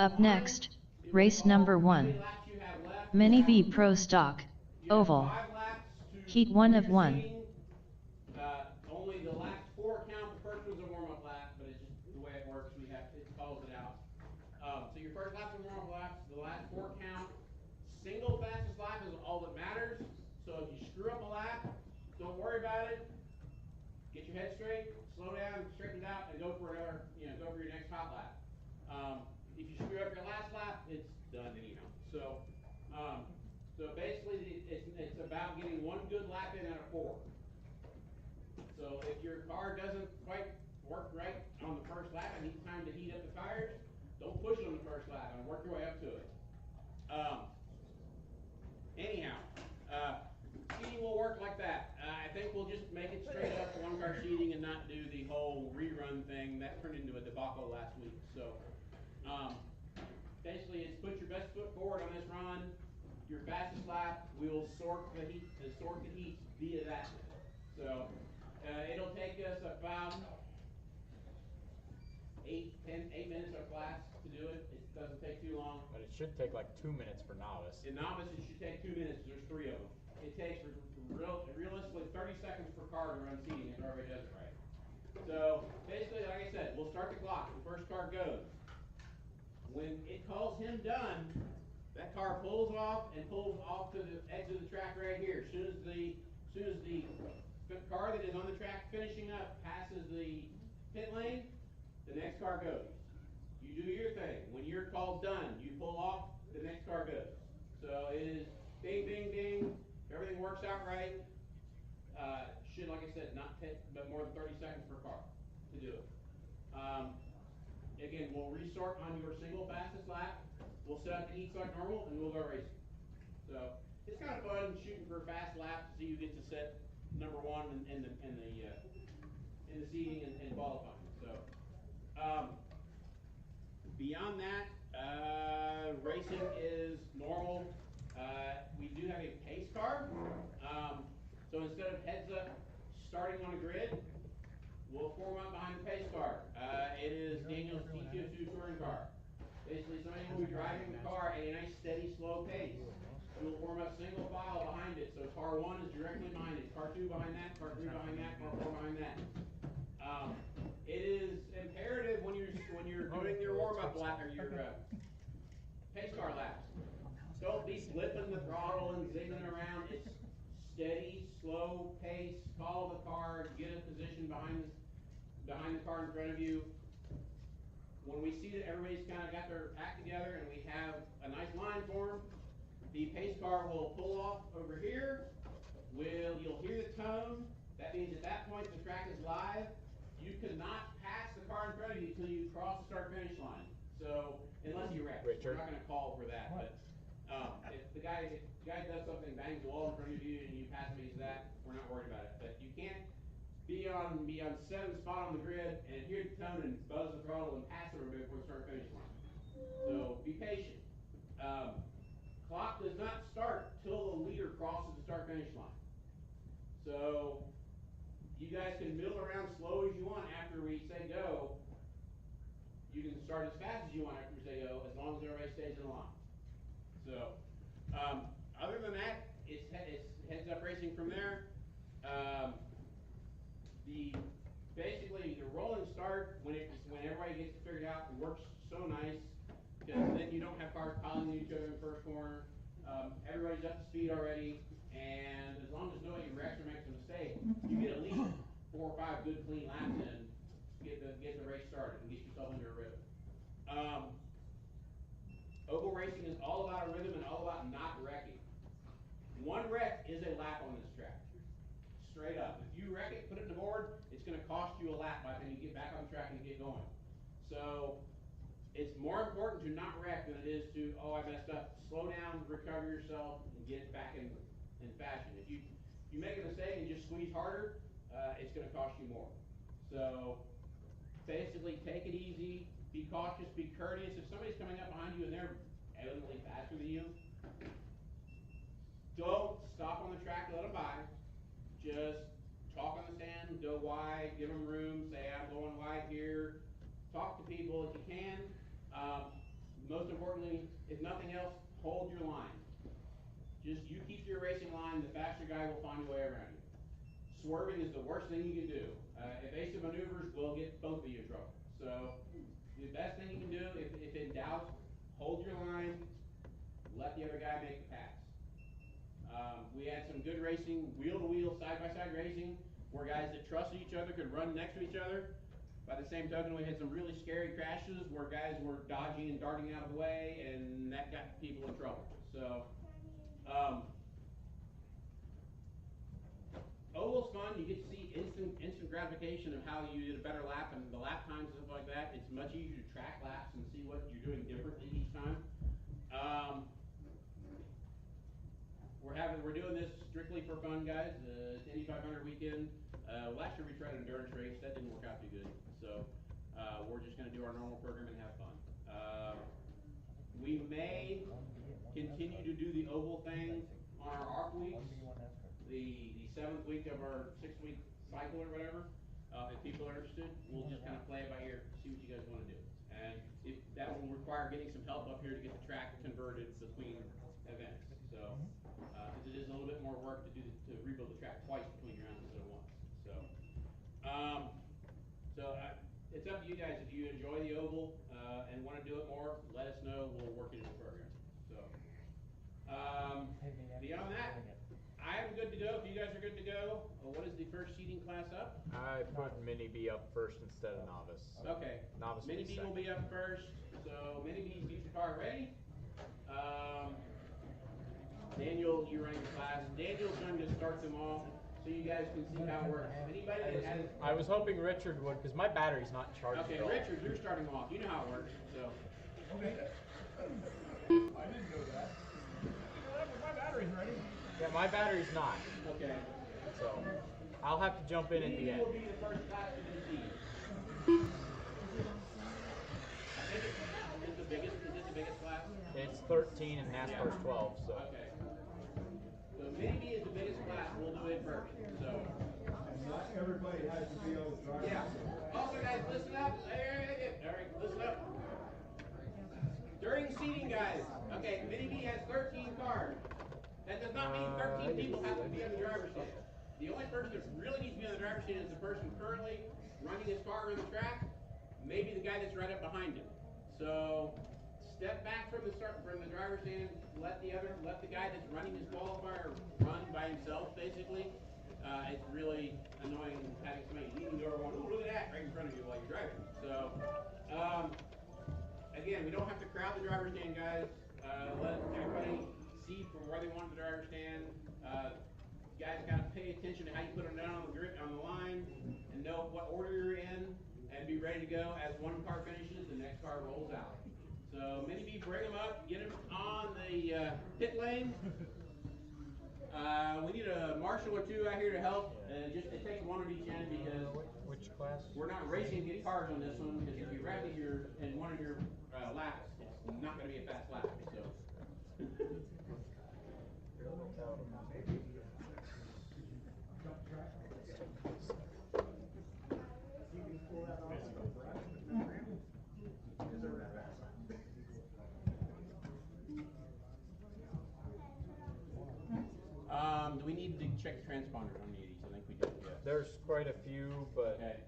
Up next, race number 1. Mini B Pro Stock, Oval. Heat 1 of 1. Only the last 4 count. The first one's a warm-up lap, but it's just the way it works. It calls it out. So your first lap's a warm-up lap. The last 4 count. Single fastest lap is all that matters. So if you screw up a lap, don't worry about it. Get your head straight, slow down, straighten it out, and go for another. Go for your next hot lap. If you screw up your last lap, it's done anyhow. So basically, it's about getting 1 good lap in out of 4. So if your car doesn't quite work right on the first lap and needs time to heat up the tires, don't push it on the first lap and work your way up to it. Anyhow, seating will work like that. I think we'll just make it straight up 1-car seating and not do the whole rerun thing that turned into a debacle last week. So basically, it's put your best foot forward on this run. Your fastest lap, we'll sort the heat via that. So it'll take us about 8 minutes of class to do it. It doesn't take too long. But it should take like 2 minutes for novice. In novice, it should take 2 minutes. There's 3 of them. It takes realistically 30 seconds per car to run seating if everybody does it right. So basically, like I said, we'll start the clock. The first car goes. When it calls him done, that car pulls off and pulls off to the edge of the track right here. As soon as the car that is on the track finishing up passes the pit lane, the next car goes. You do your thing. When your call's done, you pull off, the next car goes. So it is ding, ding, ding. If everything works out right, should, like I said, not take but more than 30 seconds per car to do it. Again, we'll resort on your single fastest lap. We'll set up the heats like normal, and we'll go racing. So it's kind of fun shooting for a fast lap to see who gets to set number 1 in the seating and qualifying. So beyond that, racing is normal. We do have a pace car. So instead of heads up starting on a grid, we'll form up behind the pace car. It is Daniel's T202 touring car. Basically, somebody will be driving the car at a nice, steady, slow pace. We'll form up single file behind it. So car 1 is directly behind it. Car 2 behind that. Car 3 behind that. Car 4 behind that. It is imperative when you're doing your warm-up lap or your pace car laps. Don't be flipping the throttle and zigging around. It's steady, slow pace. Follow the car. Get a position behind the car in front of you. When we see that everybody's kind of got their act together and we have a nice line formed, the pace car will pull off over here. You'll hear the tone. That means at that point the track is live. You cannot pass the car in front of you until you cross the start-finish line. So unless you wreck, we're not going to call for that. But if the guy does something, bangs the wall in front of you, and you pass him, he's that. We're not worried about it. But you can't be on 7th spot on the grid and hear the tone and buzz the throttle and pass it before the start-finish line. So be patient. Clock does not start till the leader crosses the start-finish line. So you guys can mill around slow as you want after we say go. You can start as fast as you want after we say go, as long as everybody stays in line. So other than that, it's heads-up racing from there. Basically the rolling start when everybody gets it figured out, it works so nice because then you don't have cars piling into each other in the first corner. Everybody's up to speed already, and as long as nobody wrecks or makes a mistake, you get at least 4 or 5 good clean laps in to get the race started and get yourself into a rhythm. Oval racing is all about a rhythm and all about not wrecking. 1 wreck is a lap on this track. Straight up. If you wreck it, put it in the board, it's going to cost you a lap by the time you get back on the track and get going. So it's more important to not wreck than it is to, oh, I messed up. Slow down, recover yourself, and get back in fashion. If you make a mistake and just squeeze harder, it's going to cost you more. So basically, take it easy, be cautious, be courteous. If somebody's coming up behind you and they're evidently faster than you, don't stop on the track, let them by. Just talk on the stand, go wide, give them room, say I'm going wide here. Talk to people if you can. most importantly, if nothing else, hold your line. Just you keep your racing line, the faster guy will find a way around you. Swerving is the worst thing you can do. Evasive maneuvers will get both of you in trouble. So the best thing you can do, if in doubt, hold your line, let the other guy make the pass. We had some good racing, wheel-to-wheel, side-by-side racing, where guys that trusted each other could run next to each other. By the same token, we had some really scary crashes where guys were dodging and darting out of the way, and that got people in trouble. So, oval's fun. You get to see instant gratification of how you did a better lap and the lap times and stuff like that. It's much easier to track laps and see what you're doing differently each time. We're doing this strictly for fun, guys. It's Indy 500 weekend. Last year we tried an endurance race. That didn't work out too good. So we're just going to do our normal program and have fun. We may continue to do the oval thing on our off weeks. The 7th week of our 6-week cycle or whatever. If people are interested, we'll just kind of play it by ear, see what you guys want to do. And that will require getting some help up here to get the track converted between events. So, because it is a little bit more work to rebuild the track twice between rounds instead of once. So, it's up to you guys. If you enjoy the oval and want to do it more, let us know. We'll work it in the program. So, beyond that, I am good to go. If you guys are good to go, what is the first seating class up? I put Mini B up first instead of Novice. Okay. Novice Mini B will be up first. So Mini B's future car ready. Daniel, you're running the class. Daniel's going to start them off so you guys can see how it works. Anybody that has... I was hoping Richard would, because my battery's not charged. Okay, Richard, you're starting off. You know how it works. So. Okay. I didn't know that. My battery's ready. Yeah, my battery's not. Okay. So I'll have to jump in at the end. Will be the first class to be Is this the biggest class? It's 13 and NASCAR's 12, so. Okay. So Mini B is the biggest class. We'll do it first. So. Not everybody has to be able to drive. Yeah. Also, guys, listen up. All right, listen up. During seating, guys. Okay, Mini B has 13 cars. That does not mean 13 people have to be on the driver's seat. The only person that really needs to be on the driver's seat is the person currently running his car around the track, maybe the guy that's right up behind him. So step back from the driver's stand, let the guy that's running his qualifier run by himself, basically. It's really annoying having somebody leaning over going, oh, look at that, right in front of you while you're driving. So again, we don't have to crowd the driver's stand, guys. Let everybody see from where they want the driver's stand. Guys gotta pay attention to how you put them down on the line and know what order you're in and be ready to go. As one car finishes, the next car rolls out. So Mini B, bring them up, get them on the pit lane. We need a marshal or two out here to help. Just it takes one on each end because Which class? we're not racing any cars on this one because if you wreck it in one of your laps, it's not going to be a fast lap. So. Do we need to check the transponders on these? I think we did. Yeah. There's quite a few, but okay.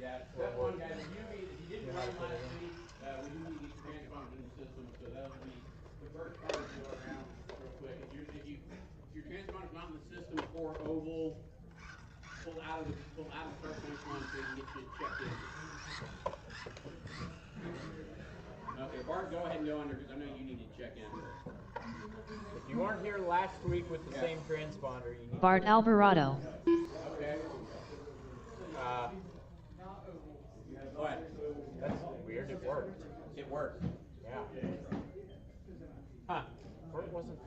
Yeah, step one, guys. If you didn't run last week, we do need to get the transponders in the system, so that'll be the first part to go around real quick. If your transponder's not in the system for oval, pull out of the first transponder so you can get you checked in. Okay, Bart, go ahead and go under because I know you need to check in. if you weren't here last week with the same transponder, you need Bart Alvarado. Okay. What? That's weird. It worked. It worked. Yeah. Huh. Bart wasn't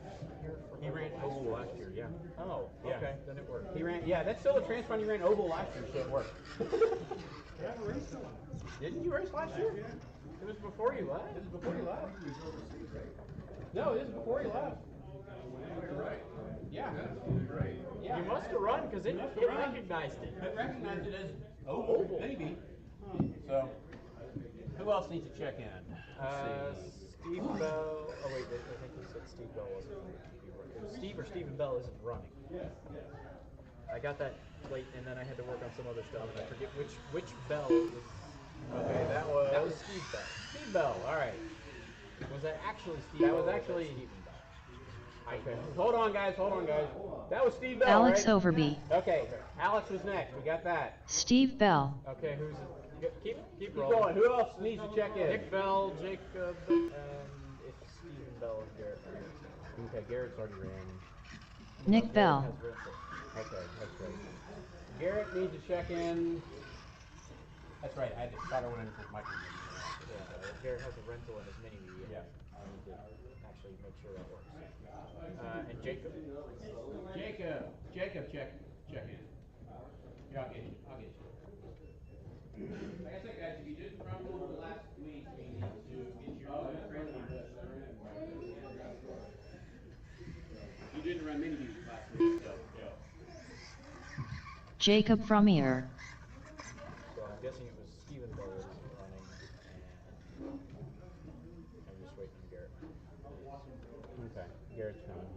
here for. He ran oval last year. Yeah. Oh. Yeah. Okay. Then it worked. He ran. Yeah, that's still a transponder. He ran oval last year, so it worked. Didn't you race last year? It was before you left. This is before you left. No, this is before you left. Right. Yeah. Right. Yeah. You must have run because it recognized it. It recognized it as oval, maybe. So, who else needs to check in? Steve Bell. Oh wait, I think he said Steve Bell wasn't. It was Steve or Stephen Bell isn't running. I got that plate, and then I had to work on some other stuff, and I forget which Bell is. Okay, that was Steve Bell. Steve Bell. All right. Was that actually Steve? That was actually Stephen Bell. Okay. Hold on, guys. That was Steve Bell, Alex right? Overby. Okay. Alex was next. We got that. Steve Bell. Okay. Who's it? Keep rolling. Who else needs to check in? Nick Bell, Jacob, and it's Stephen Bell and Garrett. Okay. Garrett's already ran. Nick Bell. Okay, that's right. Garrett needs to check in. That's right. I thought I wanted to put Michael. Yeah, Garrett has a rental in his mini V. Yeah. I need to actually make sure that works. And Jacob. Jacob, check in. Yeah, I'll get you. Like I said, guys, if you didn't run the last week, we need to get your friendly. You didn't run mini V's last week, so. Jacob Frommier. So I'm guessing it was Stephen Bell that isn't running, and I'm just waiting on Garrett. Okay, Garrett's coming.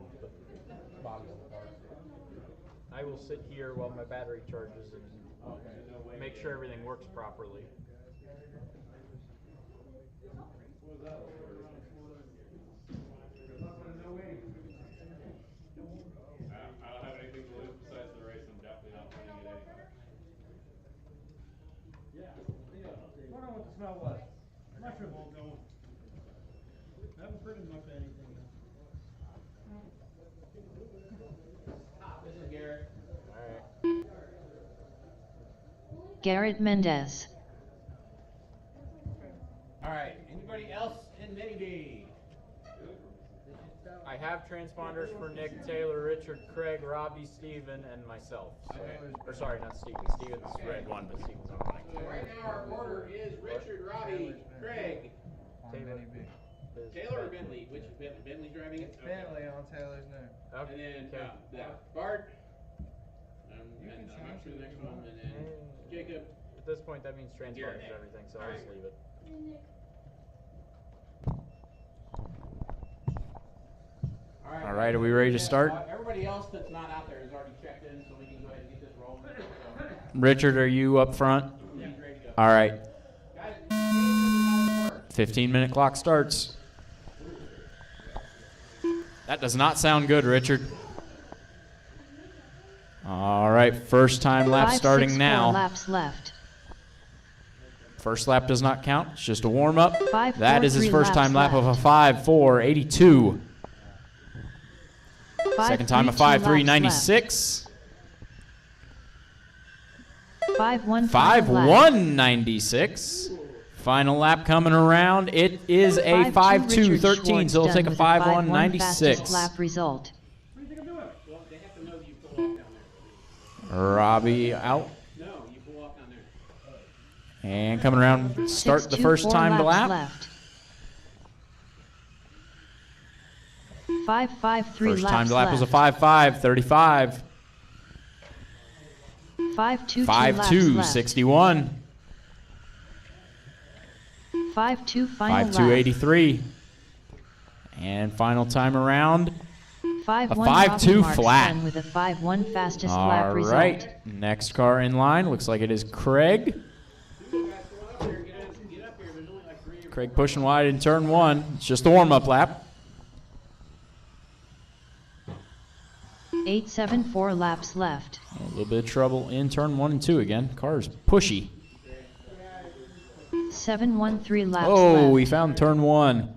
Bob's on the car. I will sit here while my battery charges and make sure everything works properly. I don't have anything to lose besides the race. I'm definitely not winning it anyway. I wonder what the smell was. Mushroom won't go. I haven't pretty much anything. This is Garrett. All right. Garrett Mendez. All right. Anybody else in Mini B? I have transponders for Nick, Taylor, Richard, Craig, Robbie, Steven, and myself. So, or sorry, not Steven. Steven's red one, but Steven's on mine. So right now our order is Richard, Robbie, Craig, Taylor or Bentley? Which Bentley's driving it? Okay. Bentley on Taylor's name. And then Bart. And I'm not sure the next one. And then Jacob. At this point, that means transponders and everything, so I'll just leave it. All right, are we ready to start? Everybody else that's not out there has already checked in, so we can go ahead and get this rolling. So. Richard, are you up front? He's ready to go. All right. Guys, 15-minute clock starts. That does not sound good, Richard. All right, first time lap 5, starting 6, 4 now. laps left. First lap does not count. It's just a warm-up. 5, That 4, is his 3 first time lap laps of a 5.4.82. 5, Second time of 3, 2 laps 5.3.96. left. 5-1 final lap. 5.1.96. Final lap coming around. It is a 5-2 5.2.13, so it'll take a 5-1 fastest 5.1.96. lap result. well, they have to know that you pull off down there. Robbie out. No, you pull off down there. And coming around, start the 6-2, first 4 time to laps lap. left. 5-5 3 First laps time to lap was a left. 5.5.35. 5-2 2 5.2, laps 61. 5-2 final 5.2.83. And final time around, lap. 5-1 a 5.2 Robbie flat. Marks with a 5-1 fastest lap All result. right, next car in line, looks like it is Craig. Craig pushing wide in turn one. It's just a warm-up lap. 8-7 4 laps left. A little bit of trouble in turn 1 and 2 again. Car's pushy. 7-1 3 laps Oh, left. we found turn 1.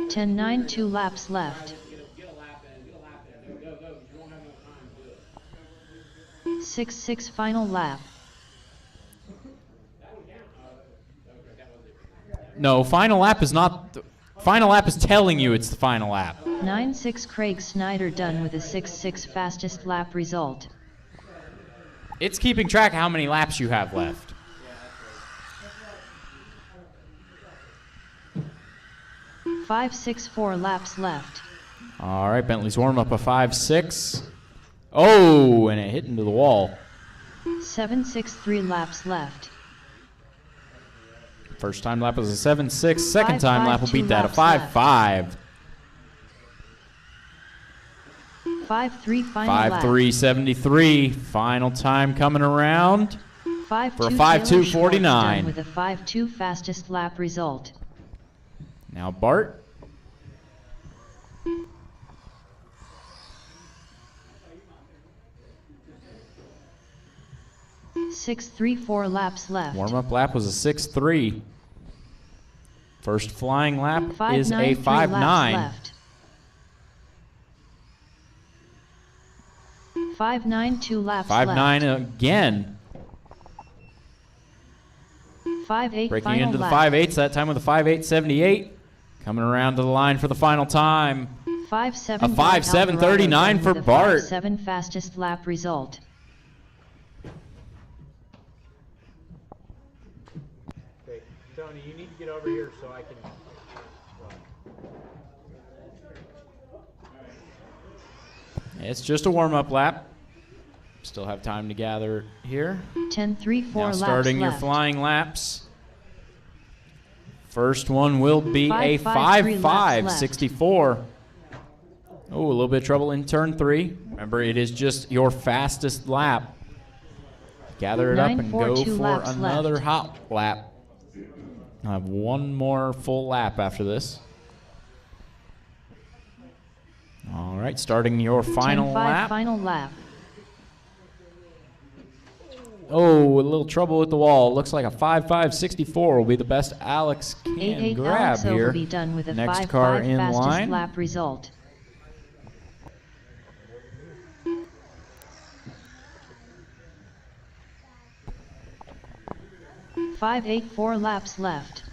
Ten 9 2 laps left. Get a lap in. Go, because you won't have enough time to do it. 6-6 final lap. No, final lap is not. Final lap is telling you it's the final lap. 9-6 Craig Snyder done with a 6-6 fastest lap result. It's keeping track of how many laps you have left. Five, 6 4 laps left. All right, Bentley's warm up a 5.6. Oh, and it hit into the wall. 7.63 laps left. First time lap was a 7.6. Second time lap will 5.52 beat that, a laps 5.5. 5.3 final lap. 5.3.73. Final time coming around. 5.2 for a 5.2.49. done with a 5.2 fastest lap result. Now Bart. Six 3.4 laps left. Warm-up lap was a 6.3. First flying lap is a 5.93 5.9. laps left. 5.92 laps 5.9 left. again. 5.8 Breaking final into the lap. 5.8s, that time with a 5.8.78. Coming around to the line for the final time. 5.7 A 5.7.39 for Bart. 5.7 fastest lap result. Okay, Tony, you need to get over here so I can. It's just a warm-up lap. Still have time to gather here. 10.34 Now laps starting your left. flying laps. First one will be a 5.53 laps left. 5.5.64. Oh, a little bit of trouble in turn 3. Remember, it is just your fastest lap. Gather it up and go 9.42 for laps another left. hot lap. I'll have one more full lap after this. All right, starting your final 10.5 lap. final lap. Oh, a little trouble with the wall. Looks like a 5.5.64 will be the best Alex can 8.8 grab Alex here. will be done with a Next car 5.5 in fastest line. lap result. Five 8.4 laps left.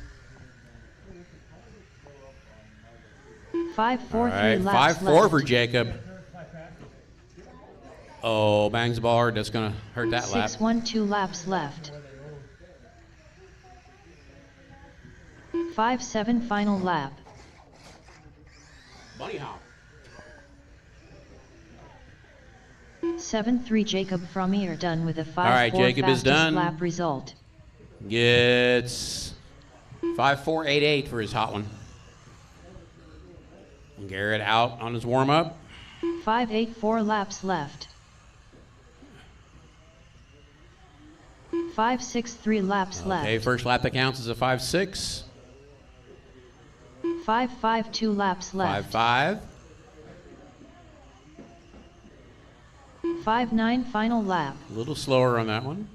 5.43 All right, laps 5-4 left. for Jacob. Oh, bangs the ball hard. That's going to hurt that lap. 6.12 laps left. 5.7 final lap. Bunny hop. 7.3 Jacob Frommier done with a 5.4 right, Jacob is fastest done. lap result. Gets 5.4.88 for his hot one. Garrett out on his warm-up. 5.84 laps left. 5.63 laps Okay, left. first lap that counts is a 5.6. 5.52 laps left. 5.5. 5.9 final lap. A little slower on that one.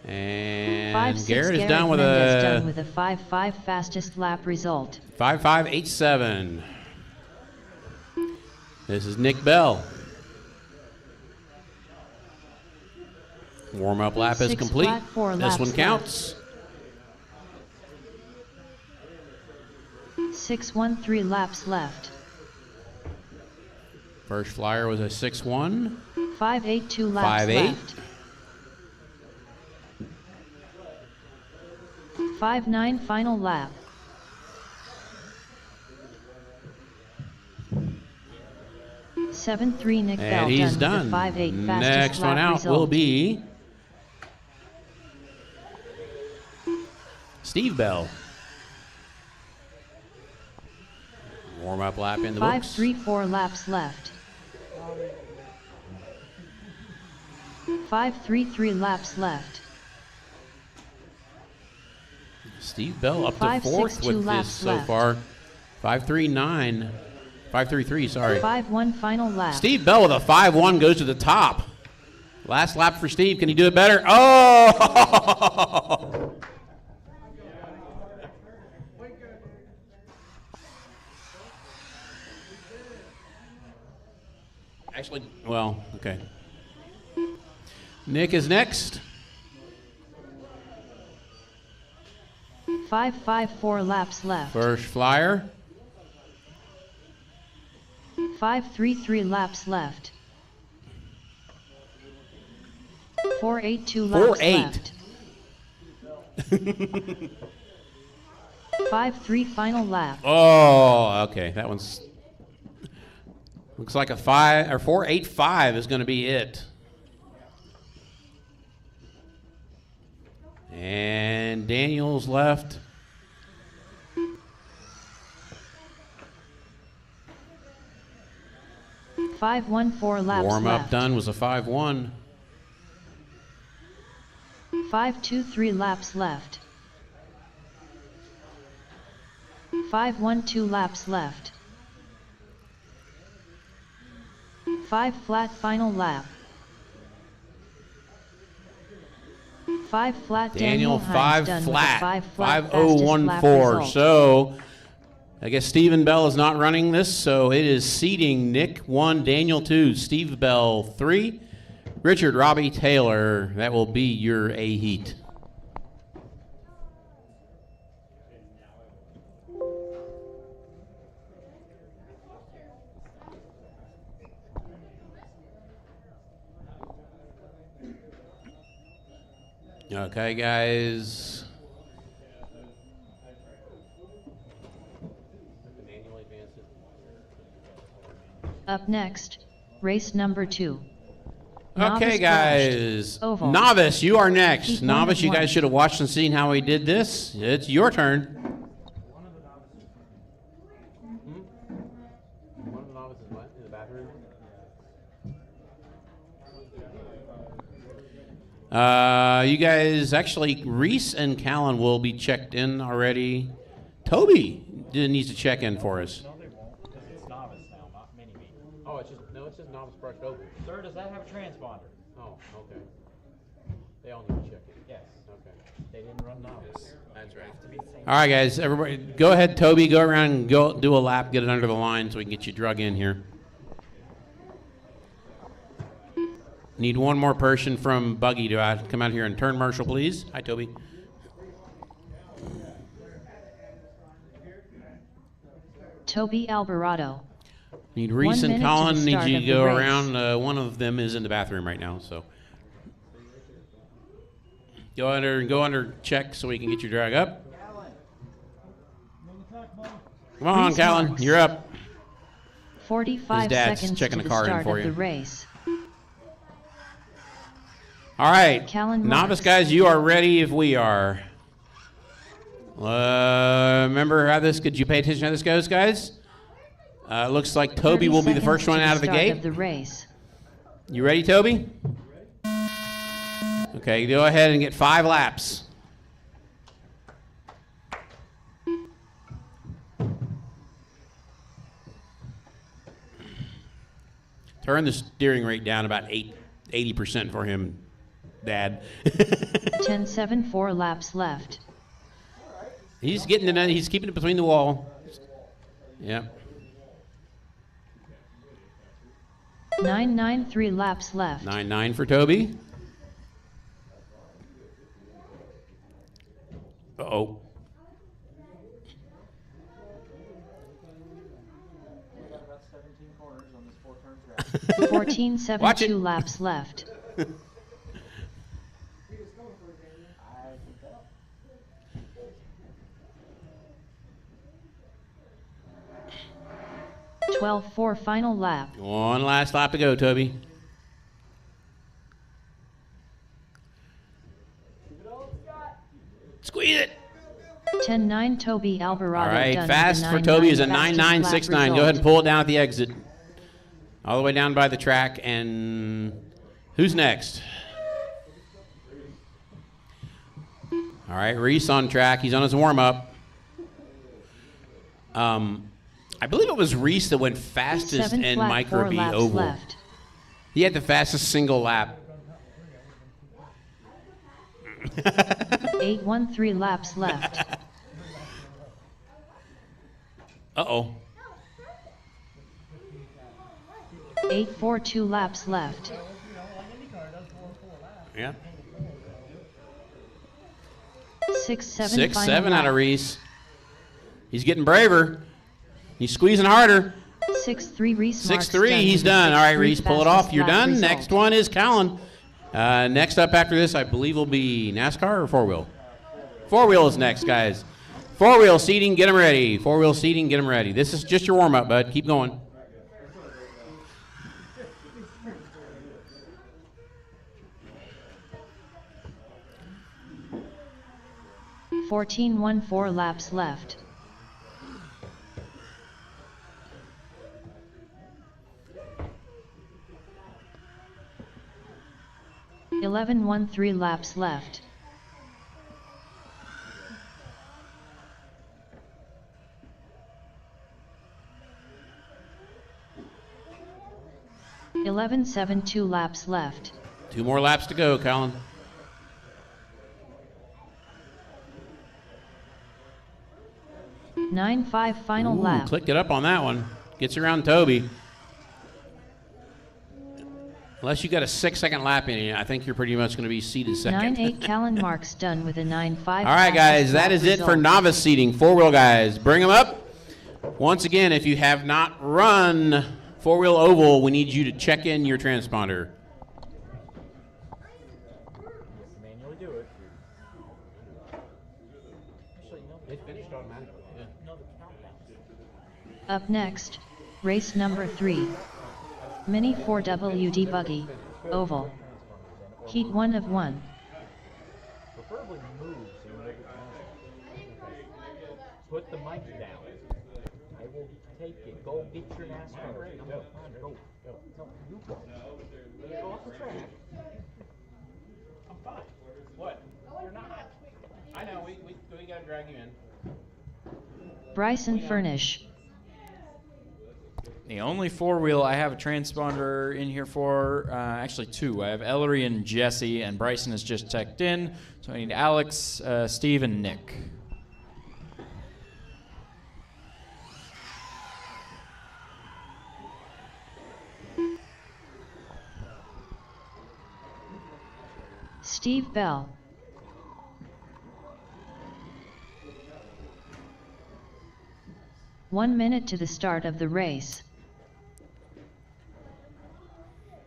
And 5.6 Garrett is Garrett done with Mendez a done with a 5.5 fastest lap result. 5.5.87. This is Nick Bell. Warm-up lap is 6 complete. flat, 4 This laps one counts. 6.13 laps left. First flyer was a 6.1. 5.82 laps 5.8. left. 5.9 final lap. 7.3 Nick Bell And he's done done. with a 5.8 fastest Next lap one out result. will be Steve Bell. Warm-up lap in the books. 5.34 laps left. 5.33 laps left. Steve Bell up to fourth 5.62 with this laps so left. far. 5.39. 5.33, sorry. 5.1 final lap. Steve Bell with a 5.1 goes to the top. Last lap for Steve. Can he do it better? Oh! Actually, well, okay. Nick is next. 5.54 laps left. First flyer. 5.33 laps left. 4.82 laps 4.8. left. 5.3 final lap. Oh, okay. That one's Looks like a 4.85 is going to be it. And Daniel's left. 5:14 laps Warm up left. done was a 5:1. 5:23 laps left. 5:12 laps left. 5 flat final lap. 5 flat Daniel Hines 5 done with a flat. 5 flat fastest lap 5:014. result. So I guess Stephen Bell is not running this, so it is seating Nick 1, Daniel 2, Steve Bell 3, Richard Robbie Taylor. That will be your A heat. Okay, guys. Up next, race number 2. Okay, Novice guys. Oval. Novice, you are next. Heat Novice, you 1 of guys should have watched and seen how he did this. It's your turn. One of the novices went in the bathroom. You guys, actually, Reese and Callan will be checked in already. Toby needs to check in for us. No, they won't, because it's novice now, not mini me. Oh, it's just novice brushed open. Sir, does that have a transponder? Oh, okay. They all need to check in. Yes. Okay. They didn't run novice. That's right. All right, guys, everybody, go ahead, Toby, go around and go do a lap, get it under the line so we can get you drug in here. Need one more person from Buggy to come out here and turn marshal, please. Hi, Toby. Toby Alvarado. Need Reese 1 and minute to Colin. the Need start you of to the go race. around. One of them is in the bathroom right now, so go under check so we can get your drag up. Come on, Reese Callan, Marks. you're up. 45 His dad's seconds checking to the the car in start for of you. the race. All right, Callan novice Marks. guys, you are ready if we are. Remember how this? Could you pay attention to how this goes, guys? Looks like Toby 30 will be the seconds first to one out of the start gate. Of the race. You ready, Toby? Okay, go ahead and get 5 laps. Turn the steering rate down about 80% for him, Dad. 10:07 4 laps left. He's getting it. He's keeping it between the wall. Yep. 9:93 laps left. 9-9 for Toby. Uh-oh. We got about 17 corners on this 4-turn track. 14:72 Watch it. laps left. I 12:04 final lap. One last lap to go, Toby. Squeeze it. 10:09 Toby All Alvarado. right, done fast with for the Toby is a 9:09 fastest 9.969. lap Go ahead and result. pull it down at the exit. All the way down by the track. And who's next? All right, Reese on track. He's on his warm-up. I believe it was Reese that went fastest 7 in flat, Micro 4 B laps Oval. left. He had the fastest single lap. 8:13 laps left. Uh-oh. 8:42 laps left. Yeah. 6-7 6-7 final out lap. of Reese. He's getting braver. He's squeezing harder. 6-3 Reese Marks 6-3, done he's with the done. All right, 6-3 Reese, pull it fastest off. You're lap done. result. Next one is Callan. Next up after this, I believe, will be NASCAR or four-wheel? Four-wheel is next, guys. Four-wheel seating, get them ready. Four-wheel seating, get them ready. This is just your warm-up, bud. Keep going. 14 laps left. 11 laps left. 2 laps left. 2 more laps to go, Colin. Nine 5 final Ooh, lap. clicked it up on that one. Gets around Toby. Unless you got a 6-second lap in you, I think you're pretty much going to be seated second. 9-8 Callan Marks done with a 9-5. All right, guys, that is it for novice seating. 4-wheel guys, bring them up. Once again, if you have not run 4-wheel oval, we need you to check in your transponder. Manually do it. Actually, no, It finished automatically. Yeah. no, the countdown. Up next, race number 3. Mini 4WD Buggy, Oval. Heat 1 of 1. Preferably move so you make it faster. Put the mic down. I will take it. Go get your NASCAR. Go. Go. No, you go. Go off the track. I'm fine. What? You're not. I know, we got to drag you in. Bryson Furnish. The only 4-wheel I have a transponder in here for, actually 2. I have Ellery and Jesse, and Bryson has just checked in. So I need Alex, Steve, and Nick. Steve Bell. One minute to the start of the race.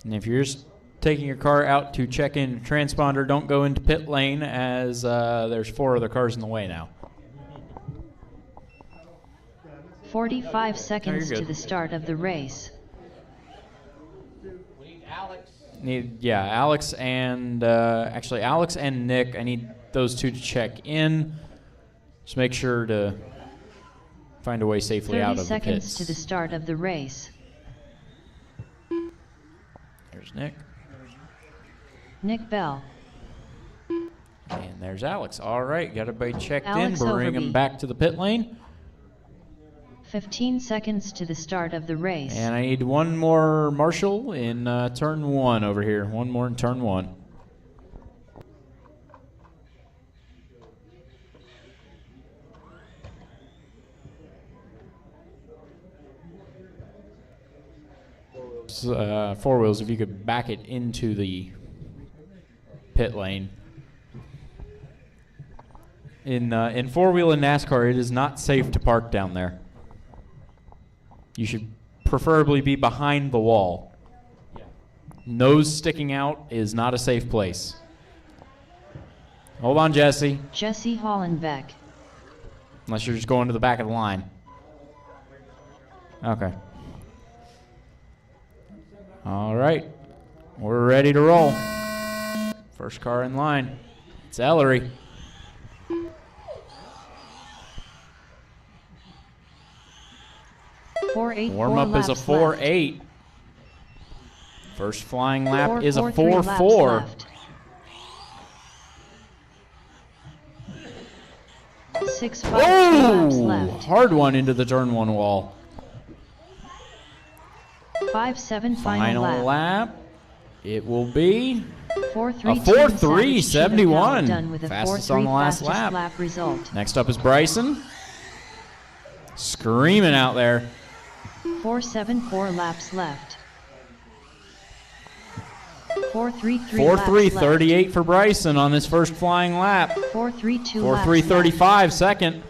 And if you're just taking your car out to check in your transponder, don't go into pit lane as there's 4 other cars in the way now. 45 seconds good. to the start of the race. We need Alex. Alex and actually Alex and Nick. I need those 2 to check in. Just make sure to find a way safely out of the 30 seconds pits. to the start of the race. There's Nick. Nick Bell. And there's Alex. All right, got everybody checked Alex in. Bring Overby. them back to the pit lane. 15 seconds to the start of the race. And I need one more marshal in turn 1 over here. One more in turn 1. Four wheels, if you could back it into the pit lane. In 4-wheel in NASCAR, it is not safe to park down there. You should preferably be behind the wall. Nose sticking out is not a safe place. Hold on, Jesse. Jesse Hollenbeck. Unless you're just going to the back of the line. Okay. All right. We're ready to roll. First car in line. It's Ellery. Warm up is a 4.8. First flying lap is a 4.4. 6.5 laps Oh, left. hard one into the turn 1 wall. 5.7 Final final lap. It will be 4.3 a 4.3.71. done with a Fastest 4.3 on the last fastest lap. result. Next up is Bryson. Screaming out there. 4.74 laps left. 4.33 4.3.38 for Bryson on this first flying lap. 4.32 4.3.35 second.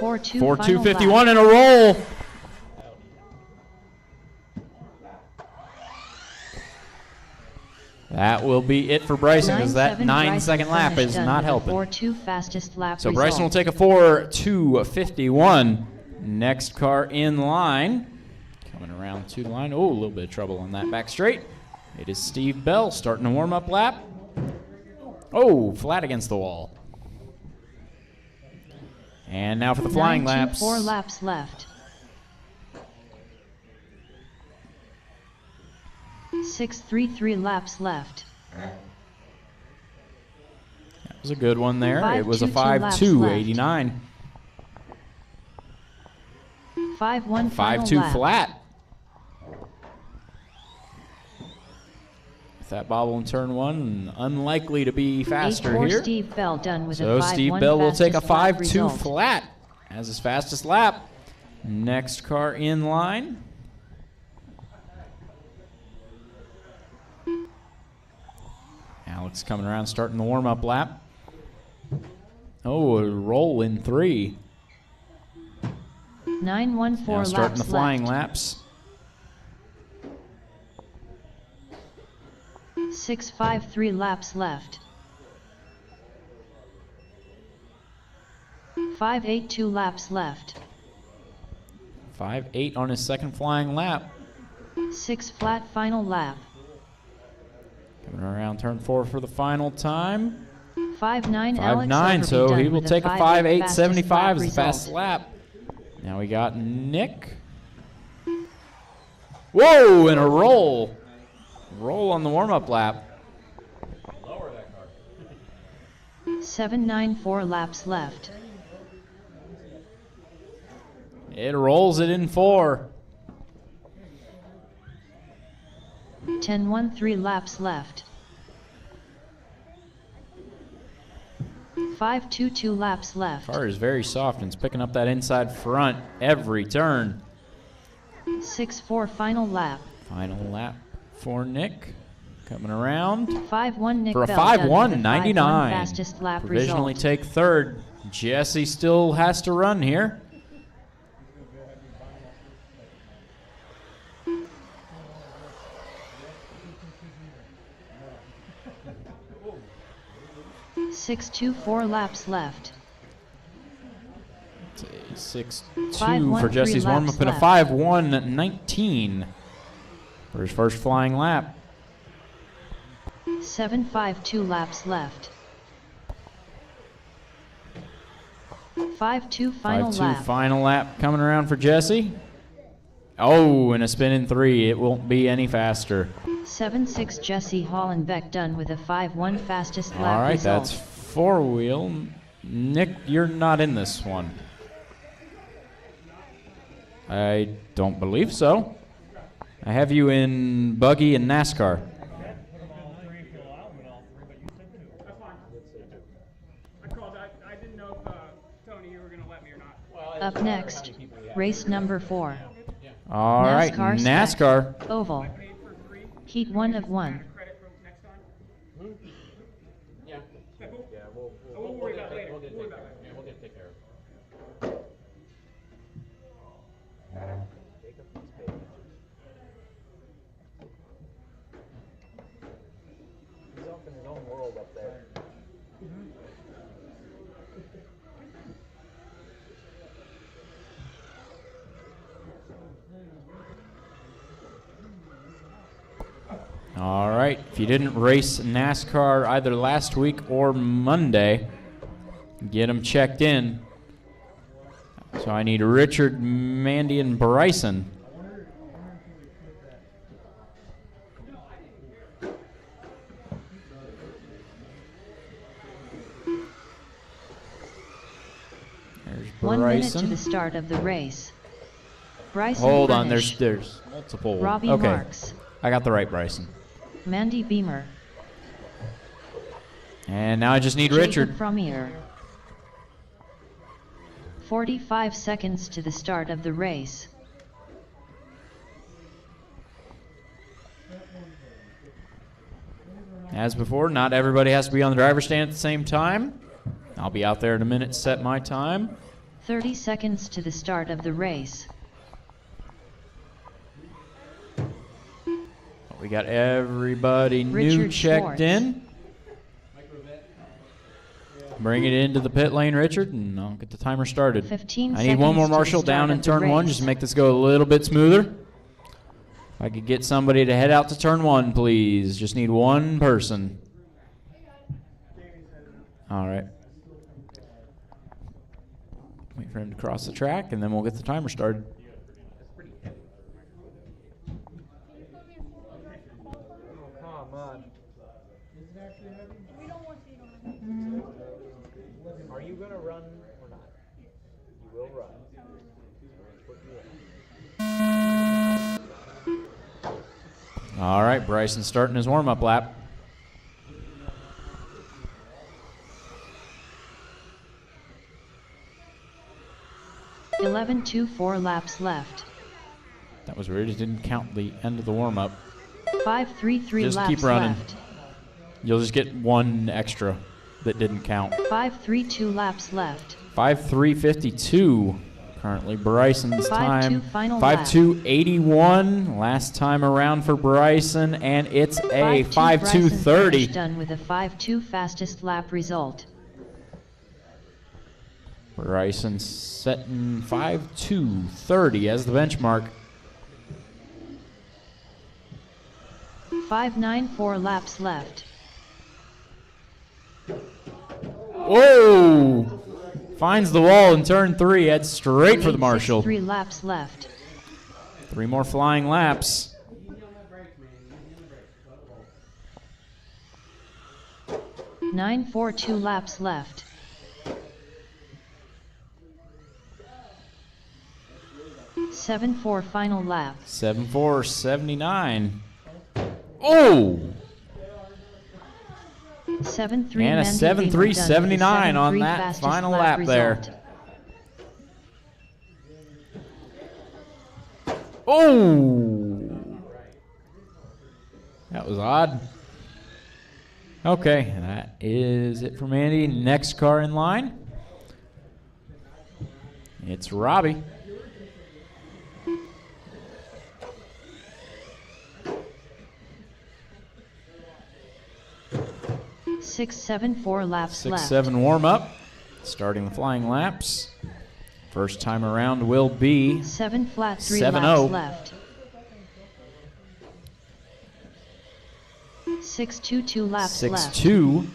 4.2 in a roll. That will be it for Bryson because that 9-second lap is not helping. 4.2 fastest lap So result. Bryson will take a 4.2.51. Next car in line. Coming around to the line. Oh, a little bit of trouble on that back straight. It is Steve Bell starting a warm-up lap. Oh, flat against the wall. And now for the flying 9.24 laps. 4 laps left. 6.33 laps left. That was a good one there. It was a 5.22 laps 5.289. 5.1 final 5.2 lap. flat. With that bobble in turn 1, unlikely to be faster 8.4 here. Steve Bell done with So a 5.1 Steve Bell will take a fastest lap 5.2 result. flat as his fastest lap. Next car in line. Alex coming around, starting the warm-up lap. Oh, a roll in 3. 9.14 Now laps starting the flying left. laps. 6.53 laps left. 5.82 laps left. 5.8 on his second flying lap. 6 flat final lap. Coming around turn 4 for the final time. 5.9 Alex 5.9, Overby so done he will with take a 5.8 5.875 lap as the result. fastest lap. Now we got Nick. Whoa, and a roll. Roll on the warm-up lap. 7.94 laps left. It rolls it in 4. 10.13 laps left. 5.22 laps left. Car is very soft and it's picking up that inside front every turn. 6.4 final lap. Final lap for Nick. Coming around 5.1 Nick for a Bell done with a 5.199. 5.1 fastest lap Provisionally result. take third. Jesse still has to run here. Six 2.4 laps left. 6.2 5.13 for Jesse's warm-up laps and a left. 5.119 for his first flying lap. 7.52 laps left. 5.2 final 5.2 lap. final lap coming around for Jesse. Oh, and a spin in 3. It won't be any faster. 7.6 Jesse Hollenbeck done with a 5.1 fastest lap All right, result. that's 4-wheel. Nick, you're not in this one. I don't believe so. I have you in buggy and NASCAR. That's fine. I called. I didn't know if Tony, you were gonna let me or not. Up next, race number 4. All right, NASCAR NASCAR. spec. Oval. Heat 1 of 1. Credit for next time. Yeah. Okay, cool. Yeah, We'll worry about it later. We'll get We'll worry it about it later. we'll get it taken care of. Jacob is big. He's off in his own world up there. All right, if you didn't race NASCAR either last week or Monday, get them checked in. So I need Richard, Mandy, and Bryson. There's 1 minute to Bryson. the start of the race. Bryson Hold on, Furnish. there's multiple. Robbie Okay, Marks. I got the right Bryson. Mandy Beamer. And now I just need Jacob Richard. Frommier. 45 seconds to the start of the race. As before, not everybody has to be on the driver's stand at the same time. I'll be out there in a minute, set my time. 30 seconds to the start of the race. We got everybody new Richard checked Schwartz. in. Bring it into the pit lane, Richard, and I'll get the timer started. 15 I need one more seconds to the marshal start down in of the turn 1 race. just to make this go a little bit smoother. If I could get somebody to head out to turn 1, please. Just need one person. All right. Wait for him to cross the track, and then we'll get the timer started. Oh, come on. Are you going to run or not? You will run. All right, Bryson starting his warm-up lap. $11.24 laps left. That was weird. It didn't count the end of the warm-up. 5.33 Just laps keep running. left. You'll just get one extra that didn't count. 5.32 laps left. 5.352 currently Bryson's 5.2 time. final lap. 5.281 last time around for Bryson, and it's a 5.230. Done with a 5.2 fastest lap result. Bryson setting 5.230 as the benchmark. 5.94 laps left. Whoa! Finds the wall in turn 3, heads straight for the marshal. 3 laps left. 3 more flying laps. $9.42 laps left. 7.4 final lap. 7.479. Oh! 7.3 And a 7.379 on that final lap there. Oh! That was odd. Okay, that is it from Andy. Next car in line. It's Robbie. Six, 7.4 laps left. 6-7 warm up. Starting the flying laps. First time around will be 7 flat 3 7-0. laps left. 6.22 laps left. 6-2.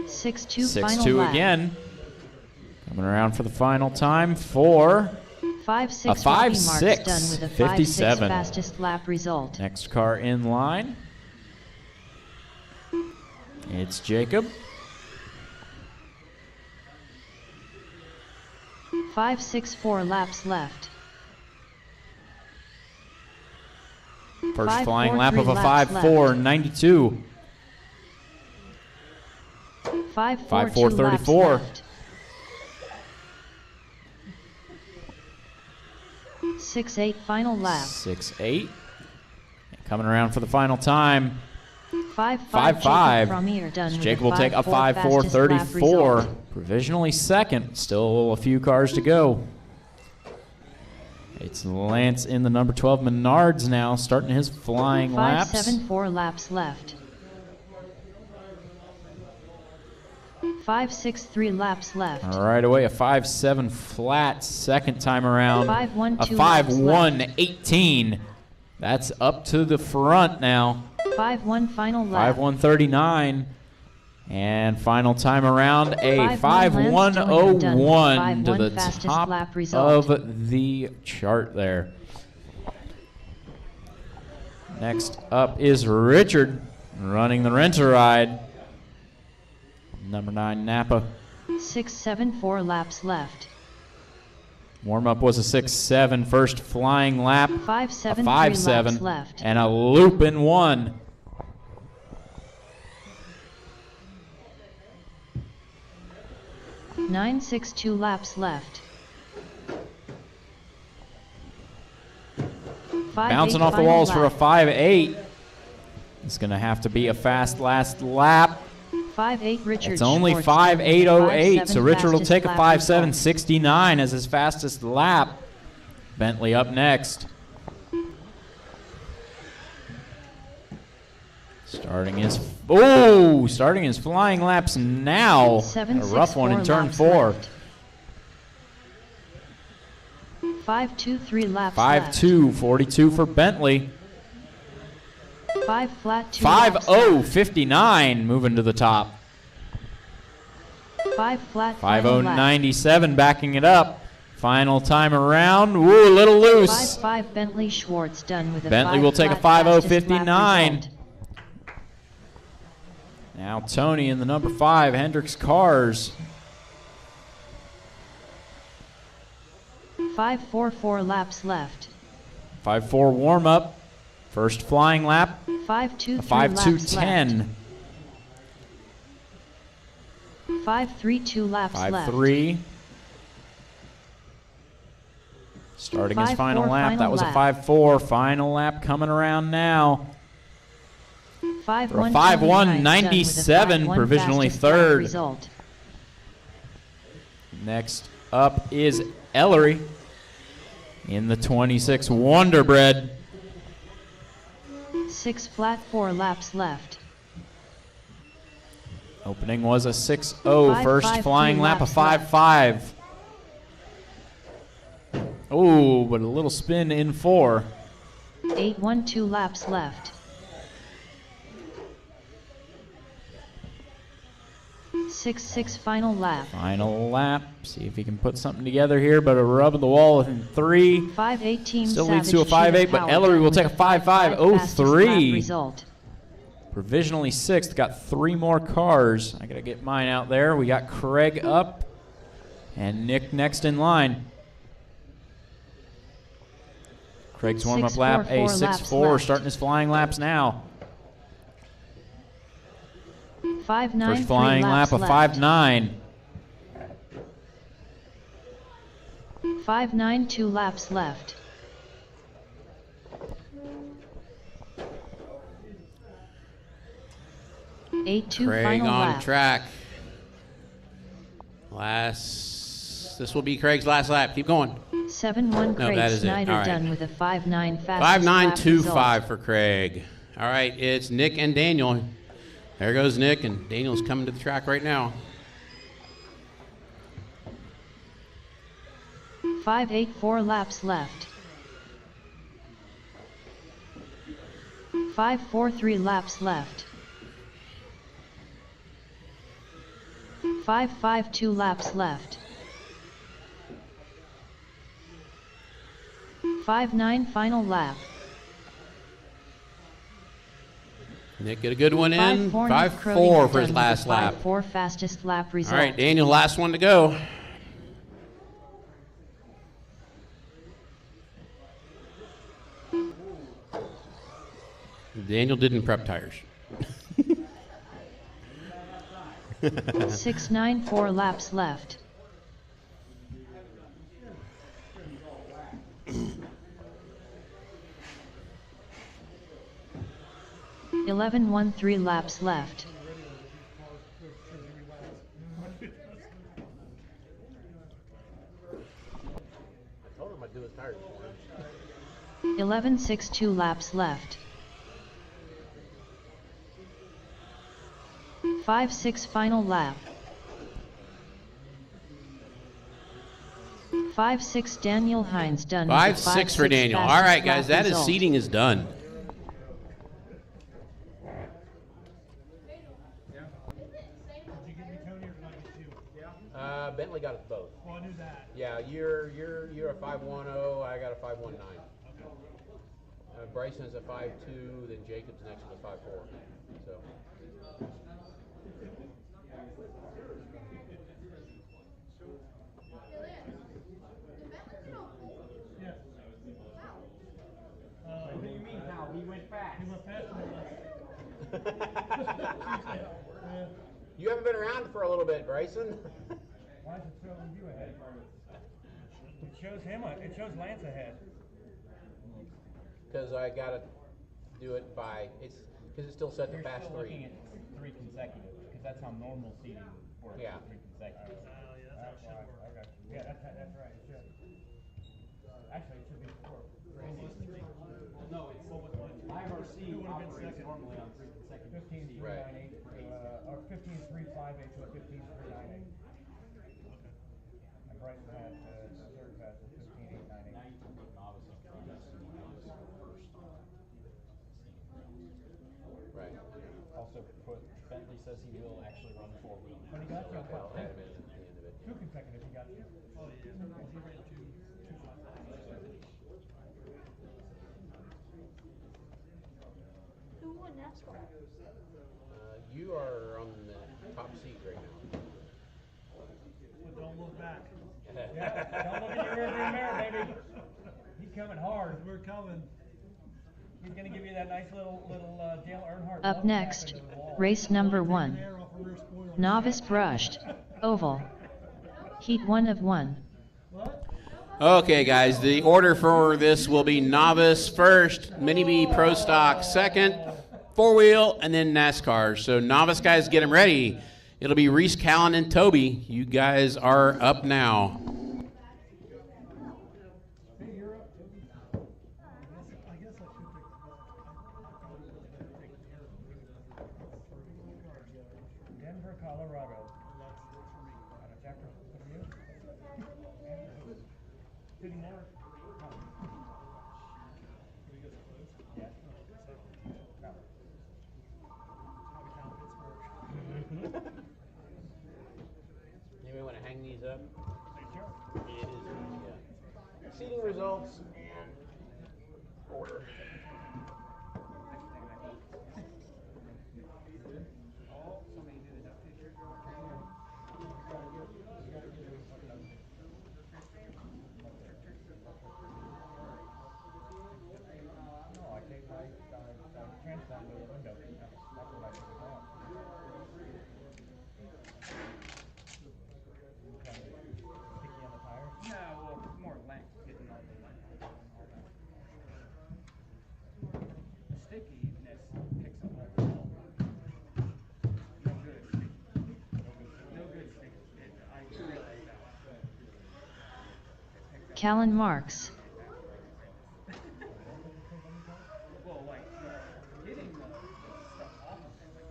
6.2 final 6-2 lap. again. Coming around for the final time for 5.6 a 5.6, done with a 57. 5.6 fastest lap result. Next car in line. It's Jacob. 5.64 laps left. First flying lap 5.43 of a laps 5.4, 92. 5.42 laps 5.434. left. 6.8 final lap. 6.8. Coming around for the final time. 5.5 from here done with Jacob a will take a 5.4 fastest lap 5.434. result. Provisionally second. Still a few cars to go. It's Lance in the number 12 Menards now, starting his flying laps. 5.74 laps left. 5.63 laps left. Right away, a 5.7 flat second time around. 5.12 a laps left. 5.118. That's up to the front now. 5.1 final lap. 5.139. And final time around, a 5.1 5.101 to the fastest top lap result. of the chart there. Next up is Richard running the rent-a-ride. Number 9 Napa. 6.74 laps left. Warm-up was a 6.7. First flying lap, a 5.73 5.7, laps left. and a loop in 1. $9.62 laps left. Bouncing off the walls for a 5.8. It's going to have to be a fast last lap. 5.8 Richard. It's only Schwartz, 5.808, so Richard will fastest take a lap 5.769 as his fastest lap. Bentley up next. Starting his flying laps now. A rough one in turn 4. 5.23 laps left. 5.242 for Bentley. 5 flat 2 laps left. 5.059 moving to the top. 5 flat final lap. 5:097 backing it up. Final time around. Ooh, a little loose. 5-5 Bentley Schwartz done with a Bentley 5 will take a flat fastest lap 5:059. result. Now Tony in the number 5 Hendricks Cars. 5-4 laps left. 5:4 warm up. First flying lap. 5-2 A 5-2-10. 5:2:10. 5-3 laps left. 5:3. Starting his 5-4 final lap. final That was a lap. 5:4. Final lap coming around now. 5-1 5:197, provisionally third. Result. Next up is Ellery in the 26 Wonderbread. 6 flat 4 laps left. Opening was a 6:0. 5-5 First flying 3 lap, a laps left. 5:5. Oh, but a little spin in 4. 8-1 2 laps left. 6-6 final lap. Final lap. See if he can put something together here, but a rub of the wall in 3. 5-18 Still Savage leads to a Cheetah 5-8, but Power Ellery will with take a a 5-5 fastest 5:5.03. lap result. Provisionally 6th. Got 3 more cars. I got to get mine out there. We got Craig up and Nick next in line. Craig's warm-up lap, a 6:4, starting his flying laps now. 5-9 First flying lap, a 5:9. 5-9 2 laps left. Eight 2 Craig final on lap. track. This will be Craig's last lap. Keep going. 7-1 No, Craig that is it. Snyder All right. done with a 5-9 fastest lap 5:925 for Craig. All right, it's Nick and Daniel. There goes Nick, and Daniel's coming to the track right now. 5-8 4 laps left. 5-4 3 laps left. 5-5 2 laps left. 5-9 final lap. Nick get a good one in. 5-4 5-4 for his last lap. 5-4 fastest lap All result. right, Daniel, last one to go. Daniel didn't prep tires. 6-9 4 laps left. 11-1 3 laps left. I told him I'd do his tires for him. 11-6 2 laps left. 5-6 final lap. 5-6 Daniel Hines done. with a 5-6 for 5-6 Daniel. All fastest right, guys, lap that is result. seating is done. Bentley got us both. Well, I knew that. Yeah, you're a 510. I got a 519. Bryson's a 5.2. Then Jacob's next with a 5.4. So. Yes. What do you mean how? He went fast. He went faster than us. Yeah. You haven't been around for a little bit, Bryson. Why is it showing you ahead? It shows him. It shows Lance ahead. Because I gotta do it by because it's still set to You're fast still 3. looking at 3 consecutive, because that's how normal seating works. Yeah. 3 consecutive. That's right. I got you. Yeah, that's right. It should. Actually, it should be 4. No, it's IRC operates normally on 3 consecutive 15 3 Right. 9 8 or 15 3 5 8 to a 15 3 9 8. And Bryson had third pass at 15 8 9 8. Now you can put novice up front. That's the novice first. Right. Also put Bentley says he will actually run the 4-wheel. But he got you a They'll couple. add him in at the end of it. 2 consecutive, he got you. Oh, yeah. He ran 2 Who won NASCAR? You are on the top seat right now. But don't look back. Yeah, don't look in your rearview mirror, baby. He's coming hard. We're coming. He's gonna give you that nice little Dale Earnhardt. Up next, race number 1. Novice brushed, oval. Heat 1 of 1. Okay, guys, the order for this will be novice first, Mini B Pro Stock second, 4-wheel, and then NASCAR. So novice guys, get them ready. It'll be Reese, Callan, and Toby. You guys are up now. Denver, Colorado. Did he never? Yeah. Anybody want to hang these up? It is the seating results and order. No, I take my transplant to the window. That's what I took it off. Sticky on the tires? No, well, more length, getting all the length and all that. The stickiness picks up all the salt. No good sticky. No good sticky. I realize that. Callan marks. Well, like, getting the stuff off of it.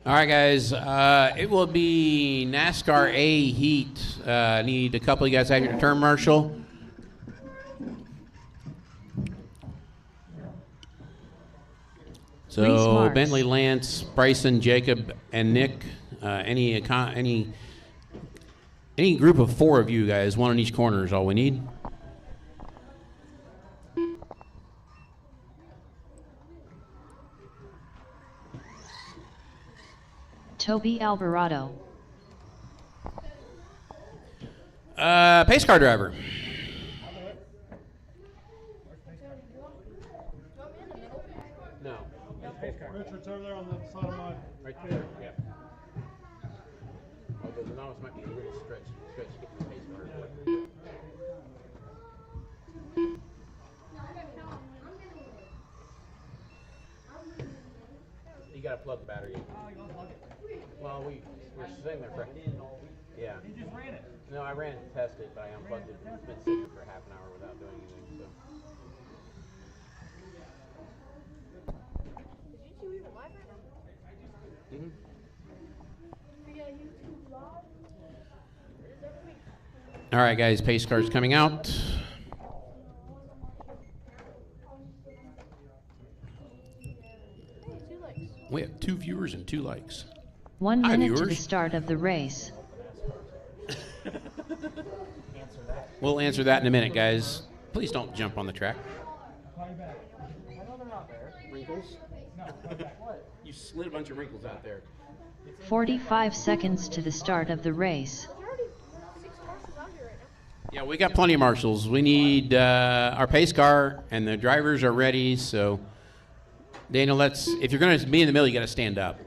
All right, guys. It will be NASCAR A heat. Need a couple of you guys out here to turn marshal. Reese So Marks. Bentley, Lance, Bryson, Jacob, and Nick. Any group of 4 of you guys, 1 on each corner is all we need. Toby Alvarado. Pace car driver. No. Richard's over there on the side of mine. Right there. Yeah. Although the novice might be a little stretch to get the pace car. You gotta plug the battery in. Well, we're sitting there for. Yeah. You just ran it. No, I ran it to test it, but I unplugged it. It's been sitting for half an hour without doing anything. So. Is YouTube even live right now? Mm-hmm. Yeah, YouTube live. Is everything? All right, guys. Pace car's coming out. Hey, 2 likes. We have 2 viewers and 2 likes. 1 Hi, minute to the viewers. start of the race. We'll answer that in a minute, guys. Please don't jump on the track. Call you back. I know they're not there. Wrinkles? No, call you back. What? You slid a bunch of wrinkles out there. 45 seconds to the start of the race. There's already 6 marshals out here right now. Yeah, we got plenty of marshals. We need our pace car, and the drivers are ready. So, Daniel, if you're going to be in the middle, you got to stand up.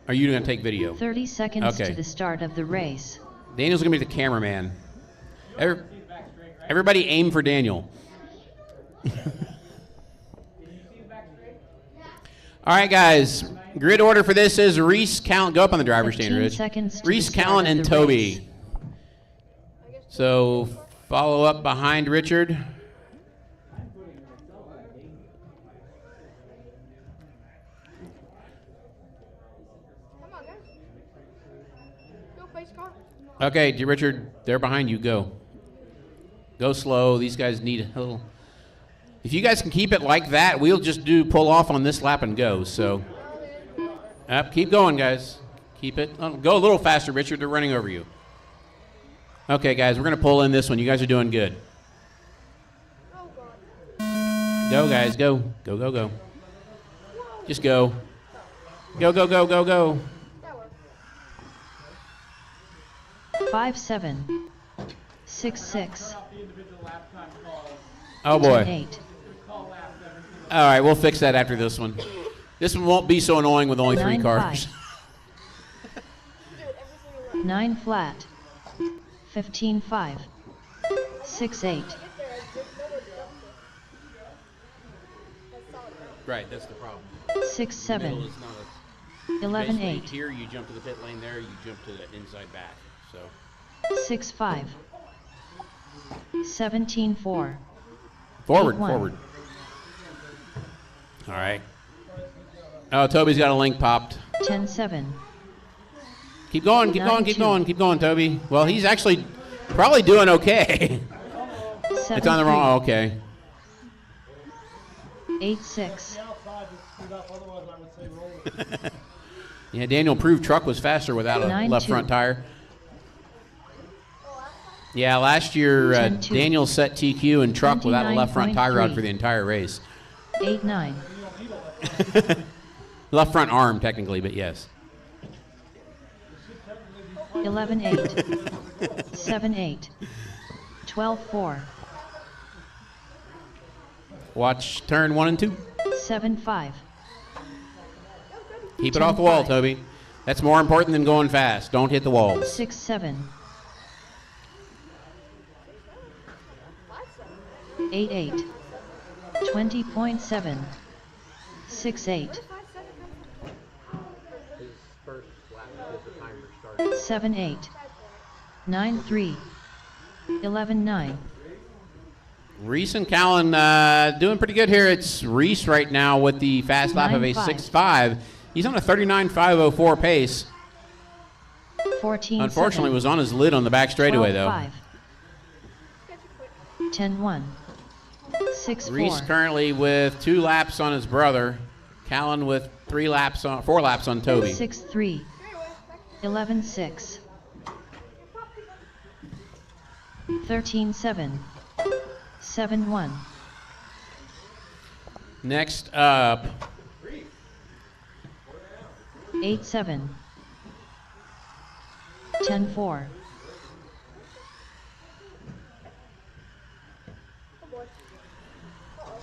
Are you going to take video? 30 seconds Okay. to the start of the race. Daniel's going to be the cameraman. Everybody aim for Daniel. All right, guys. Grid order for this is Reese, Callan. Go up on the driver's stand, 15 Rich. seconds to Reese, the start Callan, of and the Toby. race. So follow up behind Richard. Come on, guys. Go, face car. Okay, Richard, they're behind you. Go. Go slow. These guys need a little. If you guys can keep it like that, we'll just do pull off on this lap and go. So, keep going, guys. Keep it. Go a little faster, Richard. They're running over you. Okay, guys, we're going to pull in this one. You guys are doing good. Oh, God. Go, guys. Go. Go, go, go. Just go. Go, go, go, go, go. That worked. 5-7. 6-6. Oh, boy. 10-8. All right, we'll fix that after this one. This one won't be so annoying with only 3 9-5. cars. Do it every single lap. 9 flat. 15-5. 6-8. Get there, there's nowhere to jump to. That's solid ground. Right, that's the problem. 6-7. 11-8. Here you jump to the pit lane, there you jump to the inside back. So 6-5. 17-4. forward, 8-1. forward. All right. Oh, Toby's got a link popped. 10-7. Keep going, keep going, keep 9-2. going, keep going, Toby. Well, he's actually probably doing okay. It's on the wrong. Oh, okay. 8-6. Yeah, Daniel proved truck was faster without a 9-2. left front tire. Yeah, last year 10-2. Daniel set TQ and truck without a left front tire rod 29.3. for the entire race. 8-9. Left front arm, technically, but yes. 11-8. 7-8. 12-4. Watch turn 1 and 2. 7-5. Keep it off the wall, 10-5. Toby. That's more important than going fast. Don't hit the walls. 6-7. 8-8. 20.7. 6-8. 5-7. His first lap is the timer started. 7-8. 9-3. 11-9. Reese and Callan doing pretty good here. It's Reese right now with the fast lap of a 9-5. 6.5. He's on a 39.504 pace. 14-7. Unfortunately, was on his lid on the back straightaway, though. 12-5. 10-1. 6-4. Reese currently with 2 laps on his brother. Callan with 4 laps on Toby. 6-3. 11-6. 13-7. 7-1. Next up, 8-7. 10-4.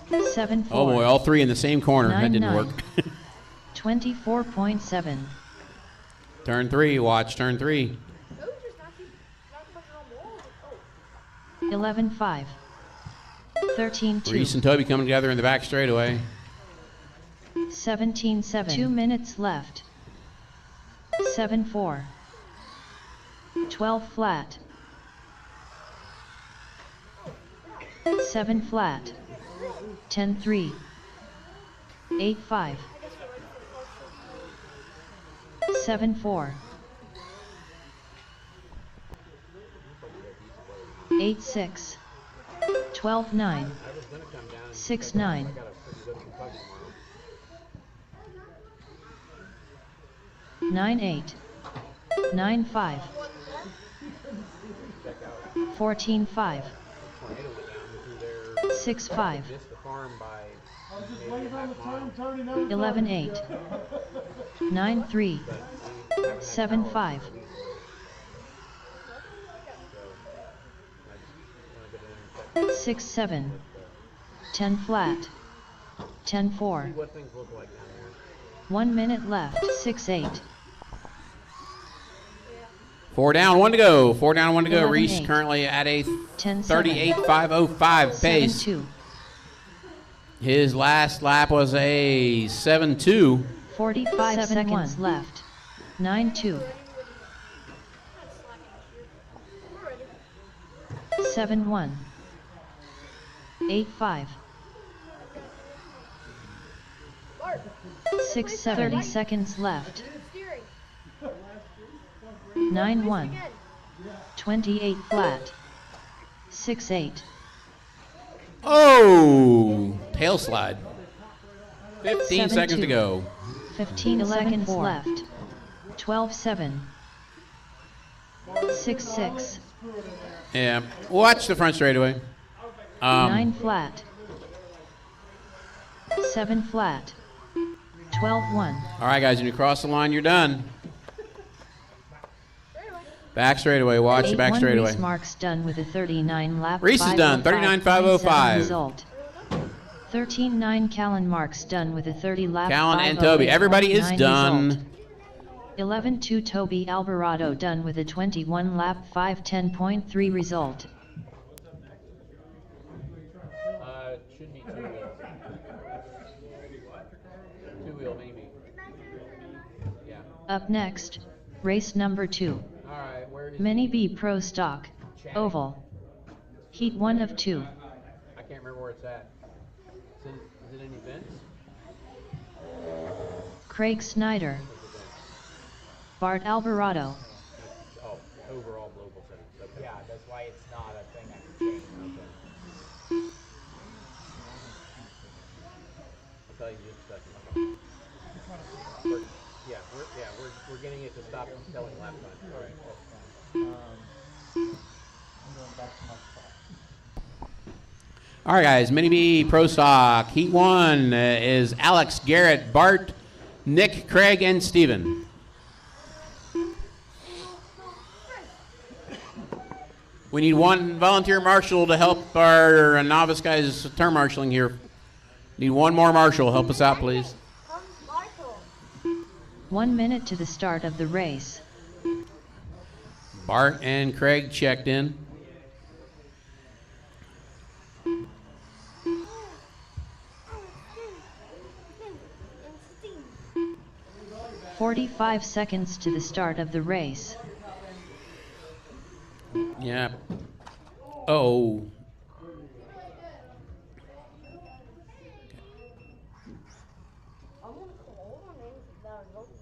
7-4. oh boy, all 3 in the same corner. That didn't 9-9. work. 24.7. Turn 3, watch turn 3. No, just not pushing on walls. 11-5. 13-2. Reese and Toby coming together in the back straightaway. 17-7. 2 minutes left. 7-4. 12 flat. 7 flat. 10-3. 8-5. 7-4. 8-6. 12-9. 6-9. 9-8. 9-5. 14-5. 6-5. 11-8. 9-3. 7-5. 6-7. 10 flat. 10-4. 1 minute left. 6-8. 4 down, 1 to go. 4 down, 1 to go. 11-8. Reese currently at a 10-7. 38.505 pace. 7-2. His last lap was a 7-2. 45 seconds left. 9-2. 7-1. 8-5. 30 seconds left. 9-1. 28 flat. 6-8. Oh, tail slide. 15 seconds to 7-2. go. 15 seconds left. 12-7. 6-6. Yeah, watch the front straightaway. 9 flat. 7 flat. 12-1. All right, guys, when you cross the line, you're done. Back straightaway. Watch the back 8-1 straightaway. Reese Marks done with a 39 lap. Reese is done. 39.505. Result. 13-9 Callan Marks done with a 30 lap. Callan and Toby. Everybody is 5:09 done. result. 11-2 Toby Alvarado done with a 21 lap. 5:10.3 result. Should be two-wheel. Two-wheel, maybe. Yeah. Up next, race number 2. All right, where is Mini B Pro Stock, Oval. Heat 1 of 2. I can't remember where it's at. Is it in events? Craig Snyder. Bart Alvarado. Oh, overall global settings. Okay. Yeah, that's why it's not a thing I can change. Okay. I'll tell you just a second. We're getting it to stop telling lap time. All right. All right, guys. Mini B Pro Stock. Heat 1 is Alex, Garrett, Bart, Nick, Craig, and Steven. We need one volunteer marshal to help our novice guys turn marshaling here. Need one more marshal. Help us out, please. 1 minute to the start of the race. Bart and Craig checked in. "45 seconds to the start of the race. Yeah. Oh.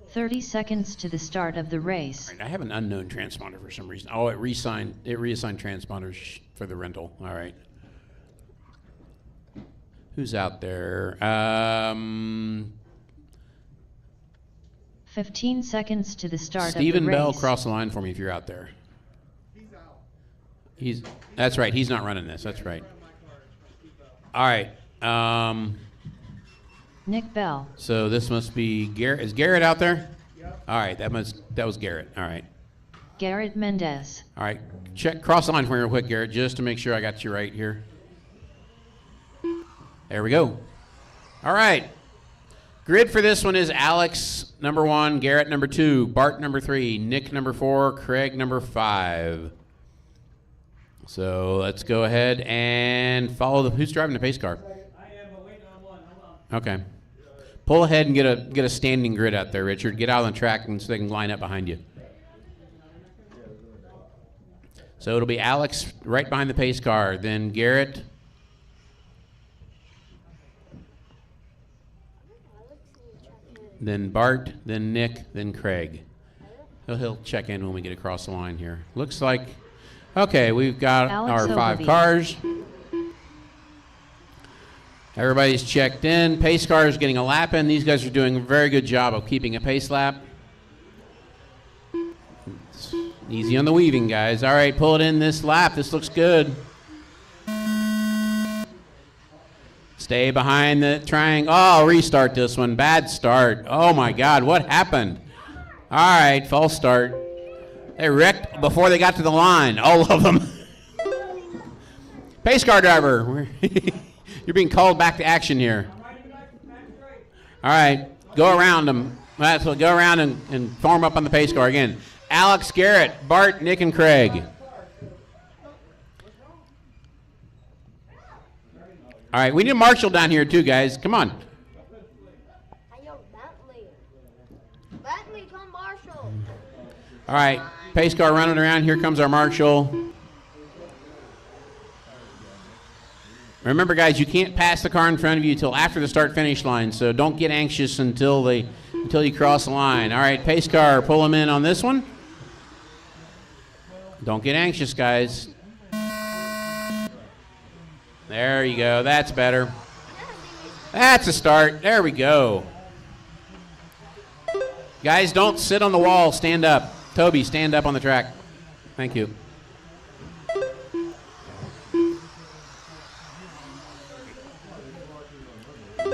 30 seconds to the start of the race. All right, I have an unknown transponder for some reason. Oh, it reassigned transponders for the rental. All right. Who's out there? 15 seconds to the start Stephen of the race. Bell, cross the line for me if you're out there. That's right. He's not running this. That's right. All right. Nick Bell. So this must be Garrett. Is Garrett out there? Yep. All right. That was Garrett. All right. Garrett Mendez. All right. Cross the line for me real quick, Garrett, just to make sure I got you right here. There we go. All right. Grid for this one is Alex, number 1, Garrett, number 2, Bart, number 3, Nick, number 4, Craig, number 5. So let's go ahead and follow who's driving the pace car? I am, but waiting on one. Hold on. Okay. Pull ahead and get a standing grid out there, Richard. Get out on the track and so they can line up behind you. So it'll be Alex right behind the pace car, then Garrett. Then Bart, then Nick, then Craig. He'll check in when we get across the line here. Looks like, okay, we've got Alex our 5 overview. cars. Everybody's checked in. Pace car is getting a lap in. These guys are doing a very good job of keeping a pace lap. It's easy on the weaving, guys. All right, pull it in this lap. This looks good. Stay behind the triangle. Oh, restart this one. Bad start. Oh, my God. What happened? All right, false start. They wrecked before they got to the line. All of them. Pace car driver. You're being called back to action here. All right, go around them. That's what. Go around and form up on the pace car again. Alex, Garrett, Bart, Nick, and Craig. All right, we need a marshal down here too, guys. Come on. Hey, yo, Bentley. Bentley, come Marshall. All right, pace car running around. Here comes our marshal. Remember, guys, you can't pass the car in front of you until after the start-finish line, so don't get anxious until you cross the line. All right, pace car, pull them in on this one. Don't get anxious, guys. There you go. That's better. That's a start. There we go. Guys, don't sit on the wall. Stand up. Toby, stand up on the track. Thank you.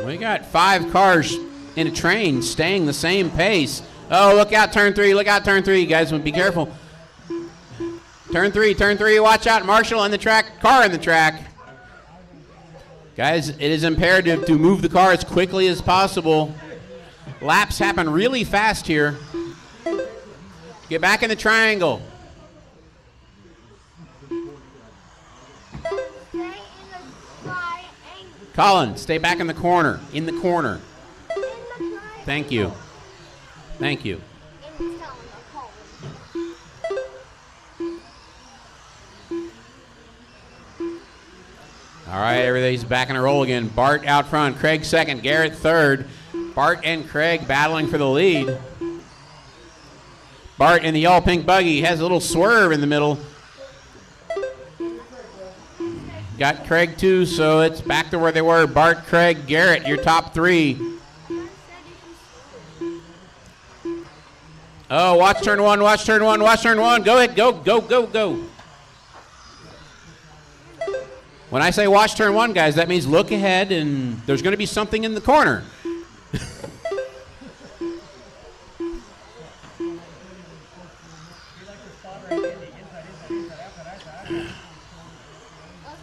We got 5 cars in a train staying the same pace. Oh, look out, turn 3. Look out, turn 3. You guys, be careful. Turn 3. Watch out. Marshall in the track. Car in the track. Guys, it is imperative to move the car as quickly as possible. Laps happen really fast here. Get back in the triangle. Colin, stay back in the corner. In the corner. Thank you. Thank you. All right, everything's back in a roll again. Bart out front, Craig second, Garrett third. Bart and Craig battling for the lead. Bart in the all pink buggy has a little swerve in the middle. Got Craig too, so it's back to where they were. Bart, Craig, Garrett, your top 3. Oh, watch turn 1, watch turn 1, watch turn 1. Go ahead, go. When I say watch turn 1, guys, that means look ahead and there's going to be something in the corner.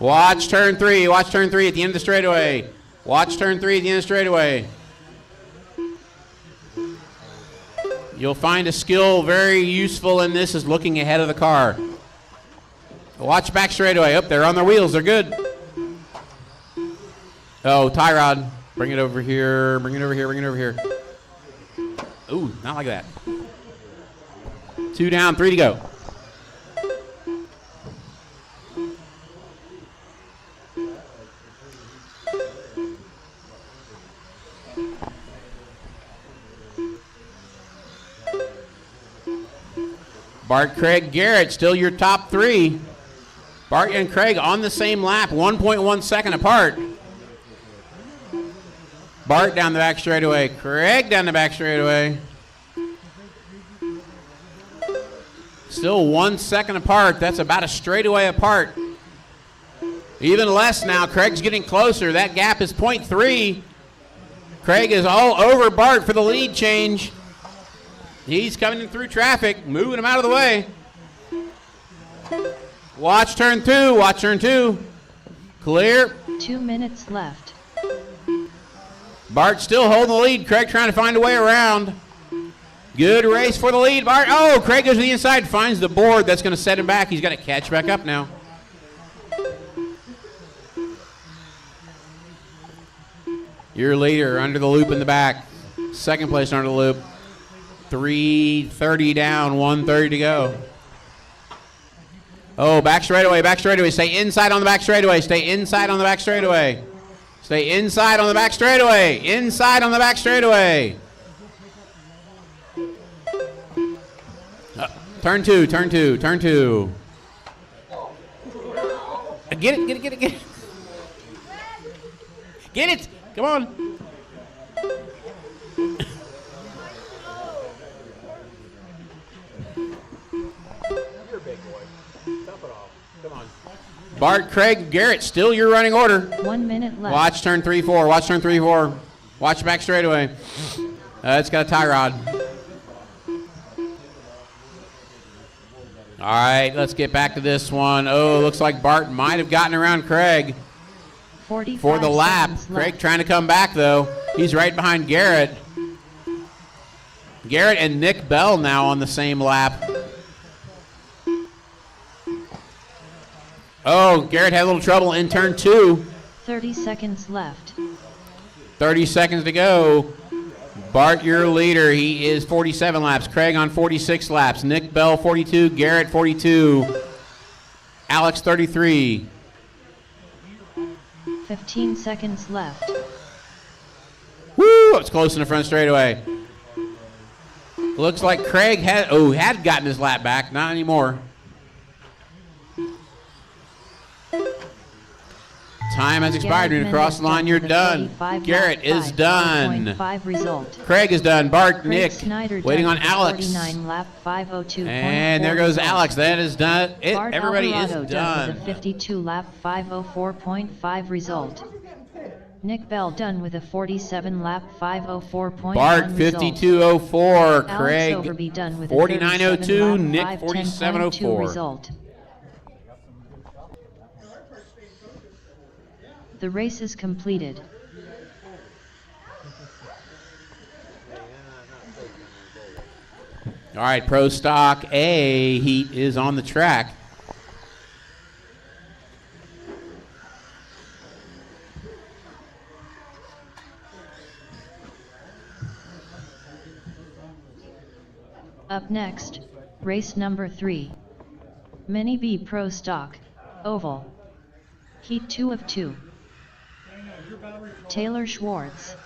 Watch turn 3. Watch turn 3 at the end of the straightaway. Watch turn 3 at the end of the straightaway. You'll find a skill very useful in this is looking ahead of the car. Watch back straightaway. Up, they're on their wheels. They're good. Oh, tie rod. Bring it over here. Bring it over here. Bring it over here. Ooh, not like that. 2 down, 3 to go. Bart, Craig, Garrett, still your top 3. Bart and Craig on the same lap, 1.1 second apart. Bart down the back straightaway, Craig down the back straightaway. Still 1 second apart. That's about a straightaway apart. Even less now. Craig's getting closer. That gap is 0.3. Craig is all over Bart for the lead change. He's coming in through traffic, moving him out of the way. Watch turn 2. Watch turn 2. Clear. 2 minutes left. Bart still holding the lead. Craig trying to find a way around. Good race for the lead, Bart. Oh, Craig goes to the inside, finds the board. That's going to set him back. He's got to catch back up now. Your leader under the loop in the back. Second place under the loop. 3:30 down, 1:30 to go. Oh, back straightaway, back straightaway. Stay inside on the back straightaway. Stay inside on the back straightaway. Stay inside on the back straightaway. Inside on the back straightaway. Turn 2, turn 2, turn 2. Get it, get it, get it, get it. Get it. Come on. You're a big boy. Dump it off. Come on. Bart, Craig, Garrett, still your running order. 1 minute left. Watch turn 3-4. Watch turn 3-4. Watch back straightaway. It's got a tie rod. All right, let's get back to this one. Oh, looks like Bart might have gotten around Craig for the lap. Craig trying to come back, though. He's right behind Garrett. Garrett and Nick Bell now on the same lap. Oh, Garrett had a little trouble in turn 2. 30 seconds left. 30 seconds to go. Bart, your leader. He is 47 laps. Craig on 46 laps. Nick Bell, 42. Garrett, 42. Alex, 33. 15 seconds left. Woo! It's close in the front straightaway. Looks like Craig had gotten his lap back. Not anymore. Time has expired. When you cross the line, you're done. Garrett is done. Result. Craig is done. Bart, Craig Nick, Snyder waiting done on Alex. 49 lap 502. And there goes Alex. That is done. Bart Everybody Alvarado is done. with a 52 lap 504.5 result. Nick Bell done with a 47 lap 504.1 Bart, 5204. Craig, Alex Overby done with a 4902. 37 lap Nick, 4704. result. The race is completed. All right, Pro Stock A heat is on the track. Up next, race number 3. Mini B Pro Stock, Oval. Heat 2 of 2. Taylor Schwartz.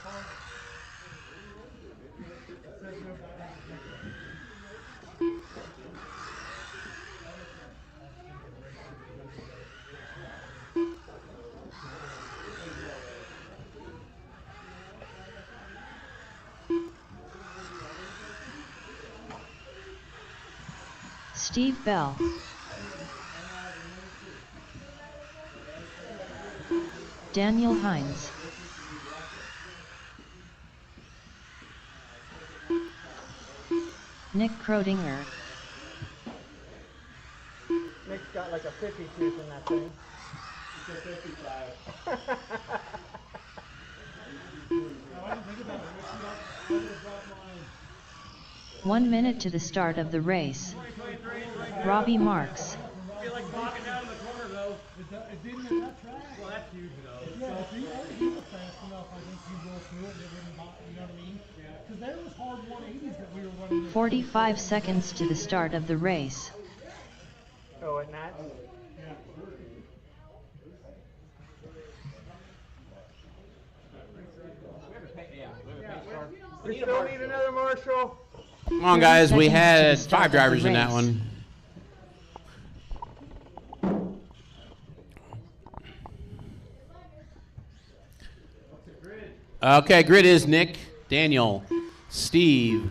Steve Bell. Daniel Hines. Nick Krodinger. Nick's got like a 50 tooth in that thing. It's a 55. 1 minute to the start of the race. Robbie Marks. I feel like bogging down in the corner though. It didn't at that track. Well, that's huge though. Yeah, if you were fast enough, I think you'd roll through it and it wouldn't bother, you know what I mean? Yeah. Because there was hard 180s that we were running. 45 seconds to the start of the race. Oh, and that? Yeah. We still need another marshal. Come on, guys. We 30 seconds to had the start 5 of the drivers in that race. one. Okay, grid is Nick, Daniel, Steve,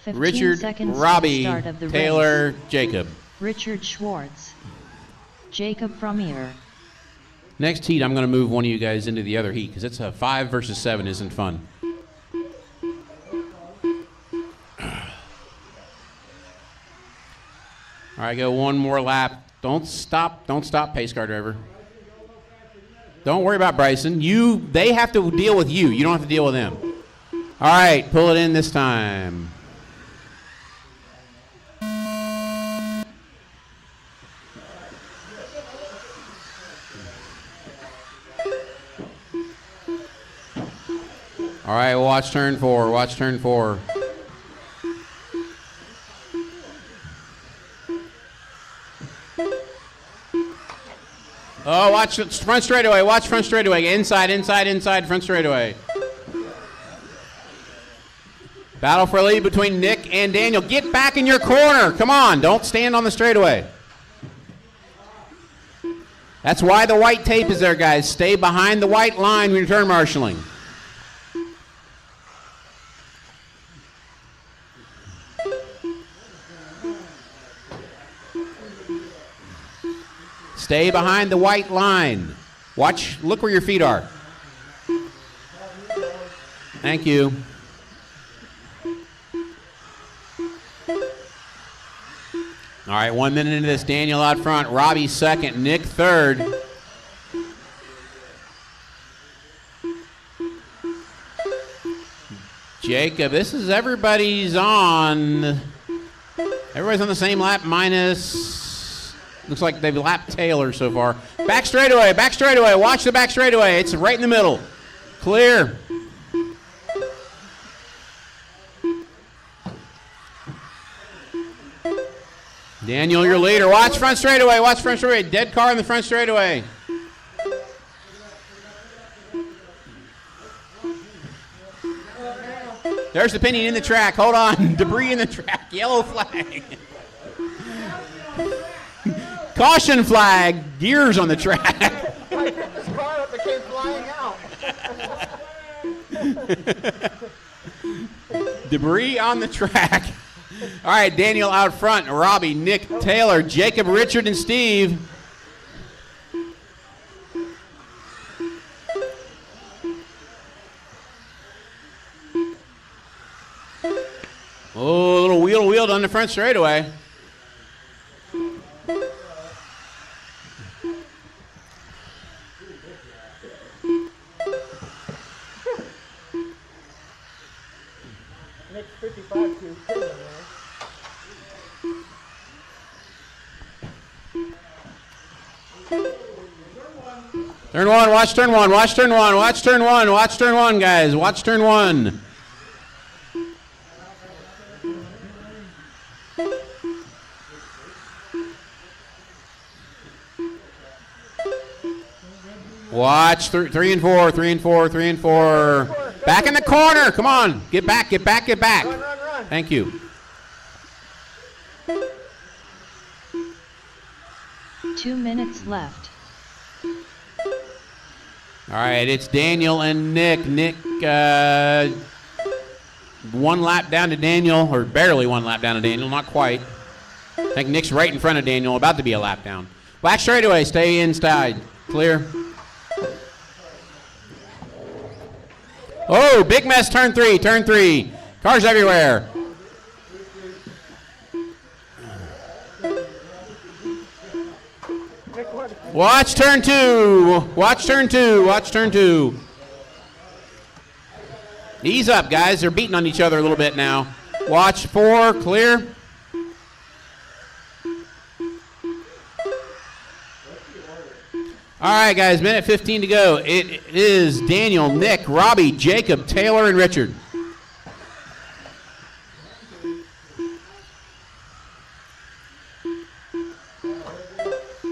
15 Richard, seconds to the Robbie, start of the Taylor, race. Jacob. Richard Schwartz. Jacob Frommier. Next heat, I'm going to move one of you guys into the other heat because it's a 5 versus 7 isn't fun. All right, go one more lap. Don't stop, pace car driver. Don't worry about Bryson. They have to deal with you. You don't have to deal with them. All right, pull it in this time. All right, watch turn 4. Watch turn 4. Oh, watch front straightaway. Watch front straightaway. Inside, front straightaway. Battle for lead between Nick and Daniel. Get back in your corner. Come on. Don't stand on the straightaway. That's why the white tape is there, guys. Stay behind the white line when you're turn marshaling. Stay behind the white line. Watch, look where your feet are. Thank you. All right, 1 minute into this, Daniel out front, Robbie second, Nick third. Jacob, this is everybody's on the same lap minus Looks like they've lapped Taylor so far. Back straightaway, back straightaway. Watch the back straightaway. It's right in the middle. Clear. Daniel, your leader. Watch front straightaway. Watch front straightaway. Dead car in the front straightaway. There's the pinion in the track. Hold on. Debris in the track. Yellow flag. Caution flag. Gears on the track. I picked this car up, it came flying out. Debris on the track. All right, Daniel out front. Robbie, Nick, Taylor, Jacob, Richard, and Steve. Oh, a little wheel on the front straightaway. Nick's 55 to Turn one, watch turn one, watch turn one, watch turn one, watch turn one, guys. Watch turn one. Watch three and four. Back in the corner. Come on. Get back. run. Thank you. 2 minutes left. All right, it's Daniel and Nick. Nick, 1 lap down to Daniel, or barely 1 lap down to Daniel, not quite. I think Nick's right in front of Daniel, about to be a lap down. Back straightaway, stay inside. Clear. Oh, big mess, turn three. Cars everywhere. Watch turn two. Ease up, guys. They're beating on each other a little bit now. Watch 4, clear. All right, guys, minute 15 to go. It is Daniel, Nick, Robbie, Jacob, Taylor, and Richard.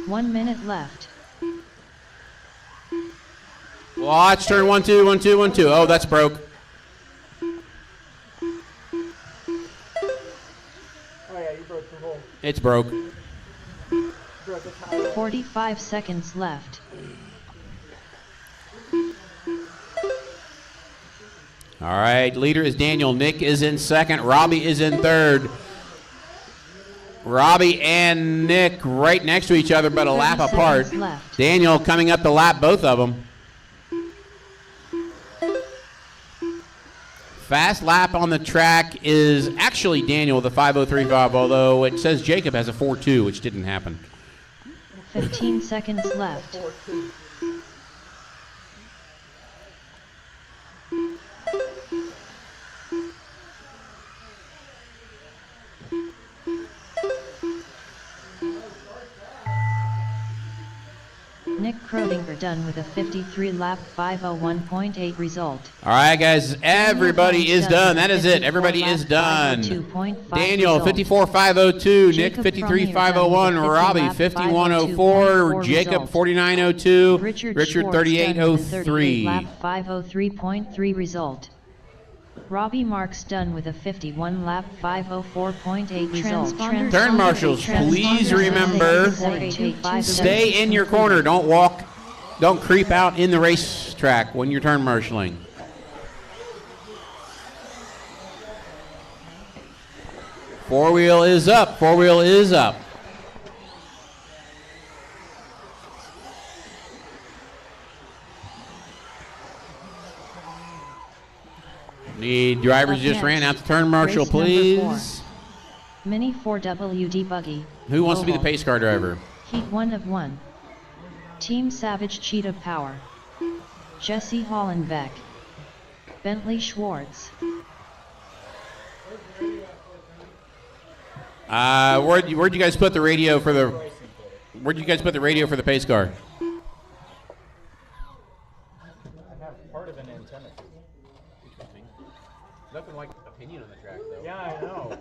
One minute left. Watch turn 1, 2. Oh, that's broke. Oh yeah, you broke the hole. It's broke. Broke the tire. 45 seconds left. All right, leader is Daniel. Nick is in second. Robbie is in third. Robbie and Nick right next to each other, but a lap apart. Left. Daniel coming up to lap both of them. Fast lap on the track is actually Daniel with a 5:03.5, although it says Jacob has a 4.2, which didn't happen. 15 seconds left. 4-2. Nick Krodinger done with a 53 lap 5:01.8 result. All right, guys, everybody is done. That is it. Everybody is done. Daniel, 54.502. Nick, 53.501. Robbie, 51.04. Jacob, 49.02. Richard, 38.03. Lap 5:03.3 result. Robbie Marks done with a 51 lap 5:04.8 result. Turn marshals, please remember, stay in your corner. Don't walk, don't creep out in the racetrack when you're turn marshaling. Four wheel is up. Need drivers Up just next, ran out to turn marshal, race number please. 4. Mini 4WD buggy. Who wants to be the Oval. pace car driver? Heat 1 of 1. Team Savage Cheetah Power. Jesse Hollenbeck. Bentley Schwartz. Where'd you guys put the radio for the? Where'd you guys put the radio for the pace car? I have part of an antenna. Interesting. Nothing like opinion on the track, though. Yeah, I know.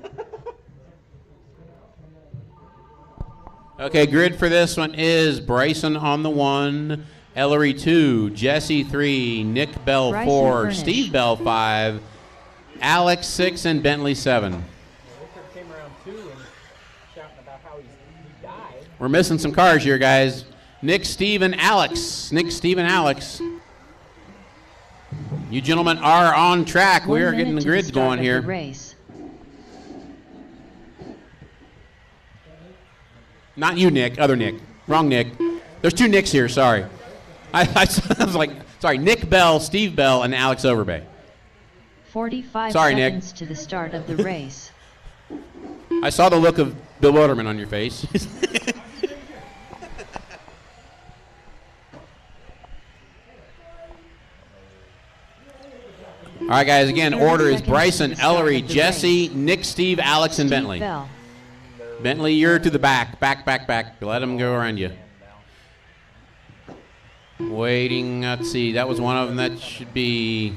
Okay, grid for this one is Bryson on the 1, Ellery 2, Jesse 3, Nick Bell Bryson 4, Furnish. Steve Bell 5, Alex 6, and Bentley 7. Richard came around 2 and shouting about how he died. We're missing some cars here, guys. Nick, Steve, and Alex. Nick, Steve, and Alex. You gentlemen are on track. We 1 are minute getting the to grids start going of here. the race. Not you, Nick. Other Nick. Wrong Nick. There's 2 Nicks here. Sorry. I was like, sorry. Nick Bell, Steve Bell, and Alex Overbay. 45 Sorry, Nick. seconds to the start of the race. I saw the look of bewilderment on your face. All right, guys. Again, 30 order is seconds to Bryson, the start Ellery, of the Jesse, race. Nick, Steve, Alex, and Steve Bentley. Bell. Bentley, you're to the back. Back. Let them go around you. Waiting. Let's see. That was one of them. That should be.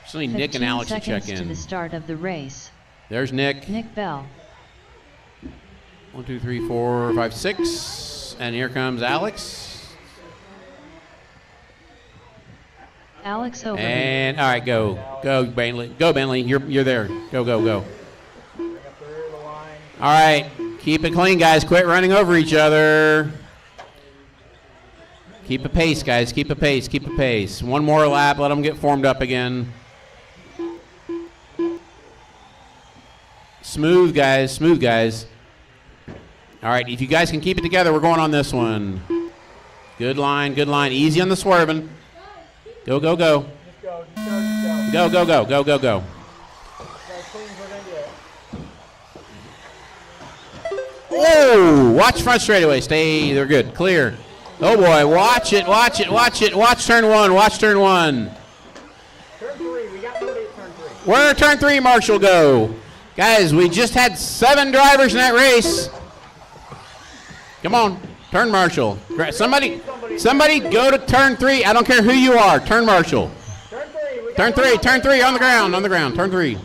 Actually, Nick and 15 Alex to seconds check to in. the start of the race. There's Nick. Nick Bell. 1, 2, 3, 4, 5, 6. And here comes Alex. Alex Overby. And all right, go Bentley. Go Bentley. You're there. Go. Bring up the rear of the line. All right, keep it clean, guys. Quit running over each other. Keep a pace, guys. Keep a pace. One more lap. Let them get formed up again. Smooth, guys. All right, if you guys can keep it together, we're going on this one. Good line. Easy on the swerving. Go. Just go. Go. As clean as we're going to get. Oh, watch front straightaway. Stay. They're good. Clear. Oh, boy. Watch it. Watch turn 1. Turn 3. We got nobody at turn 3. Where turn 3, Marshall, go? Guys, we just had 7 drivers in that race. Come on. Turn Marshall. Somebody go to turn 3. I don't care who you are. Turn Marshall. Turn 3. Turn 3 on the ground. Turn 3.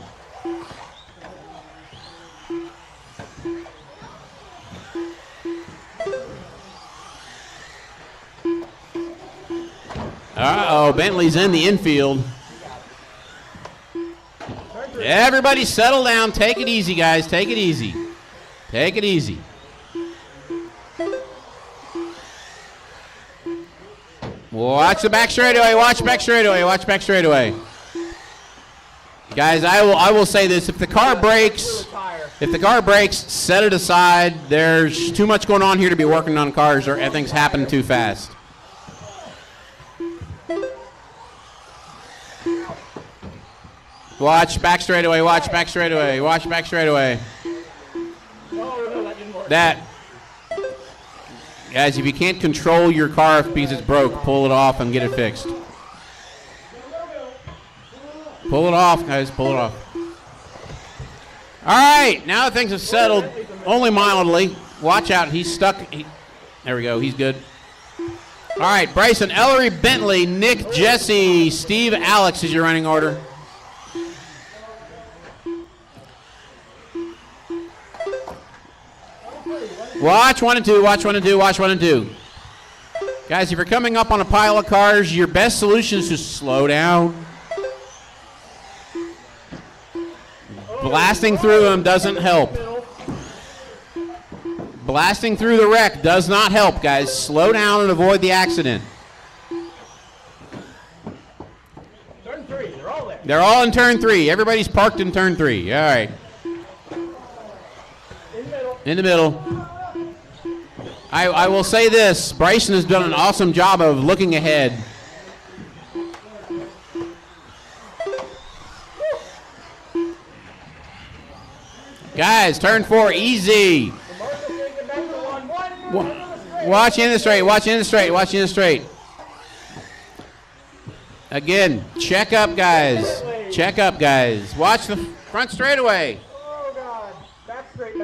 Uh-oh, Bentley's in the infield. Everybody settle down. Take it easy, guys. Take it easy. Watch the back straightaway. Watch back straightaway. Guys, I will say this. If the car breaks, set it aside. There's too much going on here to be working on cars, or things happen too fast. Watch back straightaway. That. Guys, if you can't control your car because it's broke, pull it off and get it fixed. Pull it off, guys. Pull it off. All right, now things have settled only mildly. Watch out. He's stuck. There we go. He's good. All right, Bryson, Ellery, Bentley, Nick, Jesse, Steve, Alex is your running order. Watch 1 and 2. Guys, if you're coming up on a pile of cars, your best solution is to slow down. Blasting through them doesn't help. Blasting through the wreck does not help, guys. Slow down and avoid the accident. Turn 3. They're all there. They're all in turn 3. Everybody's parked in turn 3. All right. In the middle. I will say this. Bryson has done an awesome job of looking ahead. Guys, turn 4, easy. Watch in the straight. Again, check up, guys. Watch the front straightaway. Oh, God. Back straight.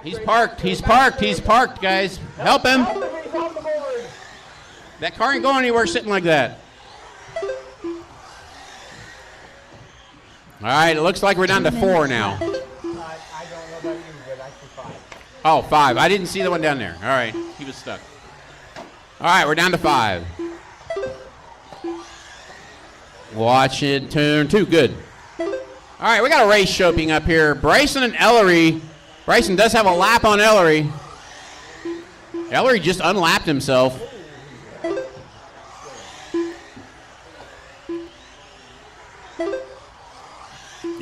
He's parked. He's parked. He's parked, guys. Help him. That car ain't going anywhere sitting like that. All right, it looks like we're down to 4 now. I don't know about you, but I see 5. Oh, 5. I didn't see the one down there. All right, he was stuck. All right, we're down to 5. Watch it, turn 2, good. All right, we got a race shaping up here. Bryson and Ellery. Bryson does have a lap on Ellery. Ellery just unlapped himself.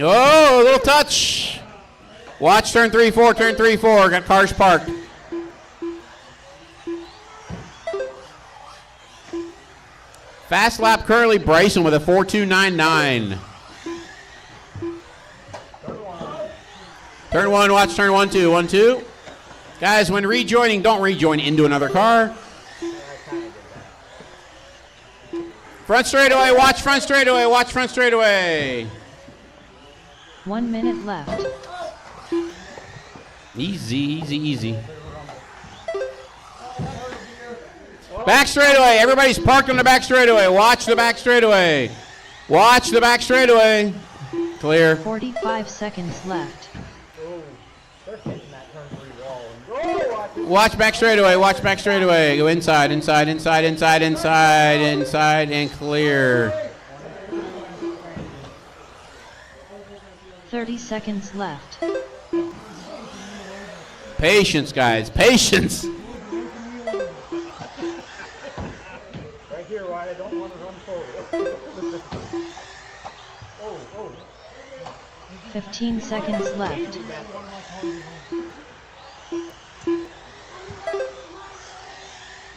Oh, a little touch. Watch turn 3, 4, turn 3, 4. Got cars parked. Fast lap currently Bryson with a 4.299. Turn 1, watch turn 1, 2, 1, 2. Guys, when rejoining, don't rejoin into another car. Front straightaway, watch front straightaway, watch front straightaway. 1 minute left. Easy, easy, easy. Back straightaway. Everybody's parked on the back straightaway. Watch the back straightaway. Watch the back straightaway. Clear. 45 seconds left. Watch back straightaway. Watch back straightaway. Go inside, inside, inside, inside, inside, inside, and clear. 30 seconds left. Patience, guys. Patience. Right here, Ryan. I don't want to run forward. 15 seconds left.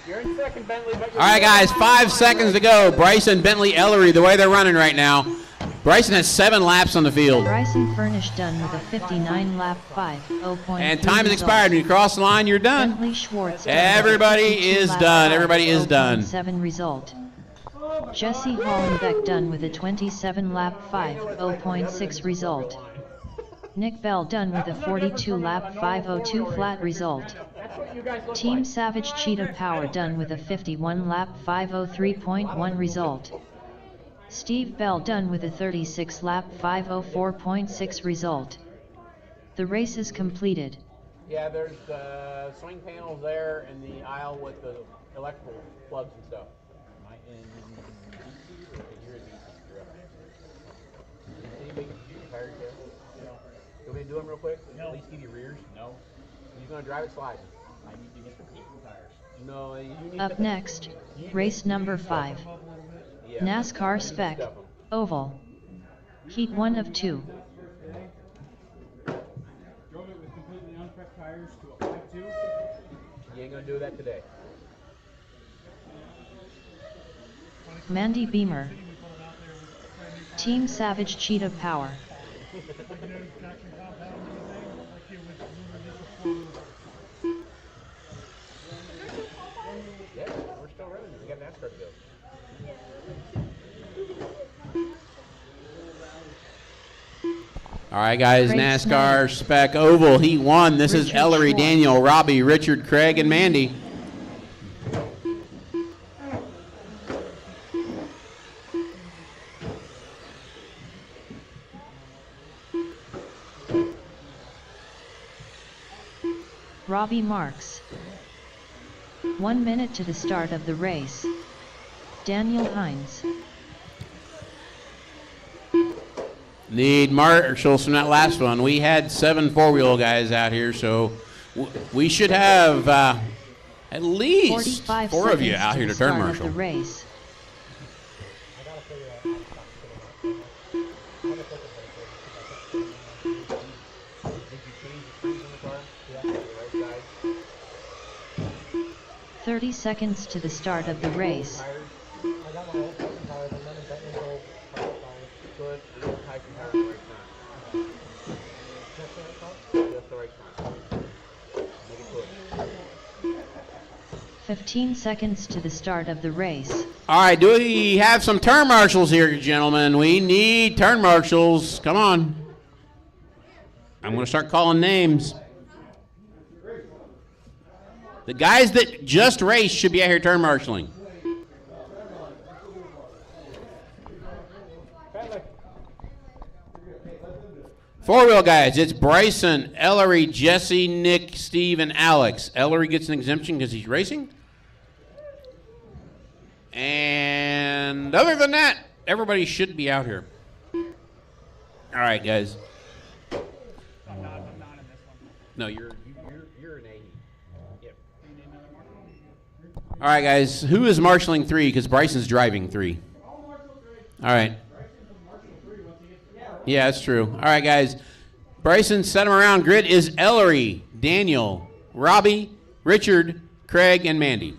You're in second, Bentley. But All right, guys. 5 seconds to go. Bryson, Bentley, Ellery, the way they're running right now. Bryson has 7 laps on the field. Bryson Furnish done with a 59 lap 5.0. And time has expired. When you cross the line, you're done. Bentley Schwartz. Everybody is done. Everybody is done. 7 result. Jesse Hollenbeck done with a 27 lap 5.0.6 result. Nick Bell done with a 42 lap 5.02 flat result. Team Savage Cheetah Power done with a 51 lap 5.03.1 result. Steve Bell done with a 36 lap 5.04.6 result. The race is completed. Yeah, there's the swing panels there in the aisle with the electrical plugs and stuff. Am I in DC? Okay, you're in DC. You're up. Anything tire care? No. You want me to do them real quick? No. At least give you rears? No. You're going to drive it sliding? I need to get the heat tires. No, you need Up next, race number 5. NASCAR Spec, Oval. Heat 1 of 2. Drove it with completely unprepped tires to a 5.2. You ain't gonna do that today. Mandy Beamer. Team Savage Cheetah Power. Yeah, we're still running. We got NASCAR to go. All right, guys, NASCAR Spec Oval Heat 1. This is Ellery, Daniel, Robbie, Richard, Craig, and Mandy. Robbie Marks. 1 minute to the start of the race. Daniel Hines. Need marshals from that last one. We had 7 four-wheel guys out here, so we should have at least 4 of you out here to turn marshal. The race. Yeah. 30 seconds to the start of the race. Good. 15 seconds to the start of the race. All right, do we have some turn marshals here, gentlemen? We need turn marshals. Come on. I'm going to start calling names. The guys that just raced should be out here turn marshaling. Four-wheel guys, it's Bryson, Ellery, Jesse, Nick, Steve, and Alex. Ellery gets an exemption because he's racing. And other than that, everybody should be out here. All right, guys. I'm not in this one. No, you're an A. Yep. All right, guys. Who is marshaling 3? Because Bryson's driving 3. All right. Yeah, that's true. All right, guys. Bryson, set them around. Grid is Ellery, Daniel, Robbie, Richard, Craig, and Mandy.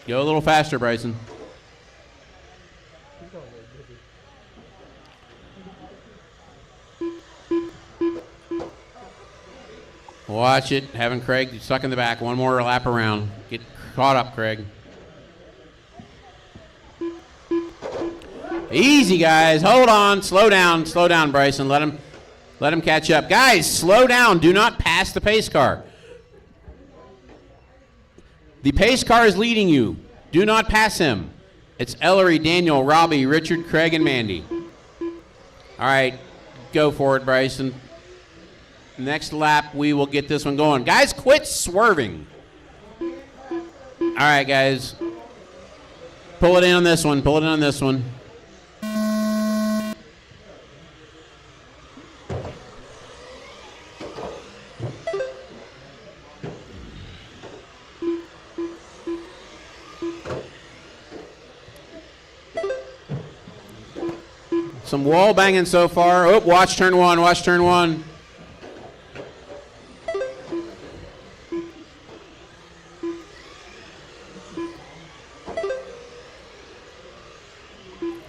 Go a little faster, Bryson. Watch it. Having Craig stuck in the back. One more lap around. Get caught up, Craig. Easy, guys. Hold on. Slow down. Slow down, Bryson. Let him catch up. Guys, slow down. Do not pass the pace car. The pace car is leading you. Do not pass him. It's Ellery, Daniel, Robbie, Richard, Craig, and Mandy. All right. Go for it, Bryson. Next lap, we will get this one going. Guys, quit swerving. All right, guys. Pull it in on this one. Pull it in on this one. Some wall banging so far. Oh, watch turn one. Watch turn one.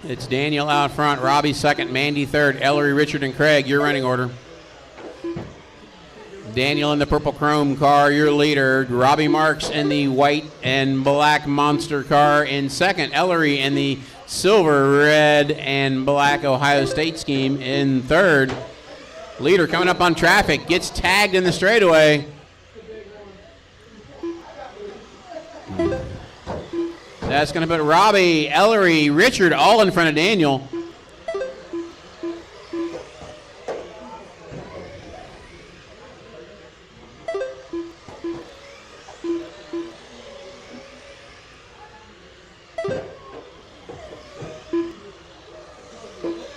It's Daniel out front, Robbie second, Mandy third, Ellery, Richard, and Craig, your running order. Daniel in the purple chrome car, your leader. Robbie Marks in the white and black monster car in second. Ellery in the silver, red, and black Ohio State scheme in third. Leader coming up on traffic, gets tagged in the straightaway. That's going to put Robbie, Ellery, Richard all in front of Daniel.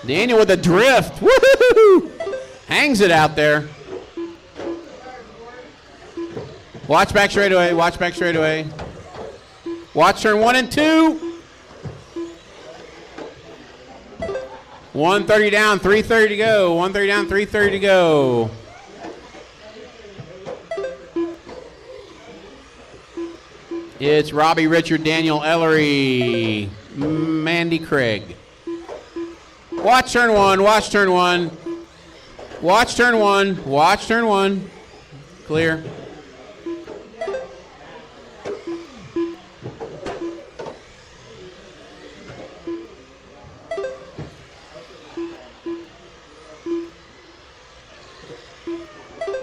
Daniel with a drift. Woo-hoo-hoo! Hangs it out there. Watch back straightaway. Watch back straightaway. Watch turn 1 and 2. 130 down, 330 to go. 130 down, 330 to go. It's Robbie, Richard, Daniel, Ellery, Mandy, Craig. Watch turn 1, watch turn 1. Watch turn 1, watch turn 1. Clear.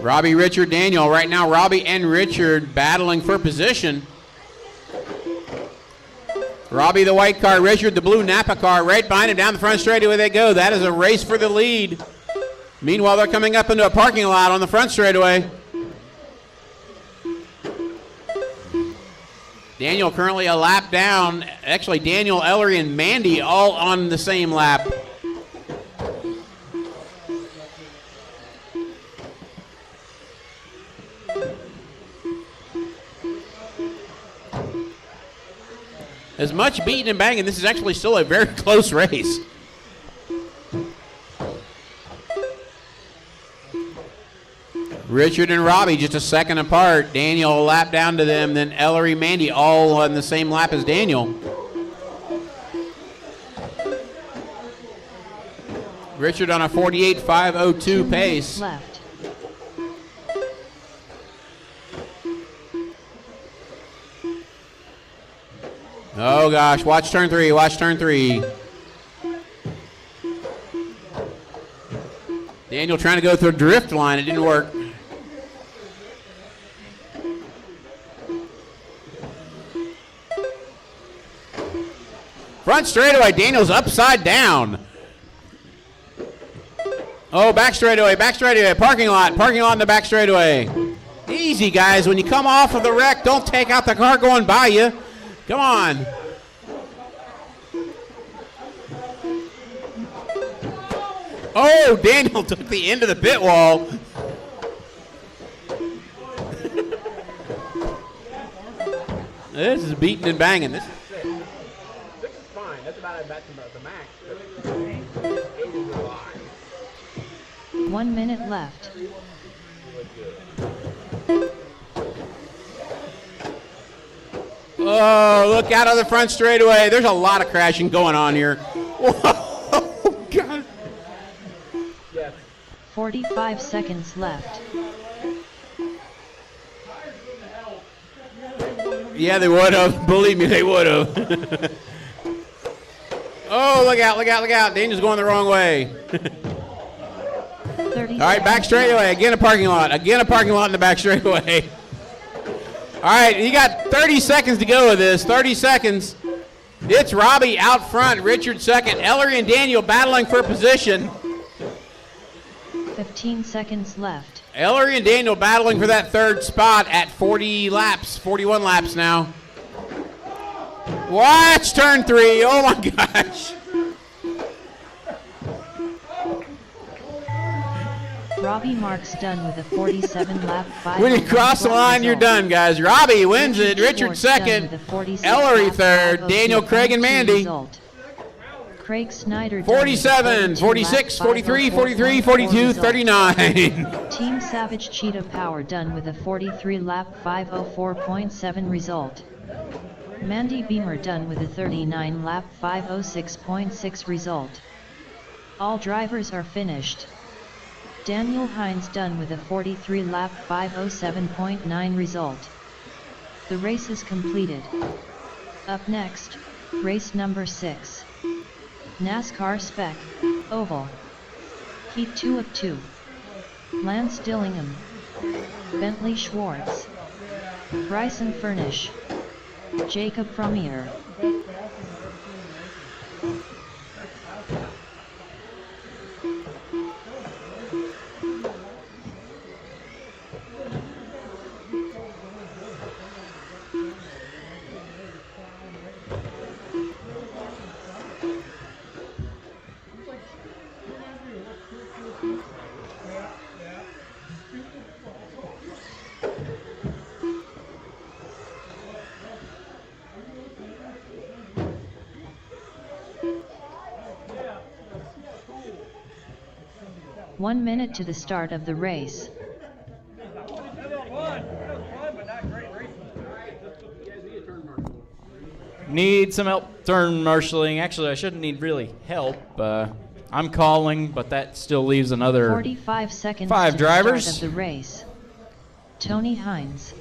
Robbie, Richard, Daniel. Right now, Robbie and Richard battling for position. Robbie, the white car. Richard, the blue Napa car. Right behind him, down the front straightaway they go. That is a race for the lead. Meanwhile, they're coming up into a parking lot on the front straightaway. Daniel currently a lap down. Actually, Daniel, Ellery, and Mandy all on the same lap. As much beating and banging, this is actually still a very close race. Richard and Robbie just a second apart. Daniel a lap down to them, then Ellery, Mandy all on the same lap as Daniel. Richard on a 48.502 pace. Left. Oh gosh, watch turn 3, watch turn 3. Daniel trying to go through a drift line. It didn't work. Front straightaway, Daniel's upside down. Oh, back straightaway, parking lot in the back straightaway. Easy, guys. When you come off of the wreck, don't take out the car going by you. Come on. Oh, Daniel took the end of the pit wall. This is beating and banging. This is 6. 6 is fine. That's about the max. But 8 is a lot. 1 minute left. Oh, look out of the front straightaway. There's a lot of crashing going on here. Whoa, God. 45 seconds left. Yeah, they would have. Believe me, they would have. Oh, look out. Daniel's going the wrong way. 30 All right, back straightaway. Again, a parking lot in the back straightaway. All right, you got 30 seconds to go with this. 30 seconds. It's Robbie out front, Richard second. Ellery and Daniel battling for position. 15 seconds left. Ellery and Daniel battling for that third spot at 40 laps, 41 laps now. Watch turn 3. Oh my gosh. Robbie Marks done with a 47 lap 5. When you cross the line, you're done, guys. Robbie wins it. Richard second. Ellery third. Daniel, Craig, and Mandy. Result. Craig Snyder 47, 46, 43, 43, 42, 39. Team Savage Cheetah Power done with a 43 lap 504.7 result. Mandy Beamer done with a 39 lap 506.6 result. All drivers are finished. Daniel Hines done with a 43 lap 507.9 result. The race is completed. Up next, race number 6. NASCAR Spec, Oval. Heat 2 of 2. Lance Dillingham, Bentley Schwartz, Bryson Furnish, Jacob Frommier. One minute to the start of the race. Need some help turn marshaling. Actually, I shouldn't need really help. I'm calling, but that still leaves another 45 seconds 5 to drivers. the start of the race. Tony Hines.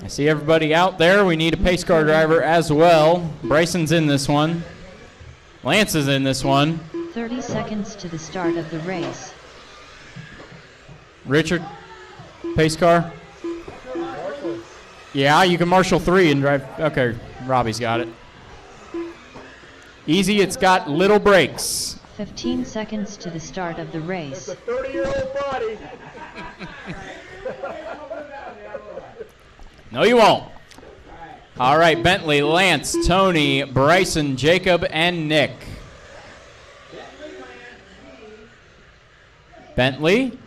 I see everybody out there. We need a pace car driver as well. Bryson's in this one. Lance is in this one. 30 seconds to the start of the race. Richard, pace car. Yeah, you can marshal 3 and drive. Okay, Robbie's got it. Easy, it's got little brakes. 15 seconds to the start of the race. That's a 30-year-old body. No, you won't. All right, Bentley, Lance, Tony, Bryson, Jacob, and Nick. Bentley,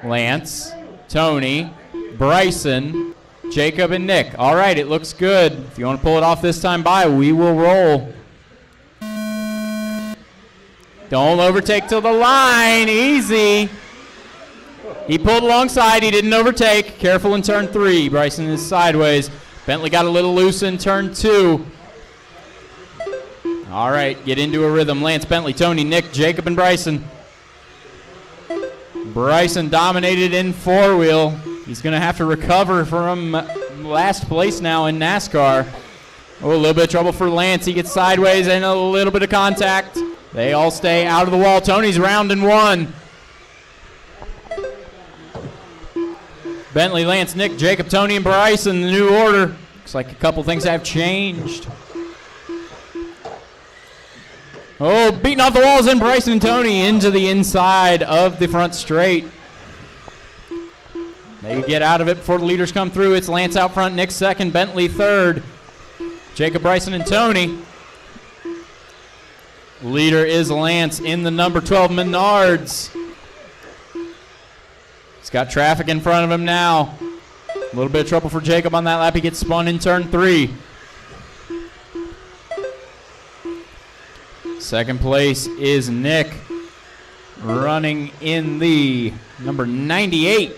Lance, Tony, Bryson, Jacob, and Nick. All right, it looks good. If you want to pull it off this time by, we will roll. Don't overtake till the line. Easy. He pulled alongside. He didn't overtake. Careful in turn 3. Bryson is sideways. Bentley got a little loose in turn 2. All right, get into a rhythm. Lance, Bentley, Tony, Nick, Jacob, and Bryson. Bryson dominated in 4-wheel. He's going to have to recover from last place now in NASCAR. Oh, a little bit of trouble for Lance. He gets sideways and a little bit of contact. They all stay out of the wall. Tony's rounding one. Bentley, Lance, Nick, Jacob, Tony, and Bryson, the new order. Looks like a couple things have changed. Oh, beating off the walls in Bryson and Tony into the inside of the front straight. They get out of it before the leaders come through. It's Lance out front, Nick second, Bentley third. Jacob, Bryson, and Tony. Leader is Lance in the number 12 Menards. He's got traffic in front of him now. A little bit of trouble for Jacob on that lap. He gets spun in turn 3. Second place is Nick, running in the number 98.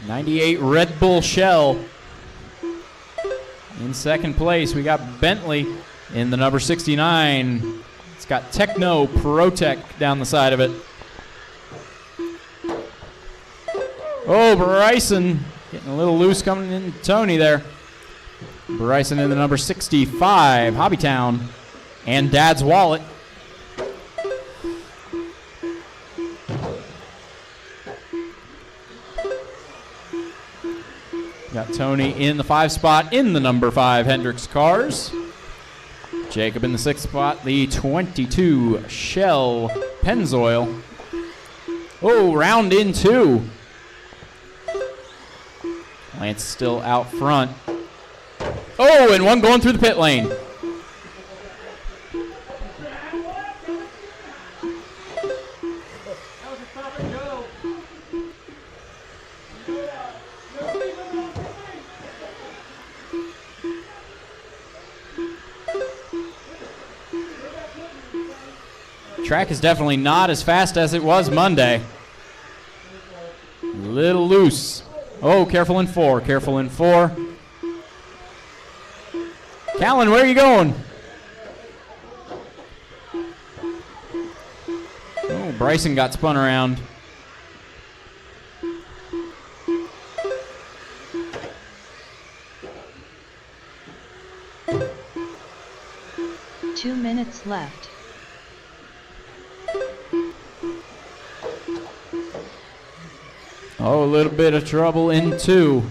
98 Red Bull Shell. In second place, we got Bentley in the number 69. It's got Techno Protec down the side of it. Oh, Bryson getting a little loose coming in Tony there. Bryson in the number 65, Hobbytown, and Dad's Wallet. Got Tony in the 5 spot in the number 5 Hendrix cars. Jacob in the 6th spot, the 22 Shell Pennzoil. Oh, round in 2. Lance still out front. Oh, and one going through the pit lane. Track is definitely not as fast as it was Monday. A little loose. Oh, careful in 4, careful in 4. Callan, where are you going? Oh, Bryson got spun around. Two minutes left. Oh, a little bit of trouble in 2.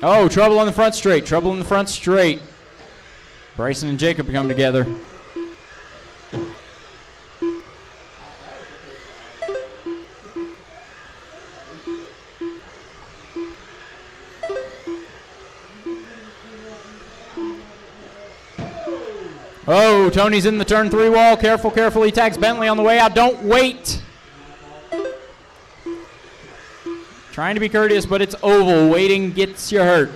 Oh, trouble on the front straight. Trouble in the front straight. Bryson and Jacob come together. Oh, Tony's in the turn 3 wall. Careful, careful. He tags Bentley on the way out. Don't wait. Trying to be courteous, but it's oval. Waiting gets you hurt.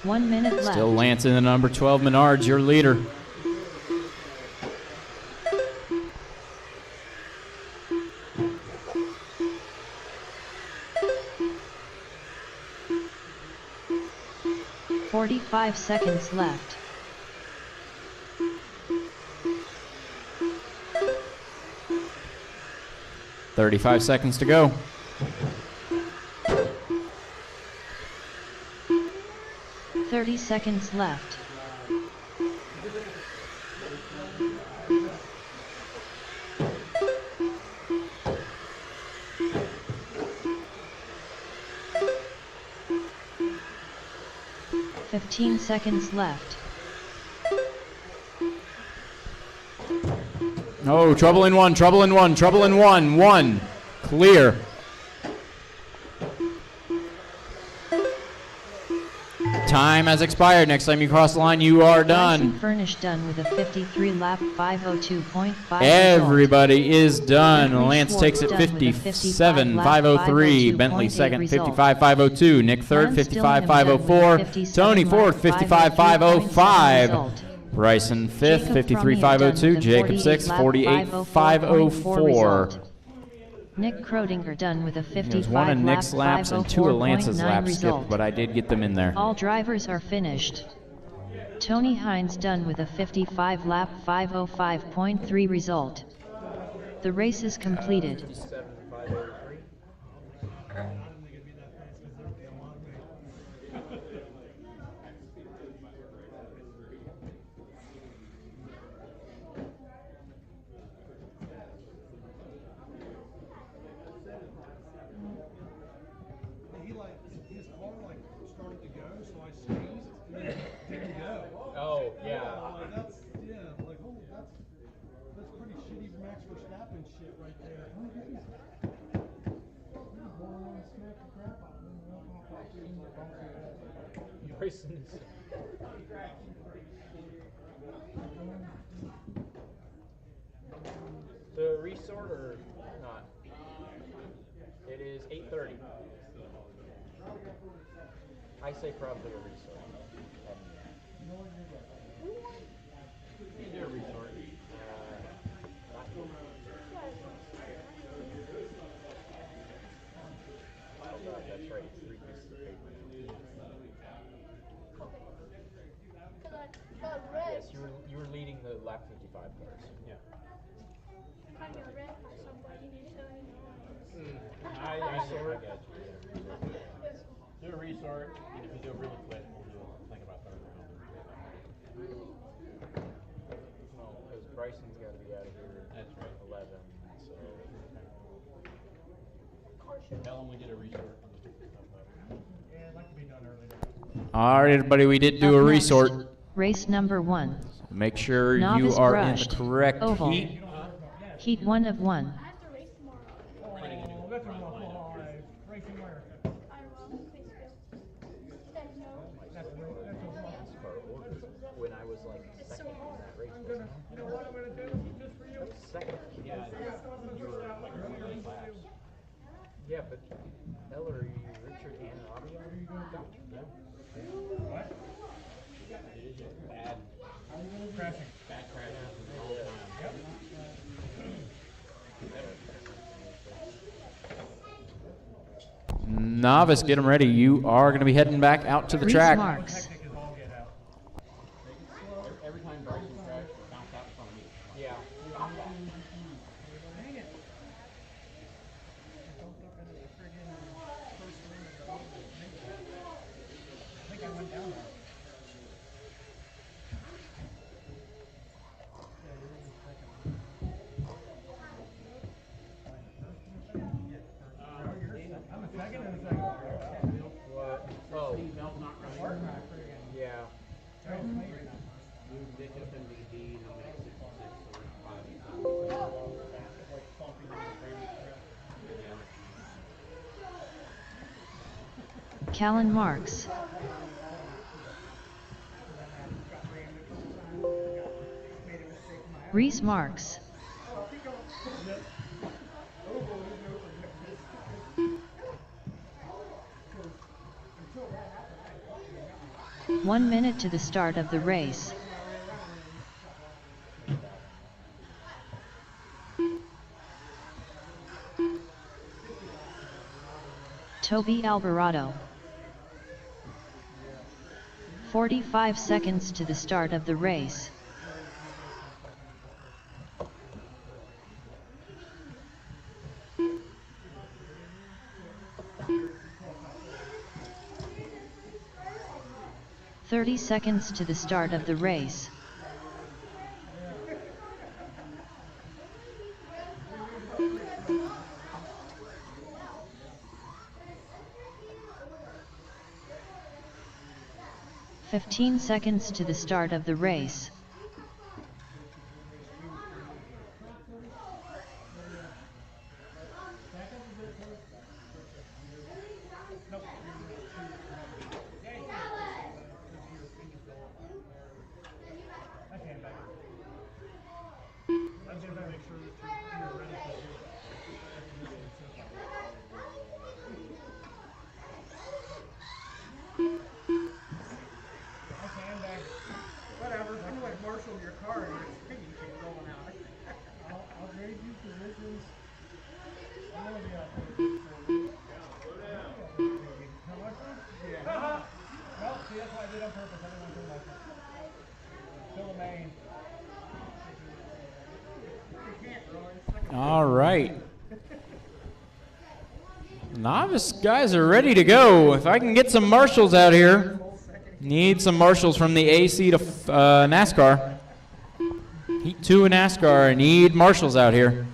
One minute left. Still Lance in the number 12 Menards, your leader. "45 seconds left. "35 seconds to go. "30 seconds left. "15 seconds left. Oh, trouble in 1, trouble in 1, trouble in 1. 1. Clear. Time has expired. Next time you cross the line, you are done. Bryson Furnish done with a 53 lap 502.5. Everybody is done. Henry Lance Schwartz takes it done with a 57, 55 503. 502.8 Bentley second, result. 55, 502. Nick third, Lance 55, Stillingham done with a 504. 57 Tony fourth, lap 55, 502.7 505. result. Bryson fifth, Jacob 53, Fromey done 502. with a Jacob 48 sixth, lap 48, 504.4 504. result. Nick Krodinger done with a It was 55 one of lap Nick's laps and two of Lance's 504.9 laps result. skipped, but I did get them in there. All drivers are finished. Tony Hines done with a 55 lap 505.3 result. The race is completed. 57,583. His car started to go, so I squeezed and it didn't go. Oh, yeah. That's pretty shitty Max Verstappen shit right there. Bryson's. The resort or not? It is 8:30. I say probably a resort. You do a resort. Oh God, that's right. It's 3 pieces of paper. Yes, you were leading the lap 55 cars. Yeah. I got you. Do a resort, and if you do it really quick, we'll do think about third round. Well, because Bryson's got to be out of here. That's right. 11. So. Tell them we did a resort on the stuff. Yeah, I'd like to be done earlier. All right, everybody, we did do Up a next, resort. Race number 1. Make sure Novice you are brushed. in the correct Oval. heat. Heat 1 of 1. Oh, that's a rough life. Racing where? That's a rough. When I was like second in that race. You know what I'm gonna do just for you? Second. Yeah, you were like 100 laps. Yeah, but Ellery, Richard, and Robbie are you going to got you? No. What? It is just bad Crashing. crashes all the time. Yep. Novice, get them ready. You are going to be heading back out to the Reese track. Marks. Hectic as all get out. Every time Bryson crashed, it bounced out in front of me. Yeah. Dang it. I bumped up into the friggin' first lane of the oval. I think I went down there. Yeah, you're in second. I'm a second and a second. What? Oh. Steve Bell's not running. Yeah. They took him to the D, and he'll make 66, so we're 5. Callan Marks. Reese Marks. One minute to the start of the race. Toby Alvarado. 45 seconds to the start of the race. "30 seconds to the start of the race. "15 seconds to the start of the race. Whatever. Anyway. purpose. I didn't want to turn marshal. Still a main. All right. Novice guys are ready to go. If I can get some marshals out here. Need some marshals from the AC to NASCAR. Heat 2 in NASCAR. I need marshals out here.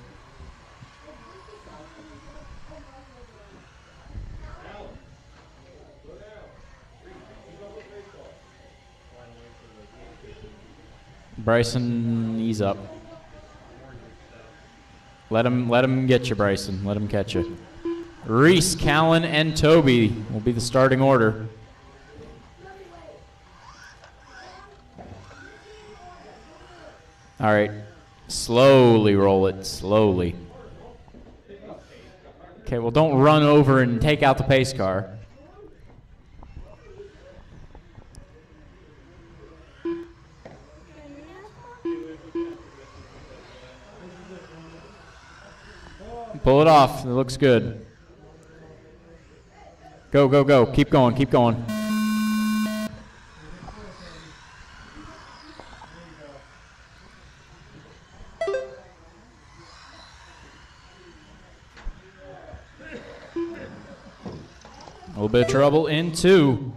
Bryson, ease up. Let him get you, Bryson. Let him catch you. Reese, Callan, and Toby will be the starting order. All right, slowly roll it, slowly. Okay, well, don't run over and take out the pace car. Pull it off, it looks good. Go, go, go, keep going, keep going. A little bit of trouble in 2.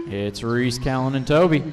It's Reese, Callan, and Toby.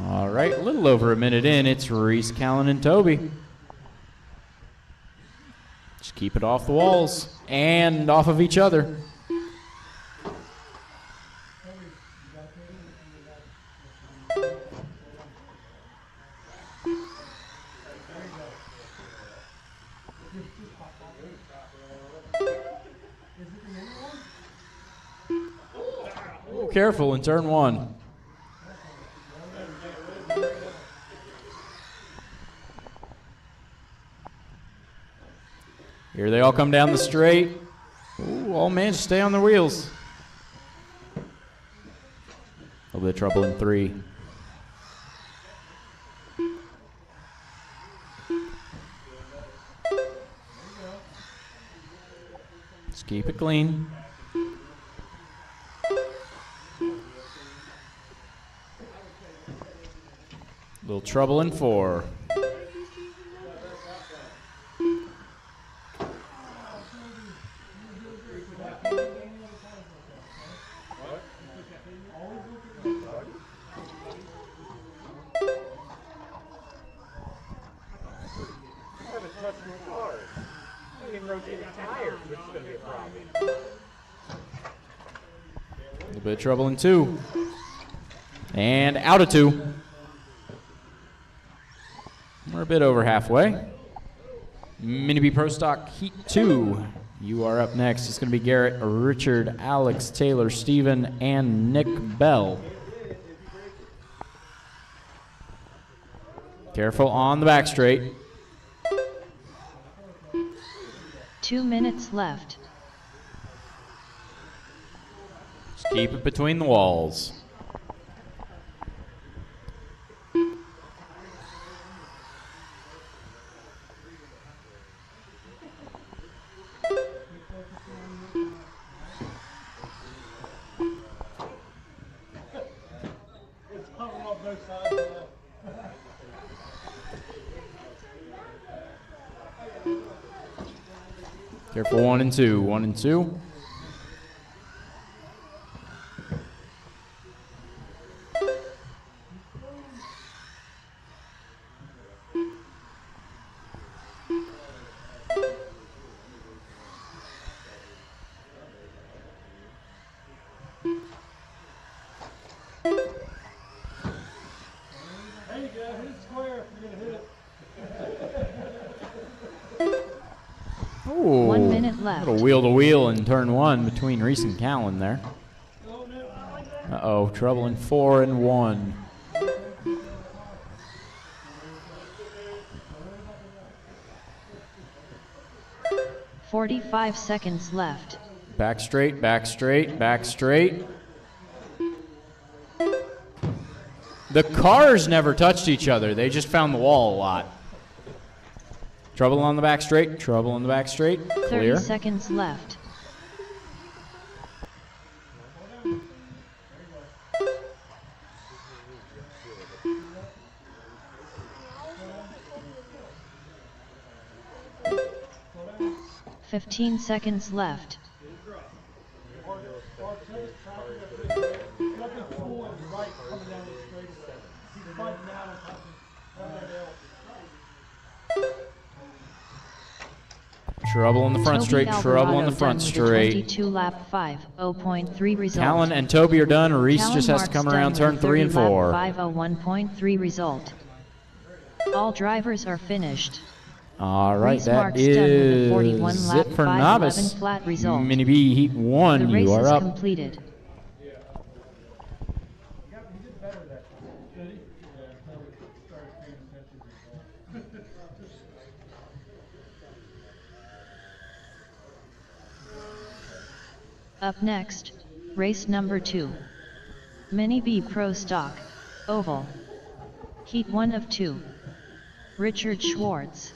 All right, a little over a minute in, it's Reese, Callan, and Toby. Just keep it off the walls and off of each other. Oh, careful in turn 1. Here they all come down the straight. Ooh, all managed to stay on their wheels. A little bit of trouble in 3. Just keep it clean. A little trouble in 4. A little bit of trouble in 2. And out of 2. We're a bit over halfway. Mini B Pro Stock Heat 2. You are up next. It's going to be Garrett, Richard, Alex, Taylor, Steven, and Nick Bell. Careful on the back straight. 2 minutes left. Just keep it between the walls. Careful 1 and 2. 1 and 2. There you go. Hit it square if you're going to hit it. Ooh, 1 minute left. Little wheel to wheel in turn 1 between Reese and Callan there. Uh-oh, trouble in 4 and 1. "45 seconds left. Back straight, back straight, back straight. The cars never touched each other. They just found the wall a lot. Trouble on the back straight, trouble on the back straight. 30 Clear. seconds left. "15 seconds left. Trouble on the front Toby straight, trouble on the Alvarado front done with a straight. 22 lap 5, 0.3 result. Callan and Toby are done. Reese Callan just has to Marks come done around with turn a 3 and 30 lap 4. 501.3 result. All drivers are finished. All right, Reese that Marks done with a 41 is lap it for 511 novice. flat result. Mini B Heat 1, The race you are is up. completed. Up next, race number 2. Mini B Pro Stock, Oval. Heat 1 of 2. Richard Schwartz.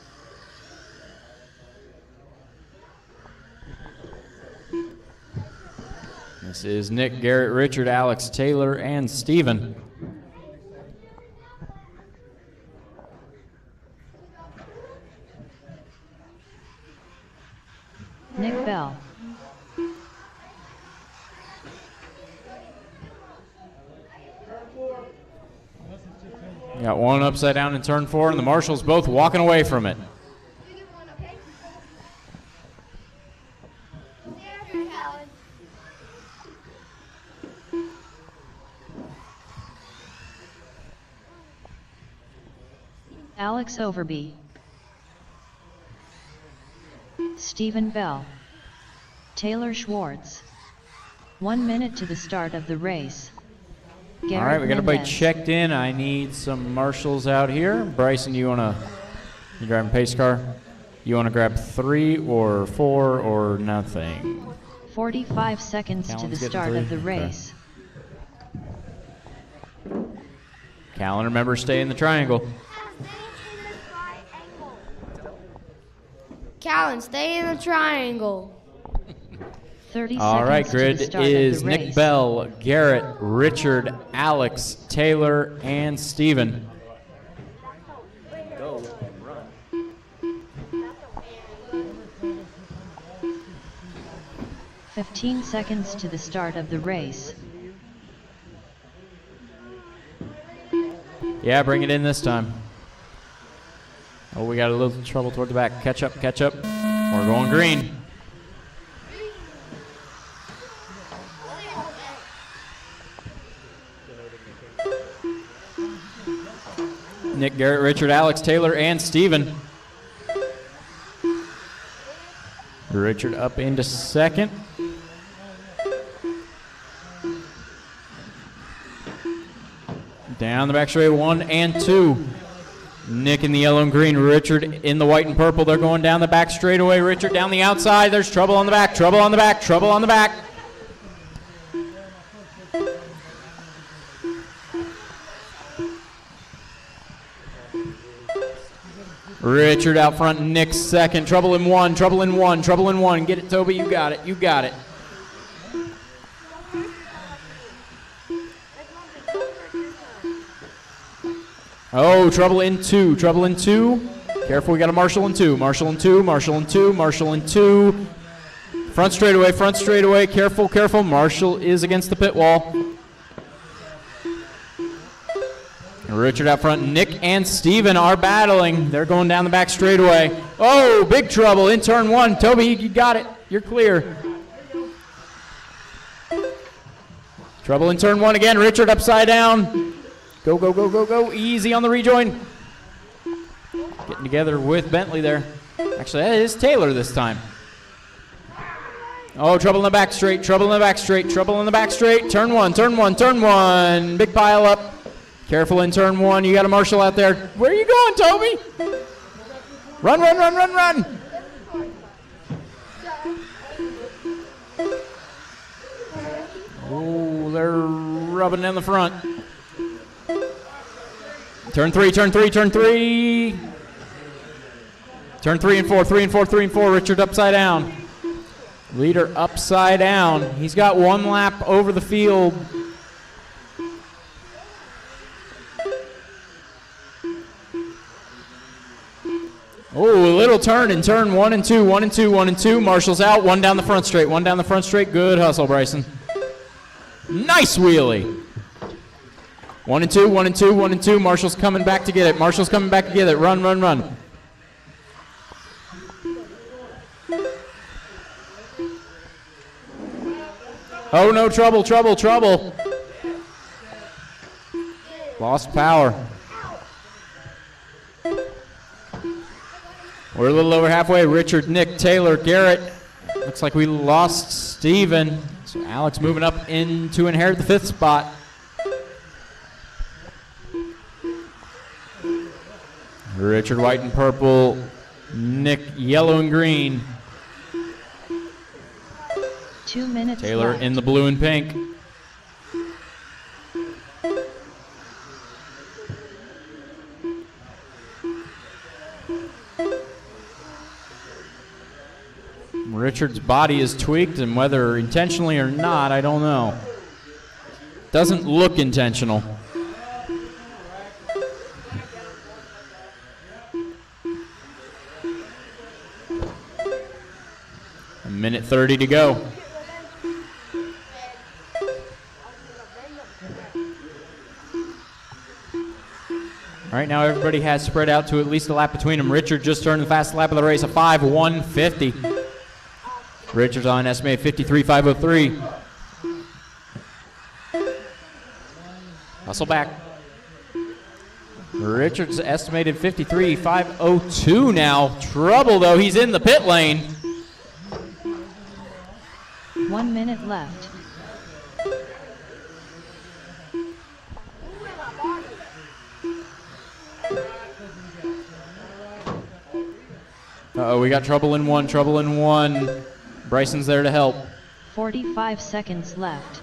This is Nick, Garrett, Richard, Alex, Taylor, and Steven. Nick Bell. Got one upside down in turn 4, and the marshals both walking away from it. Alex Overby. Stephen Bell. Taylor Schwartz. 1 minute to the start of the race. All right, we got everybody checked in. I need some marshals out here. Bryson, you driving pace car? You want to grab 3 or 4 or nothing? 45 seconds to the start of the race. Callan, remember, stay in the triangle. Callan, stay in the triangle. 30 All right, seconds to the grid start is of the Nick race. Bell, Garrett, Richard, Alex, Taylor, and Steven. Go and run. 15 seconds to the start of the race. Yeah, bring it in this time. Oh, we got a little trouble toward the back. Catch up, catch up. We're going green. Nick, Garrett, Richard, Alex, Taylor, and Steven. Richard up into second. Down the back straight, 1 and 2. Nick in the yellow and green, Richard in the white and purple. They're going down the back straightaway. Richard down the outside. There's trouble on the back, trouble on the back, trouble on the back. Richard out front, Nick second. Trouble in 1, trouble in 1, trouble in 1. Get it, Toby, you got it, you got it. Oh, trouble in 2, trouble in 2. Careful, we got a marshal in 2, marshal in 2, marshal in 2, marshal in 2. Front straightaway, careful, careful. Marshall is against the pit wall. Richard out front, Nick and Steven are battling. They're going down the back straightaway. Oh, big trouble in turn 1. Toby, you got it, you're clear. Trouble in turn 1 again. Richard upside down. Go, go, go, go, go. Easy on the rejoin. Getting together with Bentley there. Actually, that is Taylor this time. Oh, trouble in the back straight, trouble in the back straight, trouble in the back straight. Turn 1, turn 1, turn 1. Big pile up. Careful in turn 1. You got a marshal out there. Where are you going, Toby? Run, run, run, run, run. Oh, they're rubbing down the front. Turn 3, turn 3, turn 3. Turn 3 and 4, 3 and 4, 3 and 4. Richard upside down. Leader upside down. He's got 1 lap over the field. Oh, a little turn in turn 1 and 2, 1 and 2, 1 and 2. Marshall's out, 1 down the front straight, 1 down the front straight. Good hustle, Bryson. Nice wheelie. 1 and 2, 1 and 2, 1 and 2. Marshall's coming back to get it. Marshall's coming back to get it. Run, run, run. Oh no, trouble, trouble, trouble. Lost power. We're a little over halfway. Richard, Nick, Taylor, Garrett. Looks like we lost Steven. So Alex moving up in to inherit the 5th spot. Richard white and purple. Nick yellow and green. 2 minutes Taylor left. in the blue and pink. Richard's body is tweaked, and whether intentionally or not, I don't know. Doesn't look intentional. A minute 30 to go. All right, now everybody has spread out to at least a lap between them. Richard just turned the fastest lap of the race, a 5:150. Richard's on estimated 53.503. Hustle back. Richard's estimated 53.502 now. Trouble though, he's in the pit lane. 1 minute left. Uh-oh, we got trouble in 1, trouble in 1. Bryson's there to help. 45 seconds left.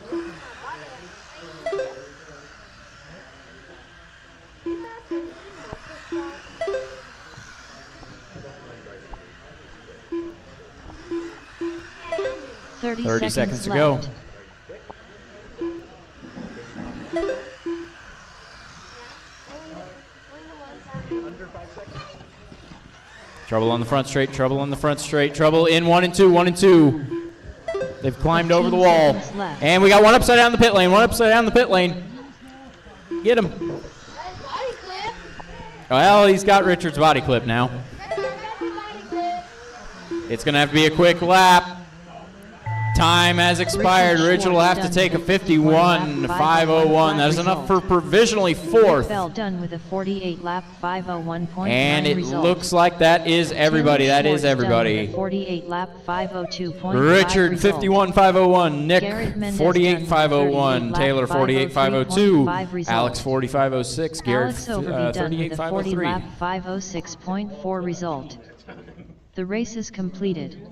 Thirty seconds to go. left. Trouble on the front straight, trouble on the front straight, trouble in 1 and 2, 1 and 2. They've climbed over the wall. And we got one upside down in the pit lane, one upside down in the pit lane. Get him. Well, he's got Richard's body clip now. It's going to have to be a quick lap. Time has expired. Richard will have to take a 51.501. That is enough for provisionally 4th. Bell done with a 48 lap 501.9 And it result. looks like that is everybody. That is everybody. 48 lap 502.5 Richard result. 51.501. Nick Garrett Mendez 48.501. Taylor 48.502. result. Alex 45.06. Garrett Alex Overby done with a 40 lap 38.503. 506.4 result. The race is completed.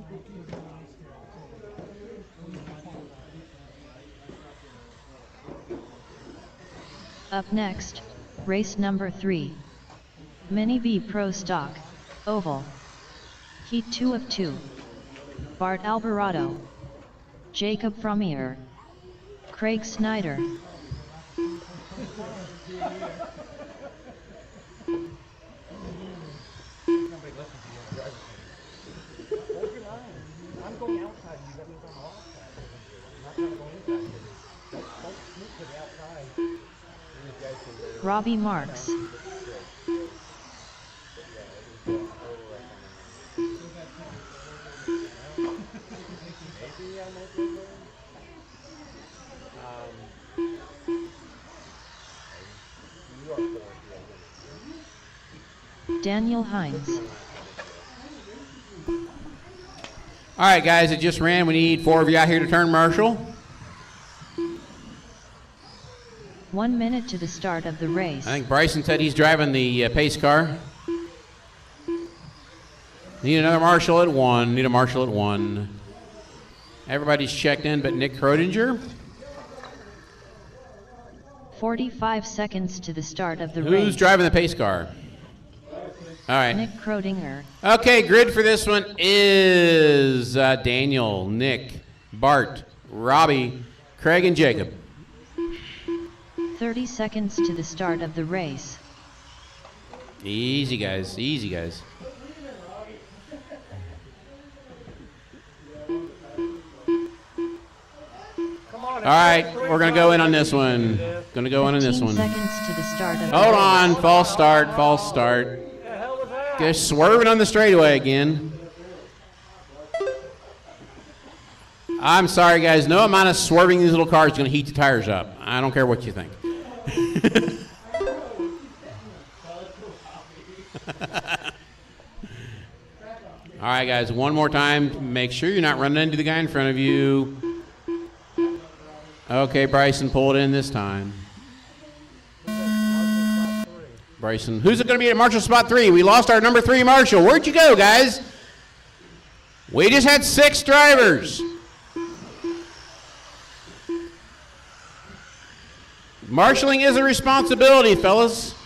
Up next, race number 3. Mini B Pro Stock, Oval. Heat 2 of 2. Bart Alvarado. Jacob Frommier. Craig Snyder. Robbie Marks. Daniel Hines. All right, guys, it just ran. We need 4 of you out here to turn marshal. 1 minute to the start of the race. I think Bryson said he's driving the pace car. Need another marshal at 1. Need a marshal at 1. Everybody's checked in but Nick Krodinger. 45 seconds to the start of the race. Who's driving the pace car? All right. Nick Krodinger. Okay, grid for this one is Daniel, Nick, Bart, Robbie, Craig, and Jacob. 30 seconds to the start of the race. Easy, guys. Easy, guys. All right, we're going to go in on this one. Going to go in on this 15 one. seconds to the start of the Hold race. on. False start. False start. They're swerving on the straightaway again. I'm sorry, guys. No amount of swerving these little cars is going to heat the tires up. I don't care what you think. All right, guys. One more time. Make sure you're not running into the guy in front of you. Okay, Bryson pulled in this time. Bryson, who's it going to be at Marshall spot 3? We lost our number 3 Marshall. Where'd you go, guys? We just had 6 drivers. Marshalling is a responsibility, fellas.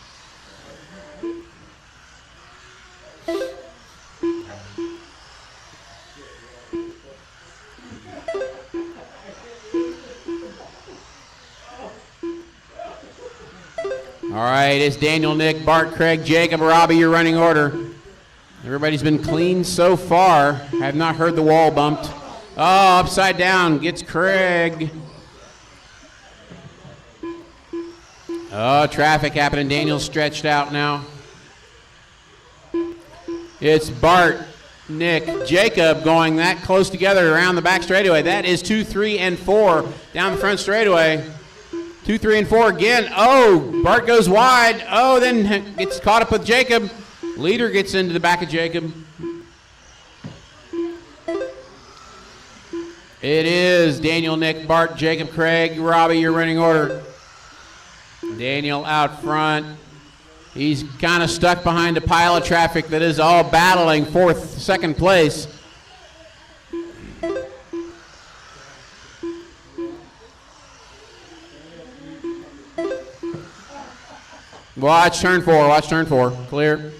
All right, it's Daniel, Nick, Bart, Craig, Jacob, Robbie, your running order. Everybody's been clean so far. I have not heard the wall bumped. Oh, upside down gets Craig. Oh, traffic happening. Daniel's stretched out now. It's Bart, Nick, Jacob going that close together around the back straightaway. That is 2, 3, and 4 down the front straightaway. 2, 3, and 4 again. Oh, Bart goes wide. Oh, then gets caught up with Jacob. Leader gets into the back of Jacob. It is Daniel, Nick, Bart, Jacob, Craig, Robbie, your running order. Daniel out front. He's kind of stuck behind a pile of traffic that is all battling second place. Watch turn 4, watch turn 4. Clear.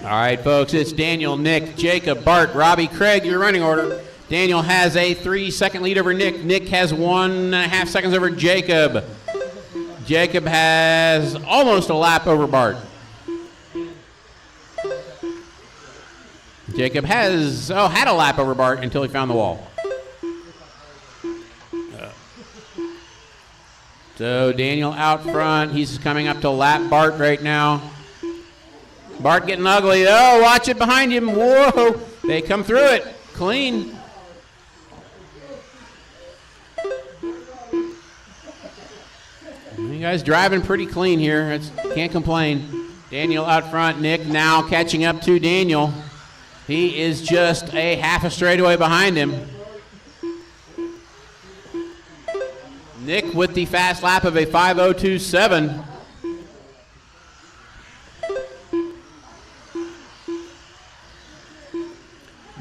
All right, folks, it's Daniel, Nick, Jacob, Bart, Robbie, Craig, your running order. Daniel has a 3-second lead over Nick. Nick has 1.5 seconds over Jacob. Jacob has almost a lap over Bart. Jacob has, had a lap over Bart until he found the wall. So Daniel out front. He's coming up to lap Bart right now. Bart getting ugly. Oh, watch it behind him. Whoa. They come through it. Clean. You guys driving pretty clean here. Can't complain. Daniel out front. Nick now catching up to Daniel. He is just a half a straightaway behind him. Nick with the fast lap of a 5:02.7.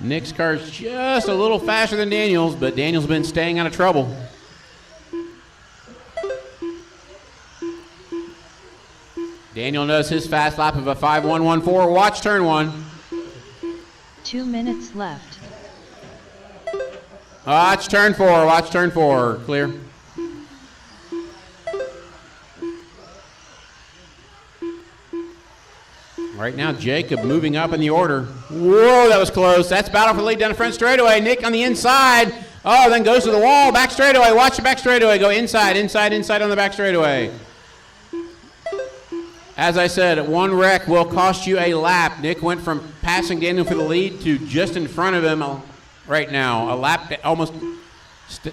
Nick's car's just a little faster than Daniel's, but Daniel's been staying out of trouble. Daniel knows his fast lap of a 5:1.14. Watch turn 1. 2 minutes left. Watch turn 4. Watch turn 4. Clear. Right now, Jacob moving up in the order. Whoa, that was close. That's battle for the lead down the front straightaway. Nick on the inside. Oh, then goes to the wall. Back straightaway. Watch the back straightaway. Go inside, inside, inside on the back straightaway. As I said, one wreck will cost you a lap. Nick went from passing Daniel for the lead to just in front of him right now. A lap, almost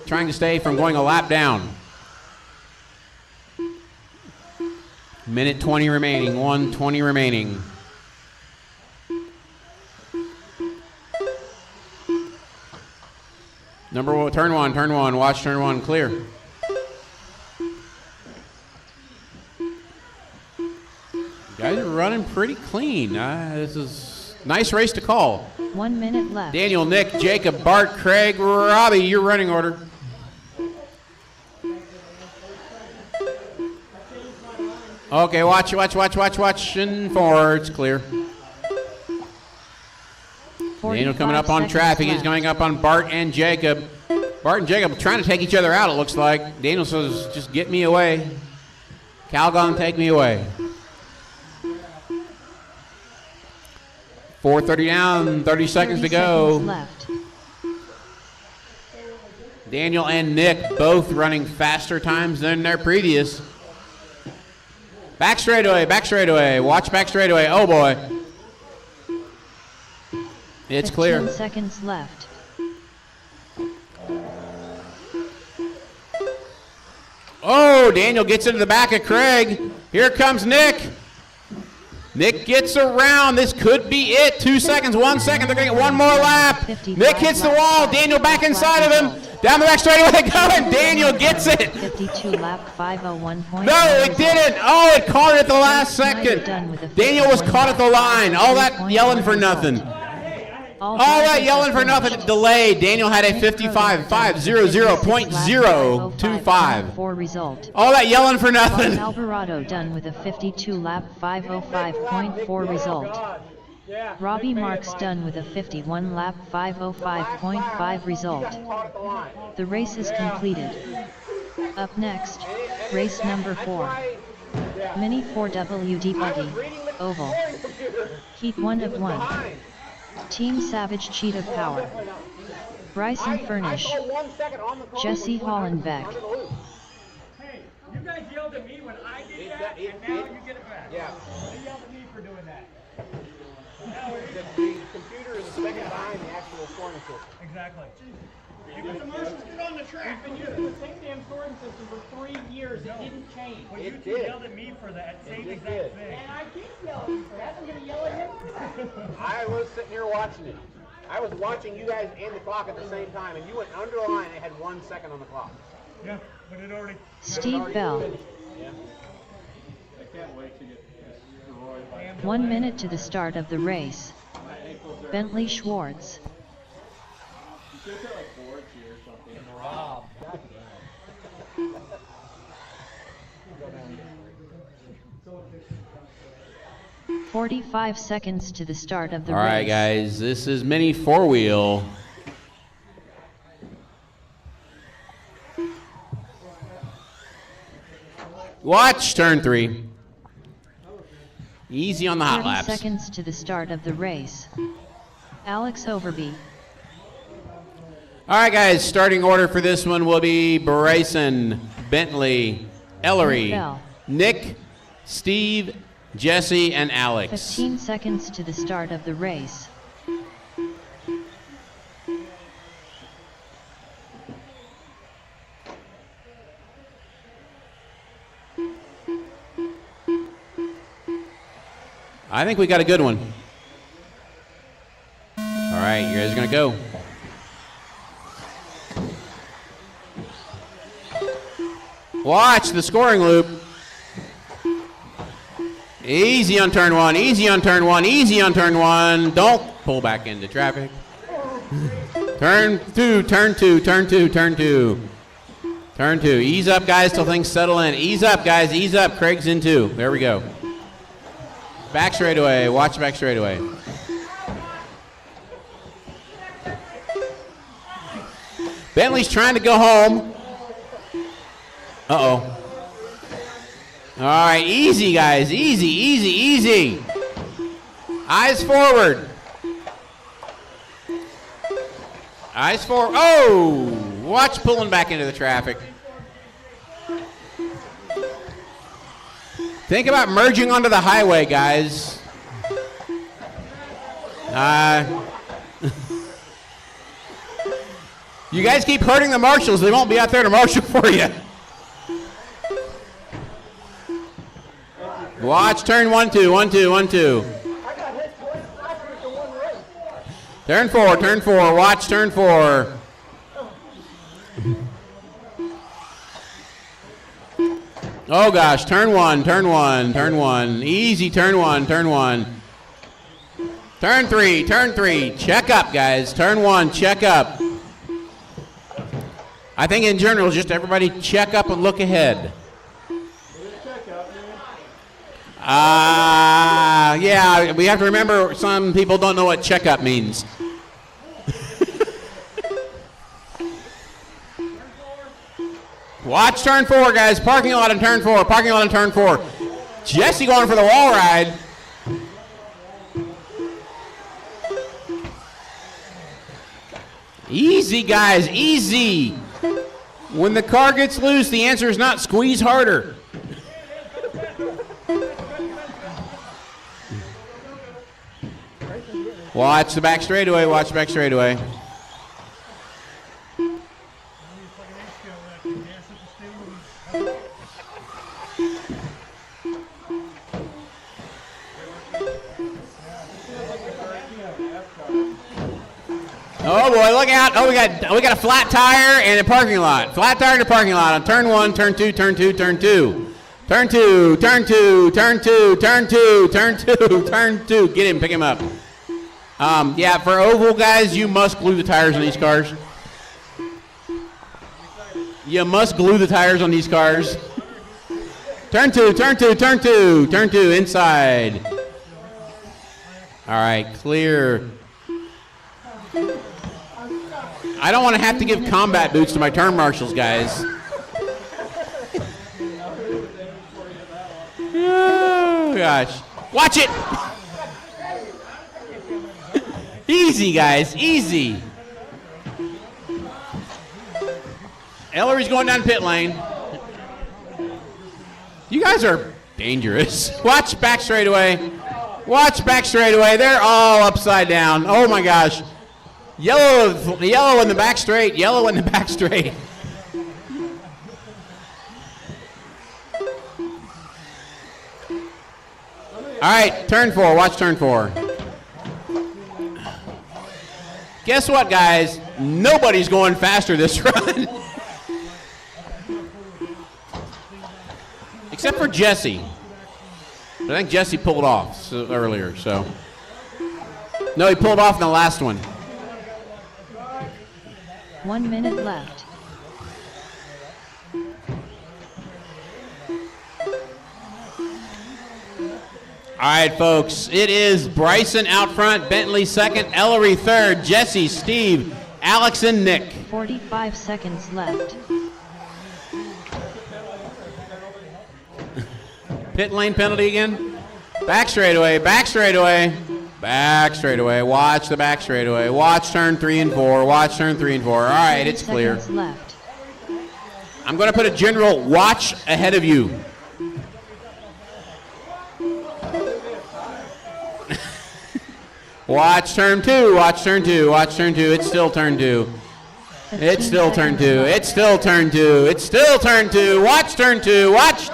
trying to stay from going a lap down. Minute 20 remaining, 1:20 remaining. Number one, turn one, watch turn one, clear. Guys are running pretty clean. This is a nice race to call. 1 minute left. Daniel, Nick, Jacob, Bart, Craig, Robbie, your running order. Okay, watch, and four, it's clear. Daniel coming up on traffic. He's going up on Bart and Jacob. Bart and Jacob trying to take each other out, it looks like. Daniel says, just get me away. Calgon, take me away. 4:30 down, 30 seconds to go. Left. Daniel and Nick both running faster times than their previous. Back straightaway, watch back straightaway. Oh boy. It's clear. 10 seconds left. Oh, Daniel gets into the back of Craig. Here comes Nick. Nick gets around. This could be it. 2 seconds, 1 second. They're going to get one more lap. Nick hits the wall. Daniel back inside of him. Down the back straightaway they go, and Daniel gets it. 52 lap 501. No, it didn't. Oh, it caught it at the last second. Daniel was caught at the line. All that yelling for nothing. All that yelling for nothing. Delayed. Daniel had a 55.025. Result. All that yelling for nothing. Alvarado done with a 52 lap 505.4 result. Robbie Marks done with a 51 lap 505.5 result. The race is completed. Up next, race number 4. Mini 4WD Buggy, Oval. Heat 1 of 1. Team Savage Cheetah Power. Bryson Furnish. Jesse Hollenbeck. Hey, you guys yelled at me when I did that, and now you get it back. Yeah. They yelled at me for doing that. The computer is the second behind the actual scoring system. Exactly. Because the marshals get on the track. We've been using the same damn scoring system for 3 years. It didn't change. Well, you two yelled at me for that same exact thing. And I keep yelling at you for that. I'm going to yell at him. I was sitting here watching it. I was watching you guys and the clock at the same time, and you went under the line and it had 1 second on the clock. Yeah, but it already... Steve Bell. Yeah. I can't wait to get destroyed by 1 minute to the start of the race. Bentley Schwartz. you should put like boards here or something. Rob. 45 seconds to the start of the All race. right, guys, this is mini four-wheel. Watch turn 3. Easy on the hot 30 laps. seconds to the start of the race. Alex Overby. All right, guys, starting order for this one will be Bryson, Bentley, Ellery, Bell. Nick, Steve, Jesse, and Alex. 15 seconds to the start of the race. I think we got a good one. All right, you guys are going to go. Watch the scoring loop. Easy on turn 1, easy on turn 1, easy on turn 1. Don't pull back into traffic. Turn 2, turn 2, turn 2, turn 2. Turn 2. Ease up, guys, till things settle in. Ease up, guys, ease up. Craig's in 2. There we go. Back straightaway. Watch back straightaway. Bentley's trying to go home. Uh-oh. All right, easy, guys. Easy, easy, easy. Eyes forward. Eyes forward. Oh! Watch pulling back into the traffic. Think about merging onto the highway, guys. You guys keep hurting the marshals. They won't be out there to marshal for you. Watch turn 1, 2, 1, 2, 1, 2. Turn 4, turn 4. Watch turn 4. Oh gosh, turn 1, turn 1, turn 1. Easy, turn 1, turn 1. Turn 3, turn 3. Check up, guys. Turn 1, check up. I think in general, just everybody check up and look ahead. Yeah, we have to remember some people don't know what checkup means. Watch turn 4, guys. Parking lot in turn 4. Parking lot in turn 4. Jesse going for the wall ride. Easy, guys. Easy. When the car gets loose, the answer is not squeeze harder. Watch the back straightaway. Watch the back straightaway. Oh boy, look out. Oh, we got a flat tire and a parking lot. Flat tire and a parking lot on turn 1, turn 2, turn 2, turn 2. Turn 2, turn 2, turn 2, turn 2, turn 2, turn 2. Get him, pick him up. Yeah, for oval guys, you must glue the tires on these cars. You must glue the tires on these cars. Turn 2, turn 2, turn 2, turn 2, inside. All right, clear. I don't want to have to give combat boots to my turn marshals, guys. Oh, gosh. Watch it! Easy, guys, easy. Ellery's going down pit lane. You guys are dangerous. Watch back straightaway. Watch back straightaway. They're all upside down. Oh, my gosh. Yellow in the back straight. Yellow in the back straight. All right, turn 4. Watch turn 4. Guess what, guys? Nobody's going faster this run. Except for Jesse. I think Jesse pulled off earlier, so. No, he pulled off in the last one. 1 minute left. All right, folks, it is Bryson out front, Bentley second, Ellery third, Jesse, Steve, Alex, and Nick. 45 seconds left. Pit lane penalty again. Back straightaway, back straightaway, back straightaway. Watch the back straightaway. Watch turn 3 and 4. Watch turn 3 and 4. All right, it's clear. Left. I'm going to put a general watch ahead of you. Watch turn 2, watch turn 2, watch turn 2. It's still turn 2. It's still turn 2. It's still turn 2. It's still turn 2. Watch turn 2. Watch.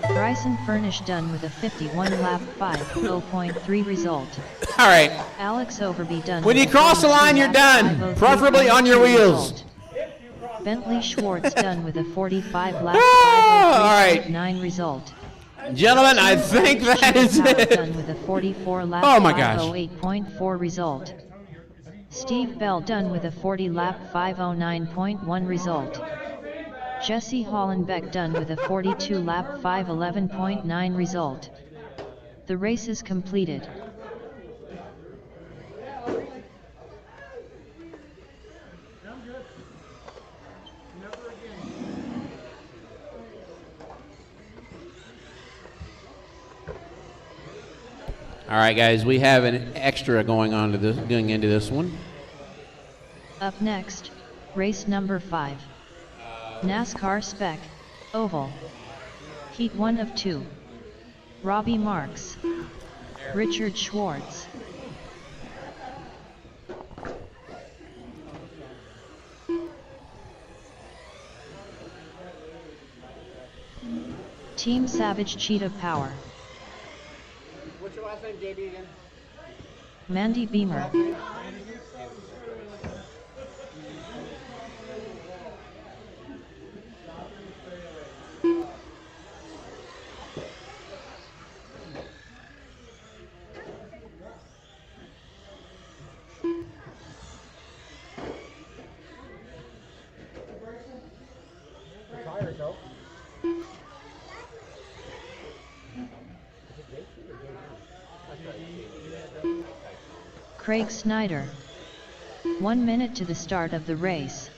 Bryson Furnish done with a 51 lap 5.0.3 result. All right. Alex Overby done. When you cross the line, you're done. Preferably on your wheels. Bentley Schwartz done with a 45 lap 5.9 result. Gentlemen, I think that is it. Done with a 44 lap 508.4 result. Steve Bell done with a 40 lap 509.1 result. Jesse Hollenbeck done with a 42 lap 511.9 result. The race is completed. All right, guys, we have an extra going into this one. Up next, race number 5. NASCAR Spec, Oval. Heat 1 of 2. Robbie Marks. Richard Schwartz. Team Savage Cheetah Power. What's your last name, JB, again? Mandy Beamer. Craig Snyder. 1 minute to the start of the race.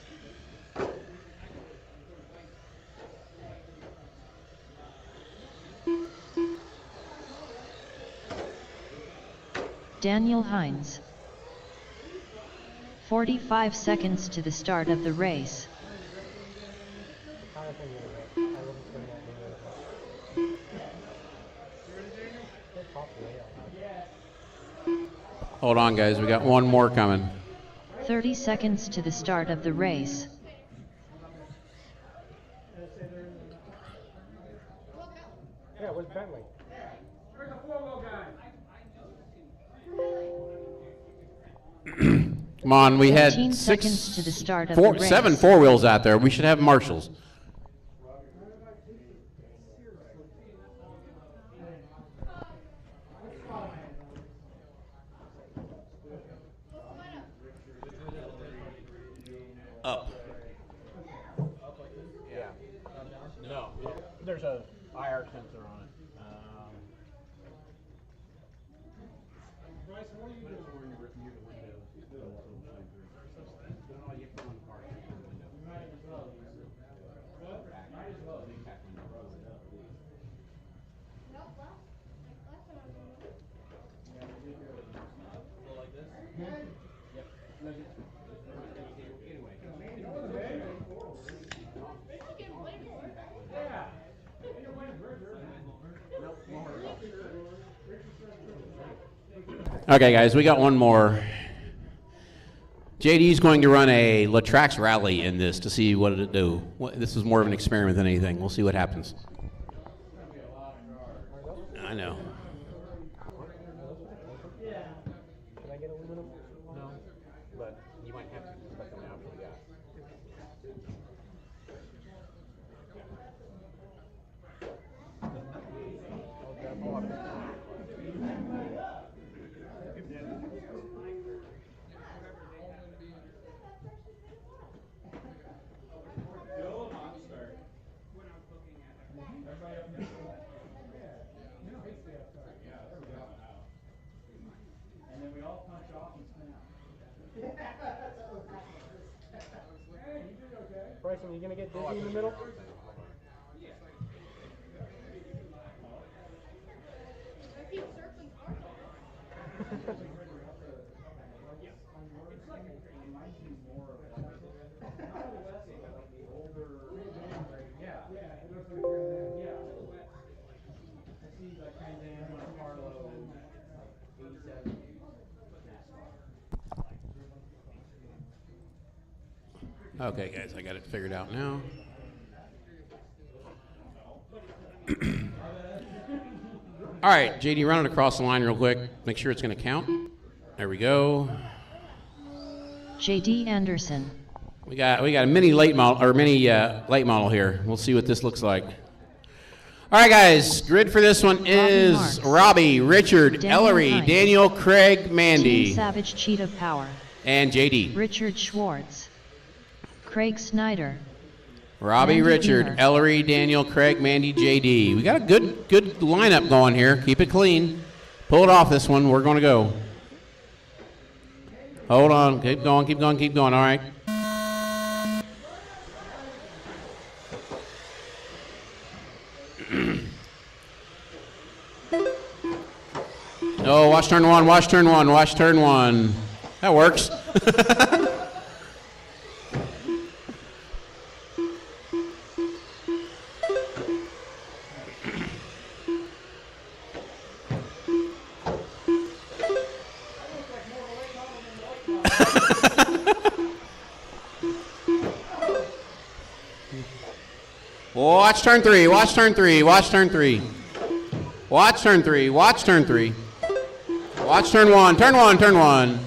Daniel Hines. 45 seconds to the start of the race. Hold on, guys. We got one more coming. 30 seconds to the start of the race. Yeah, where's Bentley? Come on, we had 15 seconds to the start of the race. 7 4-wheels out there. We should have marshals. Up. Yeah. No, there's a IR sensor on it. Okay, guys, we got one more. JD's going to run a Latrax rally in this to see what it'll do. This is more of an experiment than anything. We'll see what happens. I know. Can I get aluminum? No, but you might have to expect them out for the gas. And then we all punch off and snap. Bryson, you gonna get dizzy in the middle? Okay, guys, I got it figured out now. All right, JD, run it across the line real quick. Make sure it's going to count. There we go. JD Anderson. We got a mini late model here. We'll see what this looks like. All right, guys. Grid for this one is Robbie, Richard, Ellery, Hines, Daniel, Craig, Mandy, Team Savage Cheetah Power. and JD. Richard Schwartz. Craig Snyder. Robbie, Mandy Richard, Beamer. Ellery, Daniel, Craig, Mandy, JD. We got a good lineup going here. Keep it clean. Pull it off this one. We're going to go. Hold on. Keep going, keep going, keep going. All right. Oh, watch turn one, watch turn one, watch turn one. That works. Watch turn 3. Watch turn 3. Watch turn 3. Watch turn 3. Watch turn 3. Watch turn 1. Turn 1. Turn 1.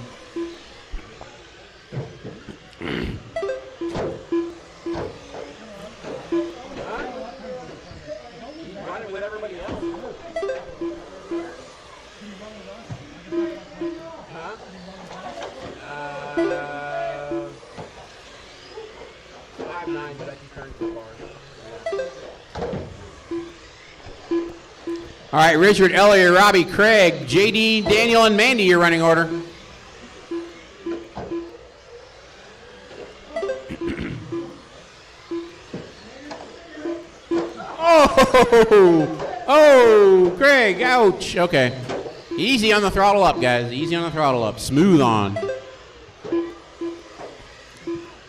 All right, Richard, Elliot, Robbie, Craig, JD, Daniel, and Mandy, your running order. Oh, Craig, ouch. Okay. Easy on the throttle up, guys. Easy on the throttle up. Smooth on.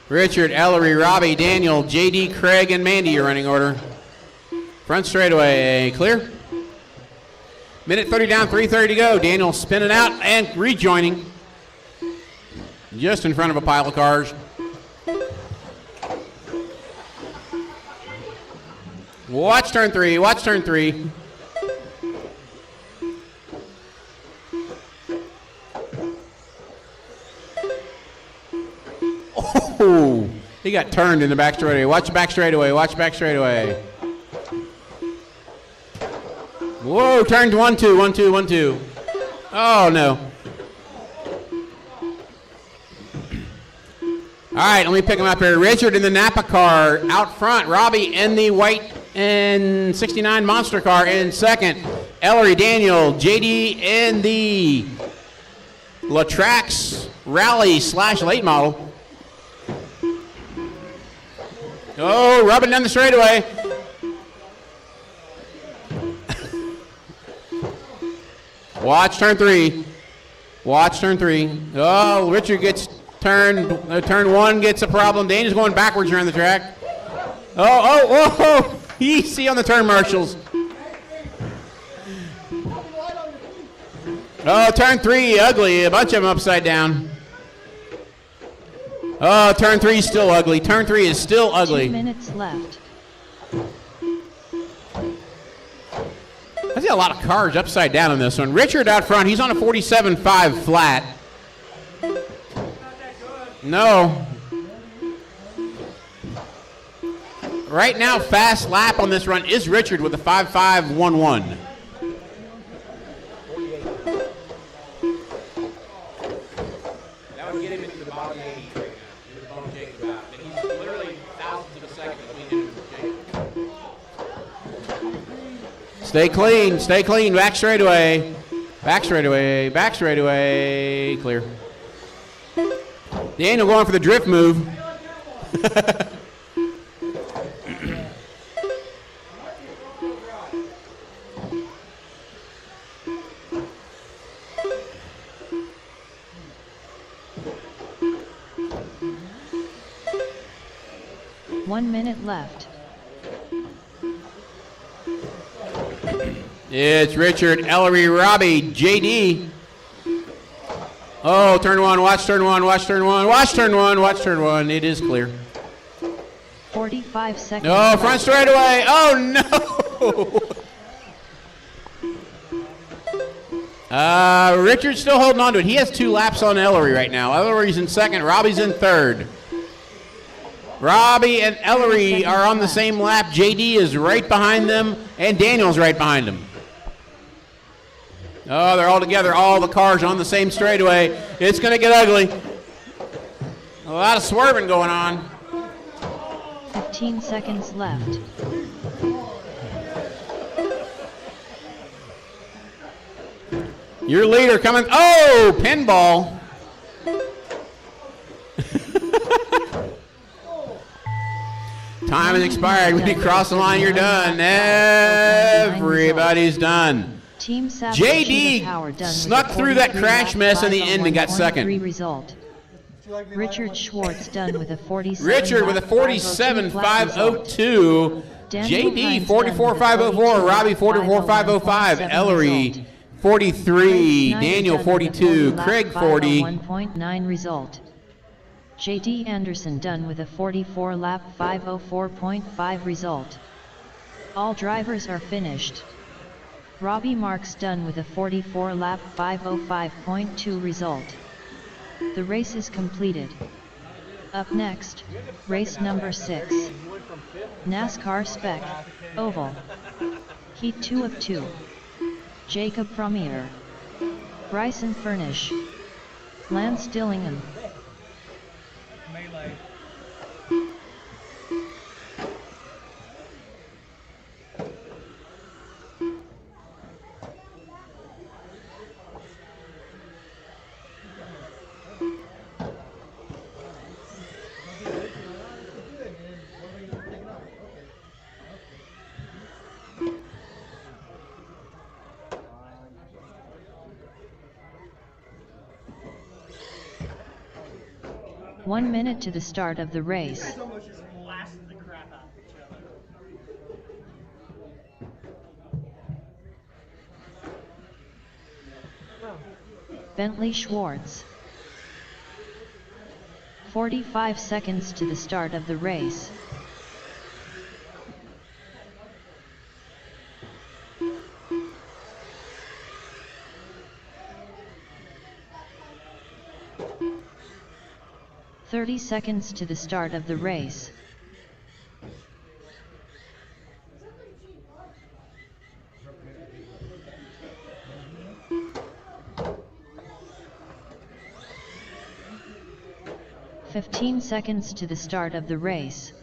Richard, Ellery, Robbie, Daniel, JD, Craig, and Mandy, your running order. Front straightaway, clear. Minute 30 down, 3:30 to go. Daniel spinning out and rejoining. Just in front of a pile of cars. Watch turn 3, watch turn 3. Oh, he got turned in the back straightaway. Watch the back straightaway, watch back straightaway. Whoa, turned 1, 2, 1, 2, 1, 2. Oh, no. All right, let me pick him up here. Richard in the Napa car out front. Robbie in the white and 69 Monster car in second. Ellery, Daniel, JD in the Latrax Rally / late model. Oh, rubbing down the straightaway. Watch turn 3. Watch turn 3. Oh, Richard gets turned. Turn 1 gets a problem. Daniel's going backwards around the track. Oh, easy on the turn marshals. Oh, turn 3, ugly. A bunch of them upside down. Oh, turn 3 is still ugly. Turn 3 is still ugly. 2 minutes left. I see a lot of cars upside down on this one. Richard out front, he's on a 47.5 flat. No. Right now, fast lap on this run is Richard with a 5.511. That would get him into the bottom 80 right now. The bottom Jacob's out. And he's literally thousands of a second between him and Jacob. Stay clean, back straightaway. Back straightaway, back straightaway, clear. Daniel going for the drift move. One minute left. It's Richard, Ellery, Robbie, JD. Oh, turn 1, watch turn 1, watch turn 1, watch turn 1, watch turn 1. It is clear. 45 seconds. Oh, front straightaway. Oh, no. Richard's still holding on to it. He has 2 laps on Ellery right now. Ellery's in second. Robbie's in third. Robbie and Ellery are on the same lap. JD is right behind them, and Daniel's right behind them. Oh, they're all together. All the cars are on the same straightaway. It's going to get ugly. A lot of swerving going on. 15 seconds left. Your leader coming. Oh, pinball. Time has expired. When you cross the line, you're done. Everybody's done. Team JD snuck through that crash mess in the end and got second. Result. Richard Schwartz done with a 47. Richard with a 47.502. JD 44.504. Robbie 44.505. Ellery 43. Daniel 42. Craig 40. 1.9 result. JD Anderson done with a 44 lap 504.5 result. All drivers are finished. Robbie Marks done with a 44 lap 5:05.2 result. The race is completed. Up next, race number 6. NASCAR Spec, Oval. Heat 2 of 2. Jacob Premier. Bryson Furnish. Lance Dillingham. Melee. One minute to the start of the race. Almost just blasted the crap out of each other. Bentley Schwartz. 45 seconds to the start of the race. "30 seconds to the start of the race. "15 seconds to the start of the race.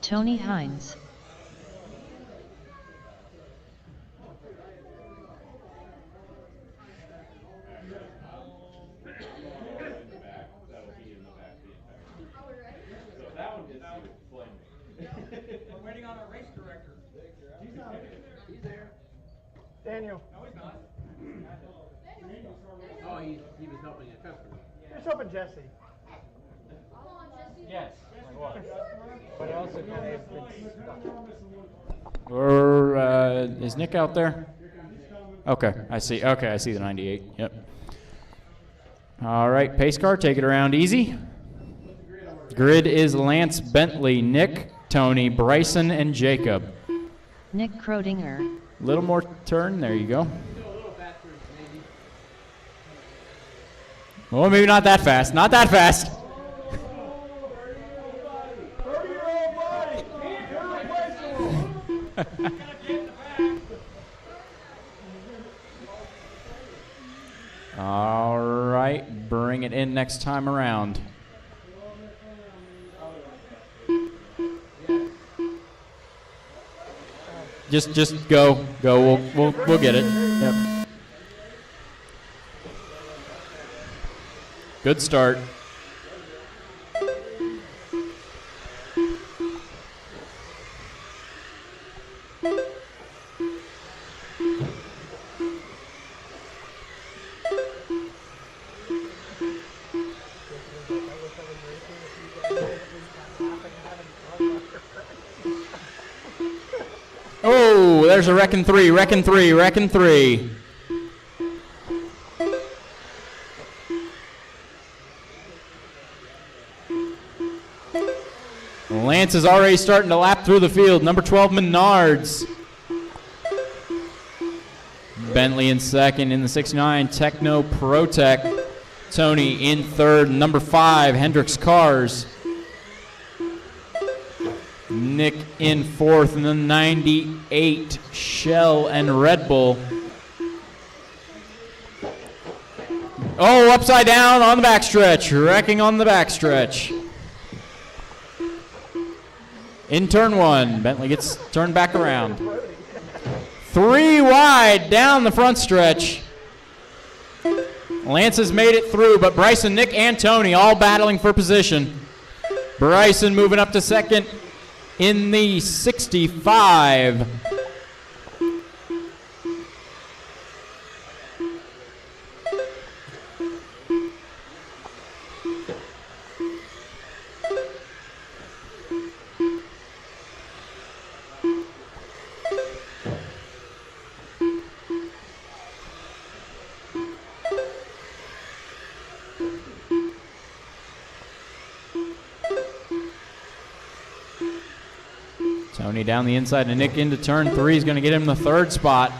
Tony Hines. We're waiting on our race director. He's there. Daniel, No, he's not. Oh, he was helping a customer. here's helping Jesse. Yes, I was. But also kind of been stuck. Or is Nick out there? Okay, I see. Okay, I see the 98. Yep. All right, pace car, take it around easy. Grid is Lance, Bentley, Nick, Tony, Bryson, and Jacob. Nick Krodinger. Little more turn. There you go. Oh, maybe not that fast. Not that fast. All right, bring it in next time around. Just go. We'll get it. Yep. Good start. Oh, there's a wrecking three. Lance is already starting to lap through the field. Number 12, Menards. Bentley in second in the 69, Techno Protec. Tony in third, number 5, Hendrix Cars. Nick in fourth, and the 98, Shell and Red Bull. Oh, upside down on the backstretch, wrecking on the backstretch. In turn one, Bentley gets turned back around. 3 wide down the front stretch. Lance has made it through, but Bryson, Nick, and Tony all battling for position. Bryson moving up to second in the 65. Tony down the inside and Nick into turn 3 is going to get him the 3rd spot.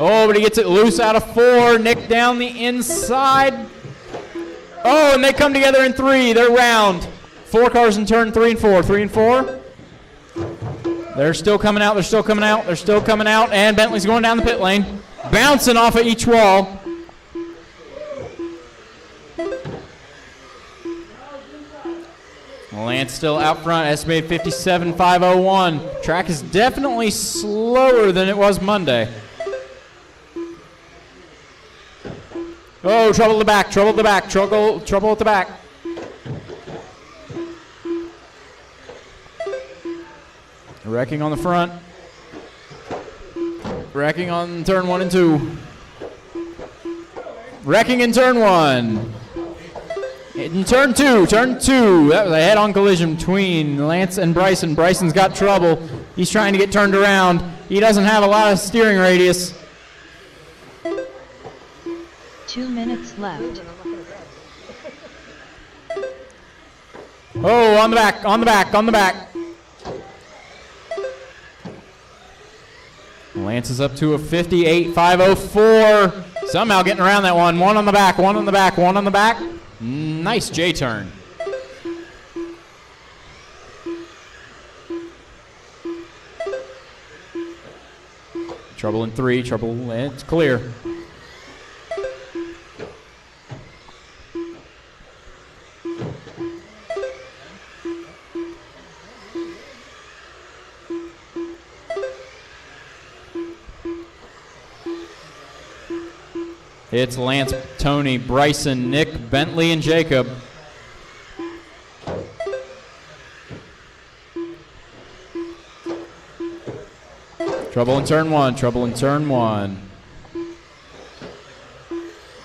Oh, but he gets it loose out of 4. Nick down the inside. Oh, and they come together in 3. They're round. 4 cars in turn 3 and 4. 3 and 4. They're still coming out. They're still coming out. They're still coming out. And Bentley's going down the pit lane. Bouncing off of each wall. Lance still out front. Estimated 57.501. Track is definitely slower than it was Monday. Oh, trouble at the back. Trouble at the back. Trouble at the back. Wrecking on the front. Wrecking on turn 1 and 2. Wrecking in turn 1. In turn 2, that was a head-on collision between Lance and Bryson. Bryson's got trouble. He's trying to get turned around. He doesn't have a lot of steering radius. 2 minutes left. Oh, on the back, on the back, on the back. Lance is up to a 58.504. Somehow getting around that one. One on the back, one on the back, one on the back. Nice J-turn. Trouble in 3, trouble, it's clear. It's Lance, Tony, Bryson, Nick, Bentley, and Jacob. Trouble in turn 1, trouble in turn 1.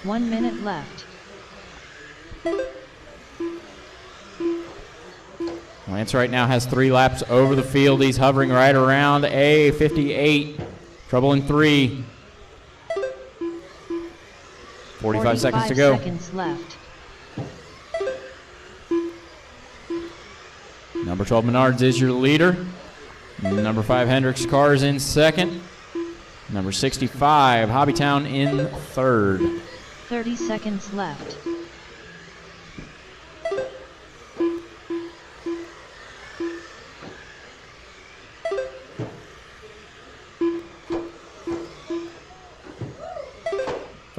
1 minute left. Lance right now has 3 laps over the field. He's hovering right around a 58. Trouble in 3. 45 seconds to go. Seconds left. Number 12 Menards is your leader. Number 5 Hendricks Cars in second. Number 65 Hobbytown in third. 30 seconds left.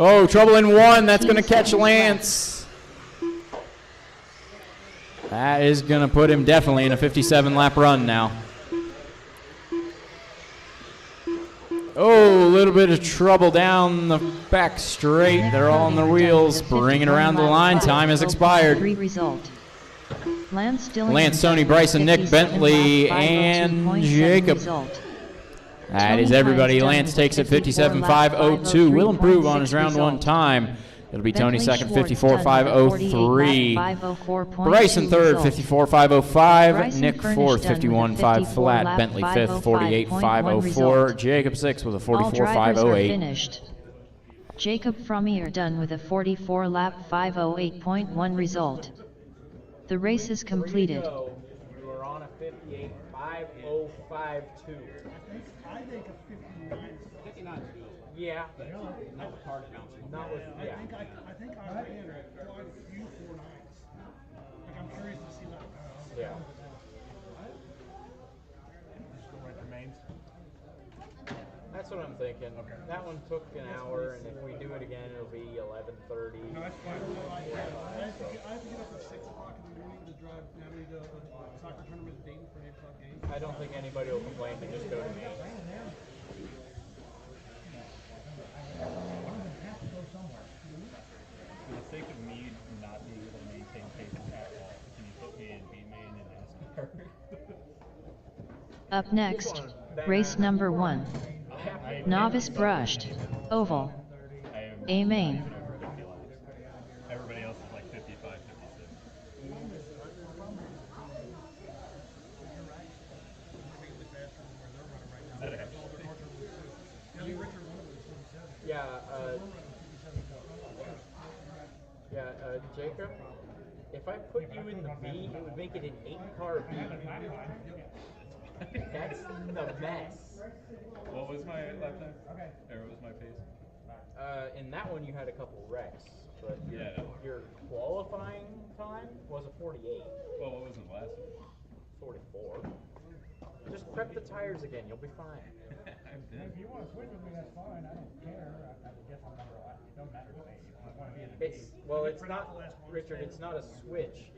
Oh, trouble in 1. That's going to catch Lance. That is going to put him definitely in a 57-lap run now. Oh, a little bit of trouble down the back straight. They're all on their wheels. Bringing around the line. Time has expired. Result. Lance, Tony, Bryson, Nick, Bentley, and Jacob. That is everybody. Lance takes it 57.502. Will improve on his round 1 time. It'll be Tony second, 54.503. Bryson third, 54.505. Nick fourth, 51.5 flat. Bentley fifth, 48.504. Jacob sixth with a 44.508. Jacob Frommier done with a 44-lap 508.1 result. The race is completed. You are on a 58.505.2. I think a 59. 59 is good. Yeah. Not with cars bouncing. Not with, yeah. I think I ran quite a few 49s. Like, I'm curious to see that. Yeah. That's what I'm thinking. Okay. That one took an hour, and if we do it again, it'll be 11:30. No, that's fine. I have to get up at 6 o'clock in the morning to drive Natalie to a soccer tournament in Dayton for an 8 o'clock game. I don't think anybody will complain to just go to me. For the sake of me not being able to maintain pace at all, can you put me in B-main and NASCAR? Up next, race number 1. Novice brushed. Oval. A main. Everybody else is like 55, 56. Jacob, if I put you in the B, it would make it an 8-car B. That's the mess. What was my lap time? Okay. Or what was my pace? In that one, you had a couple wrecks, but your qualifying time was a 48. Well, what was the last one? 44. Just prep the tires again. You'll be fine. If you want to switch with me, that's fine. I don't care. I guess I'm number one. It don't matter to me. I want to be in the It's not, Richard, it's not a switch.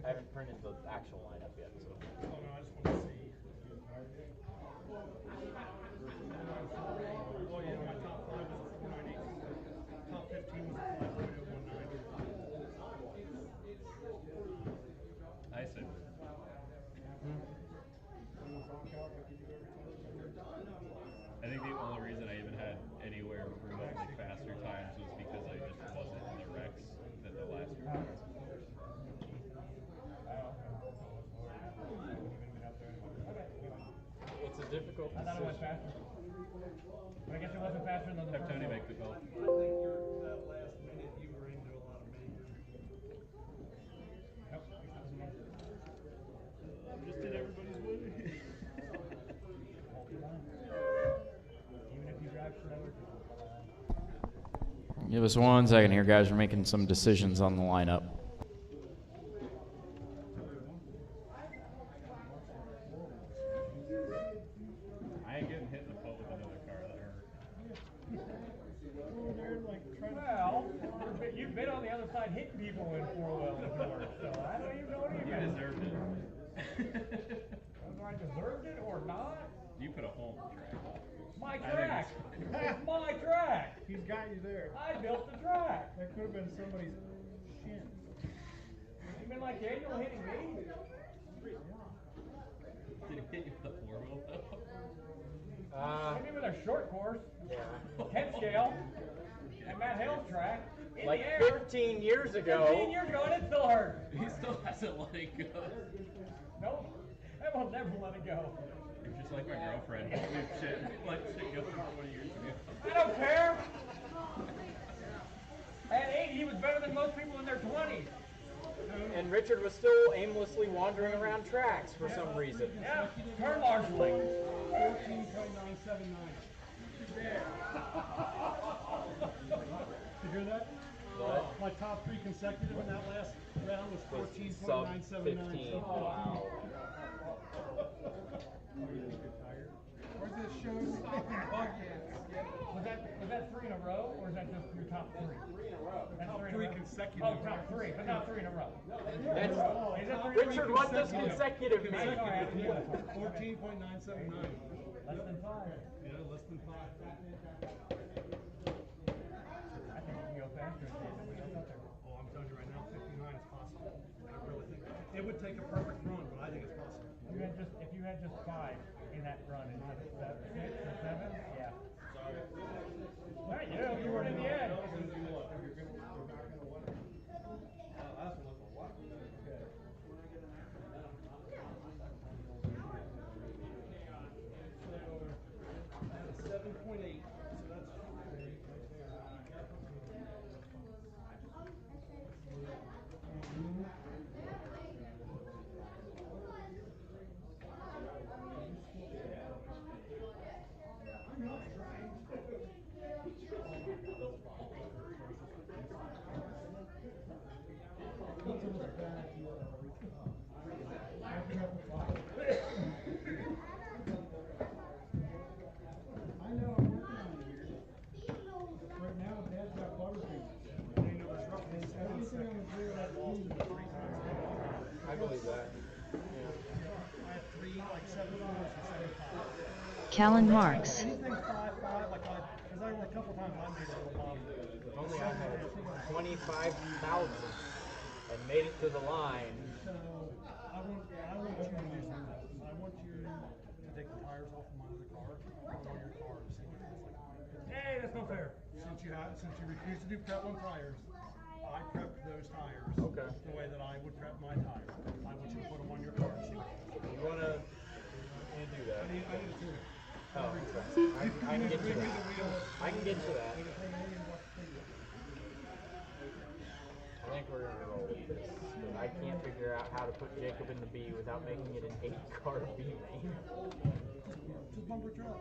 I haven't printed the actual lineup yet, so. Oh, no, I just want to see. Oh, yeah, my top 5 was a 498. Top 15 was a 5.019. I said. I think the only reason I even had anywhere remotely faster times was because I just wasn't in the wrecks that the last year was. It's a difficult I thought it went faster. But I guess it wasn't faster than the Have Tony make the call. I think that last minute you were into a lot of major. Nope. Just did everybody's way. Even if you drive forever. Give us 1 second here, guys. We're making some decisions on the lineup. I ain't getting hit in the foot with another car. That hurt. Well, you've been on the other side hitting people in 4-wheel before, so I don't even know what You deserved it. Whether I deserved it or not, You put a hole in the track. my track. It's my track. He's got you there. I built the track. That could have been somebody's shin. You mean like Daniel hitting me? Did he hit you with the 4-wheel though? Hit me with a short course, Yeah. 10 scale, and Matt Hale's track in Like the air. 15 years ago. 15 years ago, and it still hurt. He still hasn't let it go. Nope. I will never let it go. You're just like my girlfriend. Leave shit, let shit go from 20 years ago. I don't care. At 8, he was better than most people in their 20s. And Richard was still aimlessly wandering around tracks for some reason. Yeah, turn largely. 14.979. You hear that? What? My top 3 consecutive in that last round was Was 14.979. sub 15. Wow. Where's this show? Was that 3 in a row, or is that just your top 3? 3 in a row. That's Top 3 3 in a row. consecutive. Oh, top 3, but not 3 in a row. That's, Is it 3 Richard, what does consecutive mean? Sorry, I have to do that. 14.979. Less than 5. Yeah, less than 5. I think you can go faster than anybody else out there. Oh, I'm telling you right now, 59 is possible. I really think it would take a perfect run, but I think it's possible. If you had just 5 in that run instead of 6 or 7, yeah. Not you. You weren't in the end. I believe that. I had 3, like 7 hours and 75. Callan Marks. Anything 5, like because I a couple times I made a little bomb. If only I had 25,000 and made it to the line. So I want you to do something. I want you to take the tires off of my other car, put on your car, and see what it's like. Hey, that's not fair. Since you refuse to do prep on tires, I prepped those tires the way that I would prep my tires. I want you to put them on your car and see what happens. You want to do that? I need a tune. Oh, I can get to that. I can get to that. I think think we're going to roll with this. Because I can't figure out how to put Jacob in the B without making it an 8-car B lane. Just bump Richard up.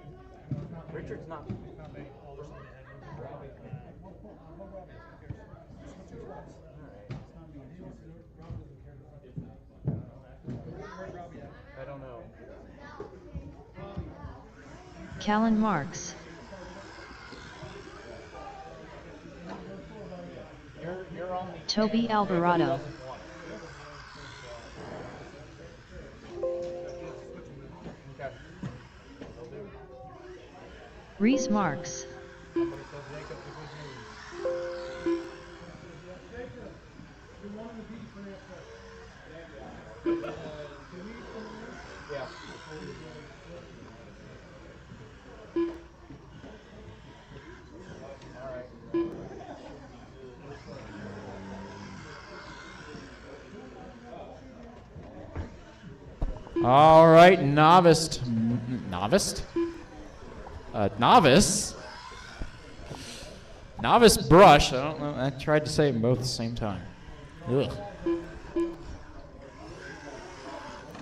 Richard's not. Not me. All this on the head. Robbie. What Robbie is? Who cares? Switch your spots. Alright. Robbie doesn't care. Where's Robbie at? I don't know. Callan Marks. You're on the Toby Alvarado. Okay. Reese Marks. Yeah. All right, novice. Novice brush. I don't know. I tried to say them both at the same time. Ugh.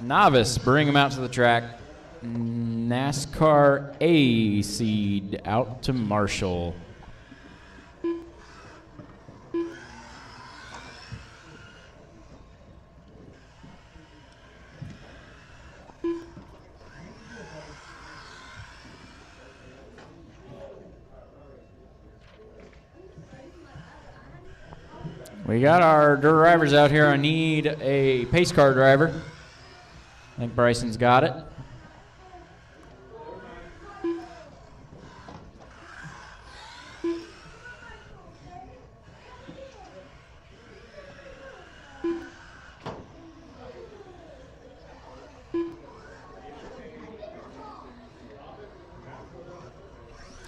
Novice, bring him out to the track. NASCAR A seed out to Marshall. We got our drivers out here. I need a pace car driver. I think Bryson's got it.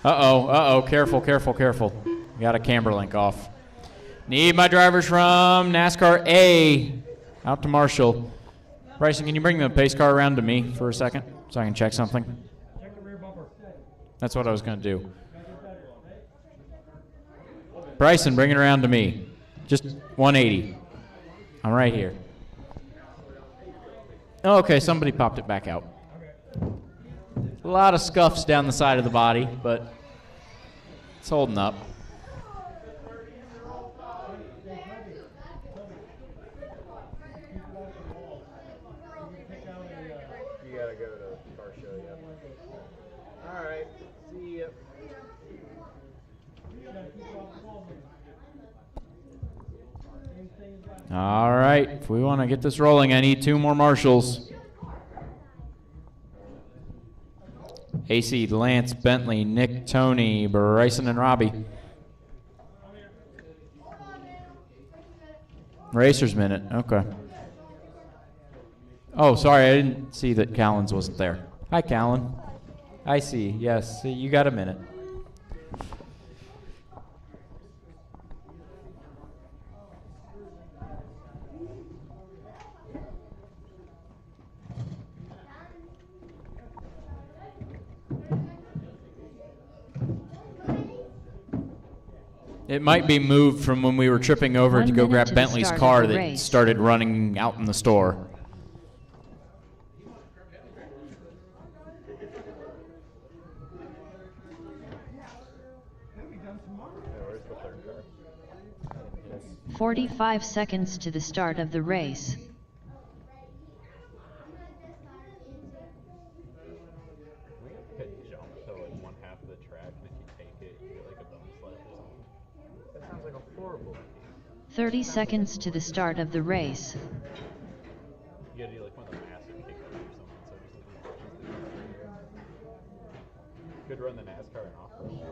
Uh-oh, careful. Got a camber link off. Need my drivers from NASCAR A out to Marshall. Bryson, can you bring the pace car around to me for a second so I can check something? Check the rear bumper. That's what I was going to do. Bryson, bring it around to me. Just 180. I'm right here. Oh, okay, somebody popped it back out. A lot of scuffs down the side of the body, but it's holding up. You gotta go to car show, yeah. Alright, see ya. All right, if we want to get this rolling, I need 2 more marshals. AC, Lance, Bentley, Nick, Tony, Bryson, and Robbie. Racer's minute, okay. Oh, sorry, I didn't see that Callan's wasn't there. Hi, Callan. I see, yes, you got a minute. It might be moved from when we were tripping over 1 to go minute grab to the Bentley's start of car the that race. started running out in the store. Where's the third car? 45 seconds to the start of the race. We have pit jump, so like 1/2 of the track, and if you take it, you get like a bonus lap or something. That sounds like a horrible idea. 30 seconds to the start of the race. You gotta do like one of the massive kickouts or something, so just could run the NASCAR and off-road.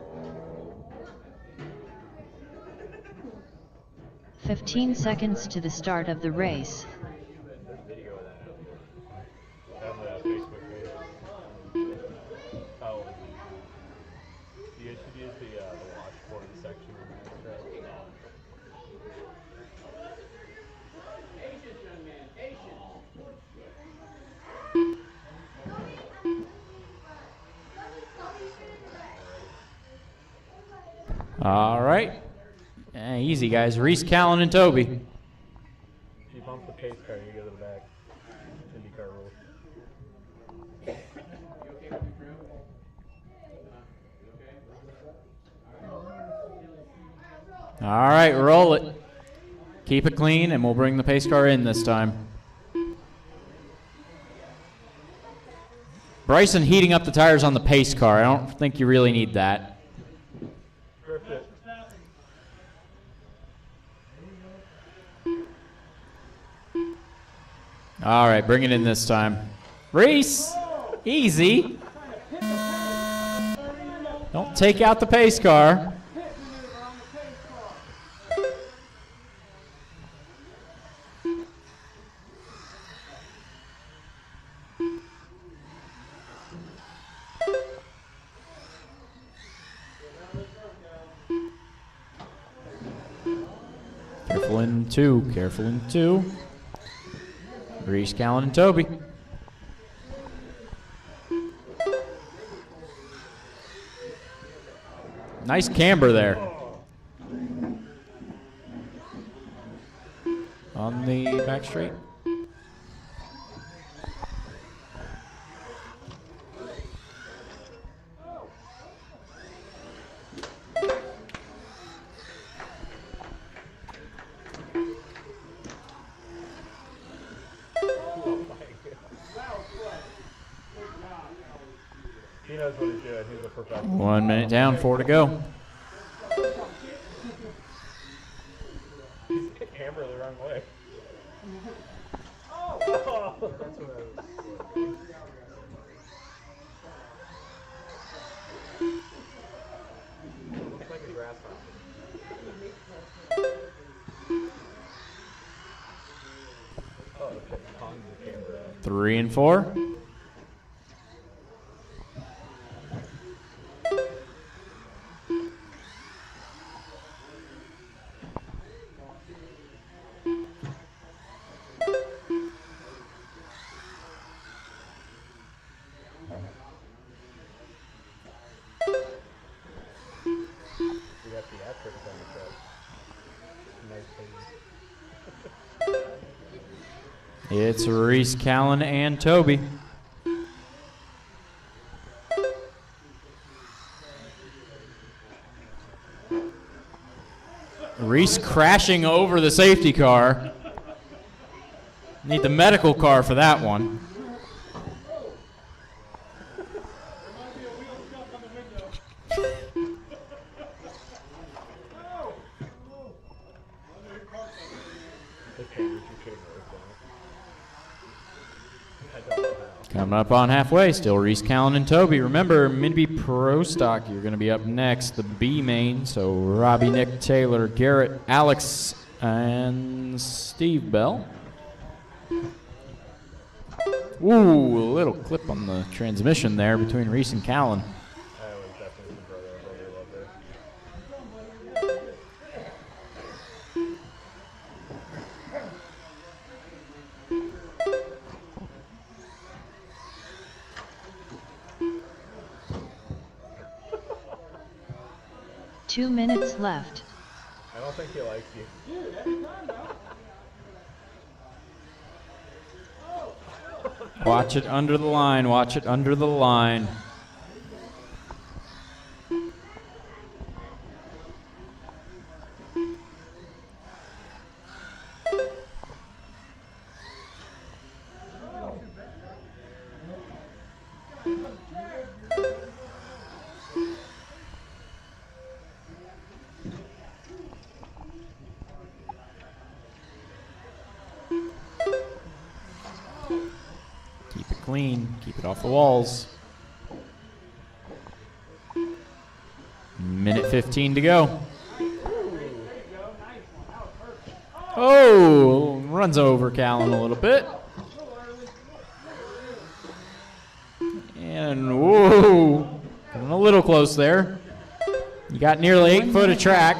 15 seconds to the start of the race. There's video of that out there. On the Facebook page. Oh, you guys should use the washboard section on that track. Patience, young man, patience. All right. Easy, guys. Reese, Callan, and Toby. If you bump the pace car, you go to the back. IndyCar rule. You okay with your crew? You okay? All right, roll it. Keep it clean, and we'll bring the pace car in this time. Bryson heating up the tires on the pace car. I don't think you really need that. Perfect. All right, bring it in this time. Reese, easy. Don't take out the pace car. Careful in two, careful in two. Reese, Callan, and Toby. Nice camber there. On the back straight. He knows what he's doing. He's a professional. 1 minute down, 4 to go. He's hit camera the wrong way. Oh! That's what I was. Looks like a grasshopper. Oh, okay. Tongue the camera. 3 and 4. We got theatrics on the truck. Nice thing. It's Reese, Callan, and Toby. Reese crashing over the safety car. Need the medical car for that one. Coming up on halfway, still Reese, Callan, and Toby. Remember, Minby Pro Stock, you're going to be up next, the B main. So Robbie, Nick, Taylor, Garrett, Alex, and Steve Bell. Ooh, a little clip on the transmission there between Reese and Callan. That was definitely some brother love there. 2 minutes left. I don't think he likes you. Watch it under the line, watch it under the line. Keep it clean, keep it off the walls. Minute 15 to go. Oh, runs over Callan a little bit. And whoa, coming a little close there. You got nearly 8 foot of track.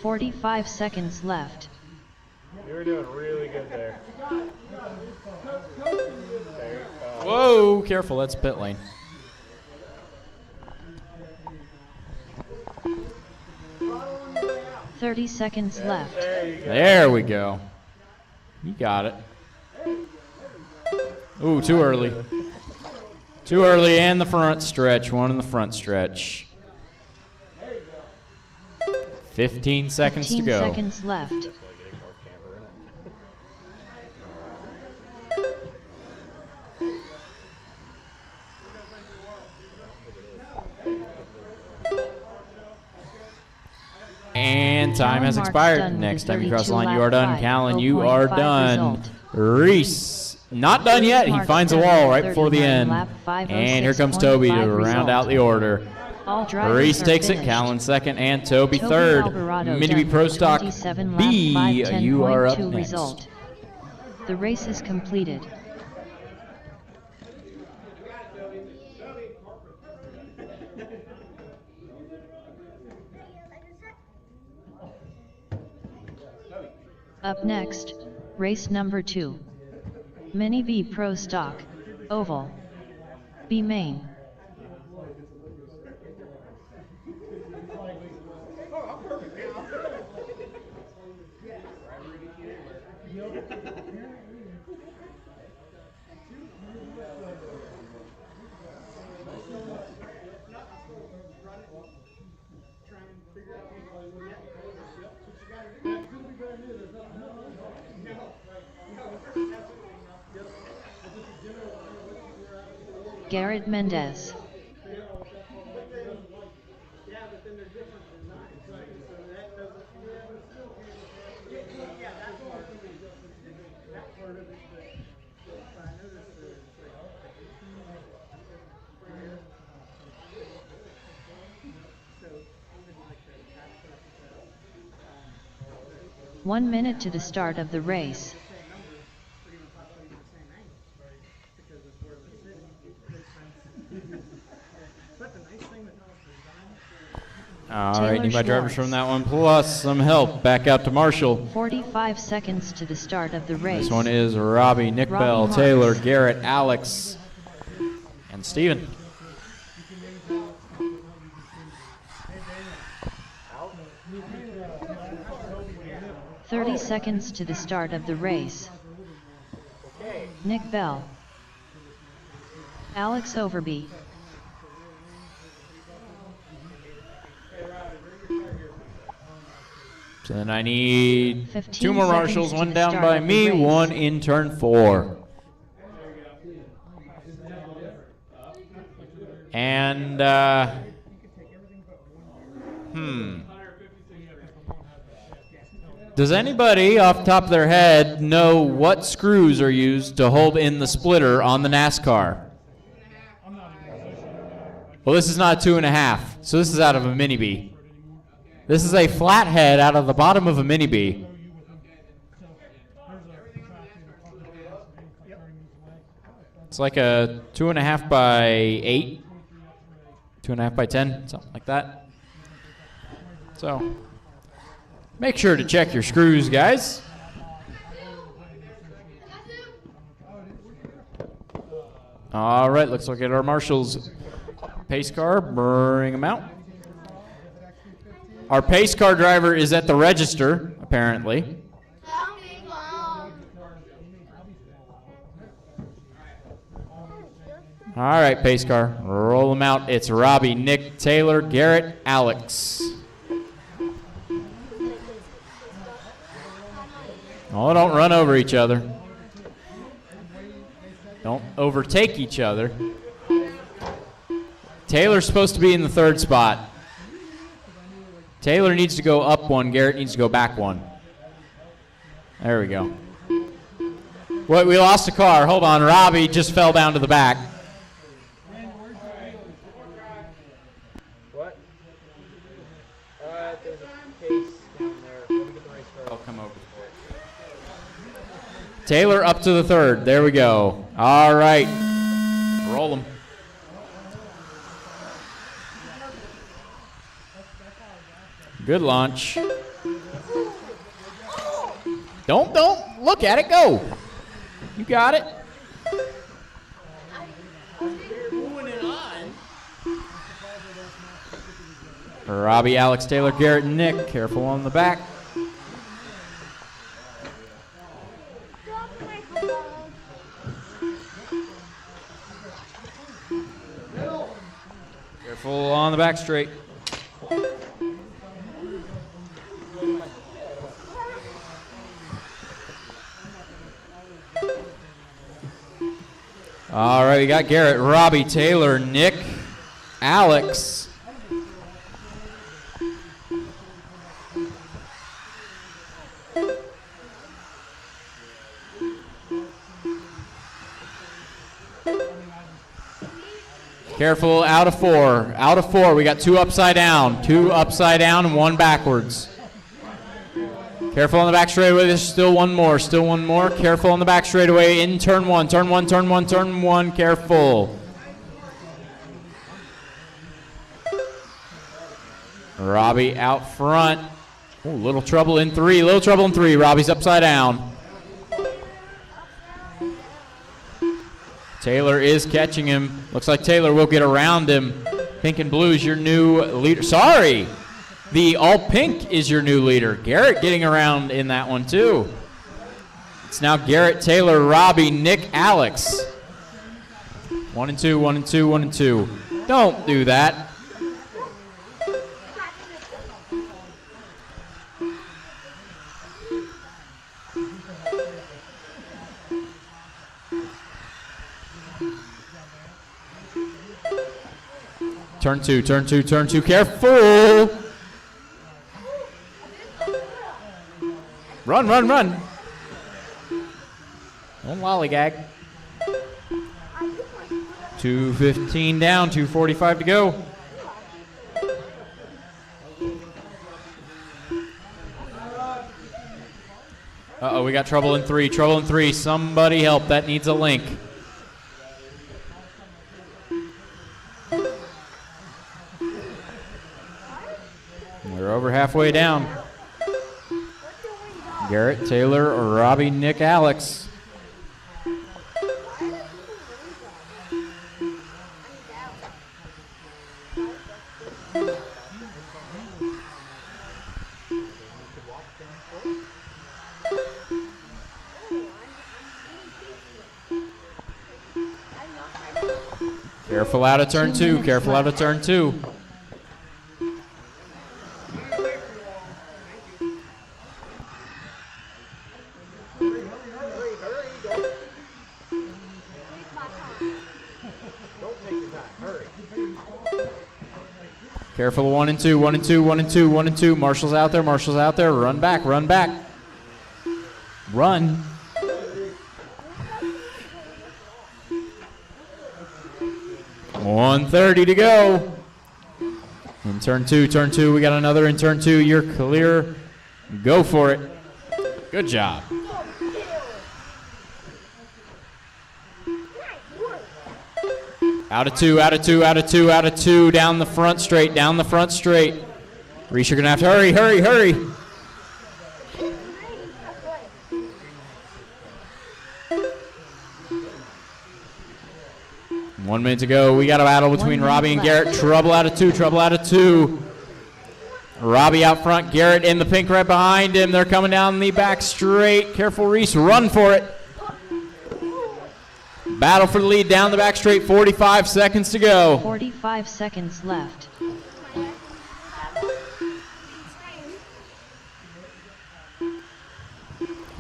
.45 seconds left. were doing really good there. Whoa, careful, that's pit lane. "30 seconds left." There we go. You got it. Ooh, too early. Too early, and the front stretch. One in the front stretch. 15 seconds to 15 go. seconds left. And time has Callan Marks expired. done with Next a time you cross the 32 line, you are done. lap Callan, 5, you are 0.5 done. result. Reese, not done yet. He Marks finds a done wall with right before the 39 end. lap 5, And here comes Toby to 0.5 round out the order. All drivers Reese are takes it, finished. Callan second, and Toby Toby third. Alvarado Mini done B Pro with Stock 27 lap B, 5, you are up 10.2 next. result. The race is completed. Up next, race number 2. Mini B Pro Stock, Oval. B Main. Garrett Mendez. One minute to the start of the race. All right, need my drivers from that one, plus some help. Back out to Marshall. 45 seconds to the start of the race. This one is Robbie, Nick Robbie Bell, Marks. Taylor, Garrett, Alex, and Steven. "30 seconds to the start of the race. Nick Bell. Alex Overby. So then I need 15 two more seconds marshals, to one the down start by of the me, race. one in turn 4. And, does anybody off the top of their head know what screws are used to hold in the splitter on the NASCAR? Well, this is not 2.5, so this is out of a Mini B. This is a flathead out of the bottom of a Mini B. It's like a 2.5 by 8, 2.5 by 10, something like that. So, make sure to check your screws, guys. All right, let's look at our marshals. Pace car, bring them out. Our pace car driver is at the register, apparently. All right, pace car, roll them out. It's Robbie, Nick, Taylor, Garrett, Alex. Oh, don't run over each other. Don't overtake each other. Taylor's supposed to be in the 3rd spot. Taylor needs to go up 1. Garrett needs to go back 1. There we go. What? We lost a car. Hold on. Robbie just fell down to the back. What? There's a case down there. Let me get the race car. I'll come over. Taylor up to the 3rd. There we go. All right. Roll them. Good launch. Don't look at it. Go. You got it. Robbie, Alex, Taylor, Garrett, and Nick. Careful on the back. Careful on the back straight. All right, we got Garrett, Robbie, Taylor, Nick, Alex. Careful, out of four. Out of four. We got 2 upside down. 2 upside down and 1 backwards. Careful on the back straightaway. There's still one more. Still one more. Careful on the back straightaway in turn 1. Turn 1, turn 1, turn 1. Careful. Robbie out front. Ooh, little trouble in 3. Little trouble in 3. Robbie's upside down. Taylor is catching him. Looks like Taylor will get around him. Pink and blue is your new leader. Sorry. The all pink is your new leader. Garrett getting around in that one too. It's now Garrett, Taylor, Robbie, Nick, Alex. 1 and 2, 1 and 2, 1 and 2. Don't do that. Turn 2, turn 2, turn 2. Careful. Run, run, run. Don't lollygag. 2:15 down, 2:45 to go. Uh-oh, we got trouble in 3, trouble in 3. Somebody help, that needs a link. We're over halfway down. Garrett, Taylor, Robbie, Nick, Alex. Careful out of turn 2, careful out of turn 2. Careful, 1 and 2, 1 and 2, 1 and 2, 1 and 2. Marshall's out there, Marshall's out there. Run back, run back. Run. $1:30 to go. In turn 2, we got another in turn 2. You're clear. Go for it. Good job. Out of 2, out of 2, out of 2, out of 2. Down the front straight, down the front straight. Reese, you're going to have to hurry, hurry, hurry. One minute to go. We got a battle between Robbie and Garrett. Trouble out of 2, trouble out of 2. Robbie out front, Garrett in the pink right behind him. They're coming down the back straight. Careful, Reese, run for it. Battle for the lead down the back straight, 45 seconds to go. 45 seconds left.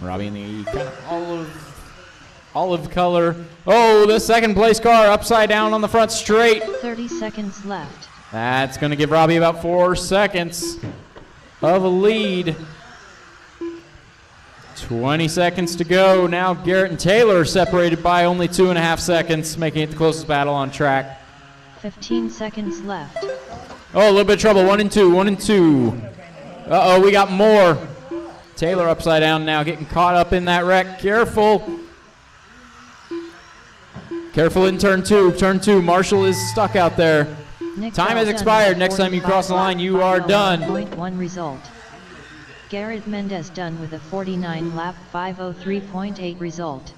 Robbie in the kind of olive color. Oh, the second place car upside down on the front straight. 30 seconds left. That's going to give Robbie about 4 seconds of a lead. 20 seconds to go. Now Garrett and Taylor are separated by only 2.5 seconds, making it the closest battle on track. 15 seconds left. Oh, a little bit of trouble. 1 and 2, 1 and 2. Uh-oh, we got more. Taylor upside down now, getting caught up in that wreck. Careful. Careful in turn 2. Turn 2. Marshall is stuck out there. Nick Time has Bell expired. done Next time you cross the line, you are done. 0.1 result. Garrett Mendez done with a 49 lap 503.8 result.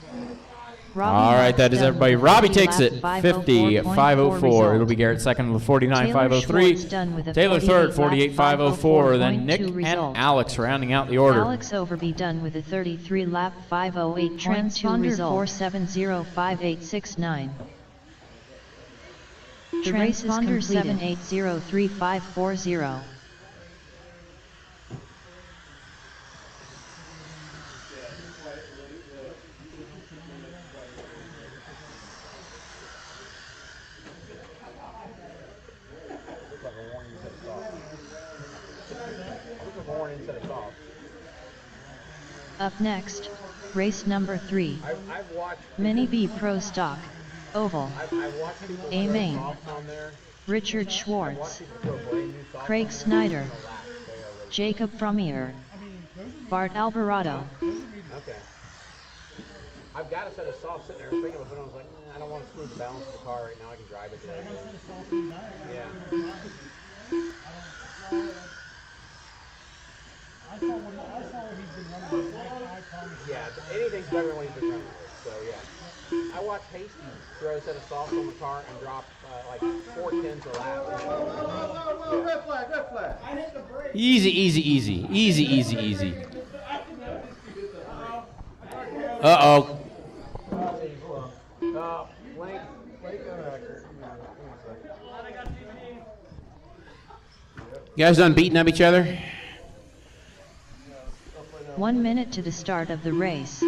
Robbie All right, that is done everybody. with a Robbie 50 takes lap it 504.4 50-504. result. It'll be Garrett second with 49 Taylor 503. Schwartz done with a Taylor third 48 48 lap 504. Then 504.2 Nick and result. Alex rounding out the order. Alex Overby done with a 33 lap 508 transponder 4705869. The race is completed. 7803540. Up next, race number 3. I've watched Mini B Pro Stock, Oval, I've watched people A throw Main, soft on there. Richard I've Schwartz, watched people throw brand new soft Craig on there. Snyder, It's gonna last. They already- Jacob Frommier, Bart Alvarado. Okay. I've got a set of soft sitting there. I was thinking about it, I was like, I don't want to screw the balance of the car right now. I can drive it today. Yeah. I saw what he's been running. I promise you. Yeah, anything's better than what he's been running with. So, yeah. I watched Hasty throw a set of softs on the car and drop like 4/10 a lap. Red flag, red flag. Easy, easy, easy. Easy, easy, easy. Uh-oh. You guys done beating up each other? 1 minute to the start of the race.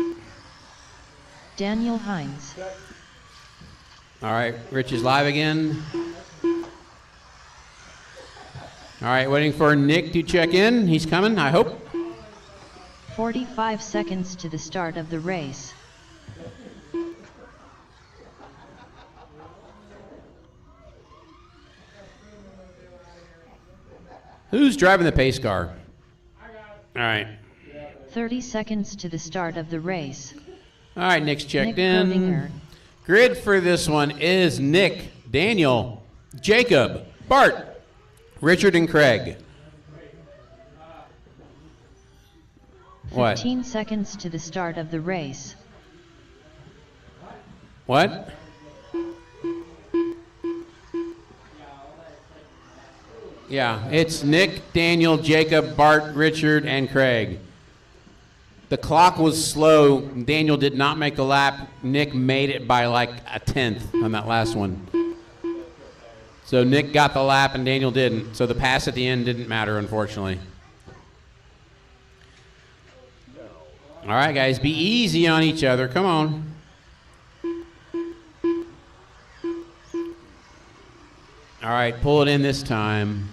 Daniel Hines. All right, Rich is live again. All right, waiting for Nick to check in. He's coming, I hope. 45 seconds to the start of the race. Who's driving the pace car? All right. 30 seconds to the start of the race. All right, Nick's checked Nick in. Krodinger. Grid for this one is Nick, Daniel, Jacob, Bart, Richard, and Craig. What? 15 seconds to the start of the race. What? Yeah, it's Nick, Daniel, Jacob, Bart, Richard, and Craig. The clock was slow. Daniel did not make the lap. Nick made it by like a 10th on that last one. So Nick got the lap and Daniel didn't. So the pass at the end didn't matter, unfortunately. All right, guys, be easy on each other. Come on. All right, pull it in this time.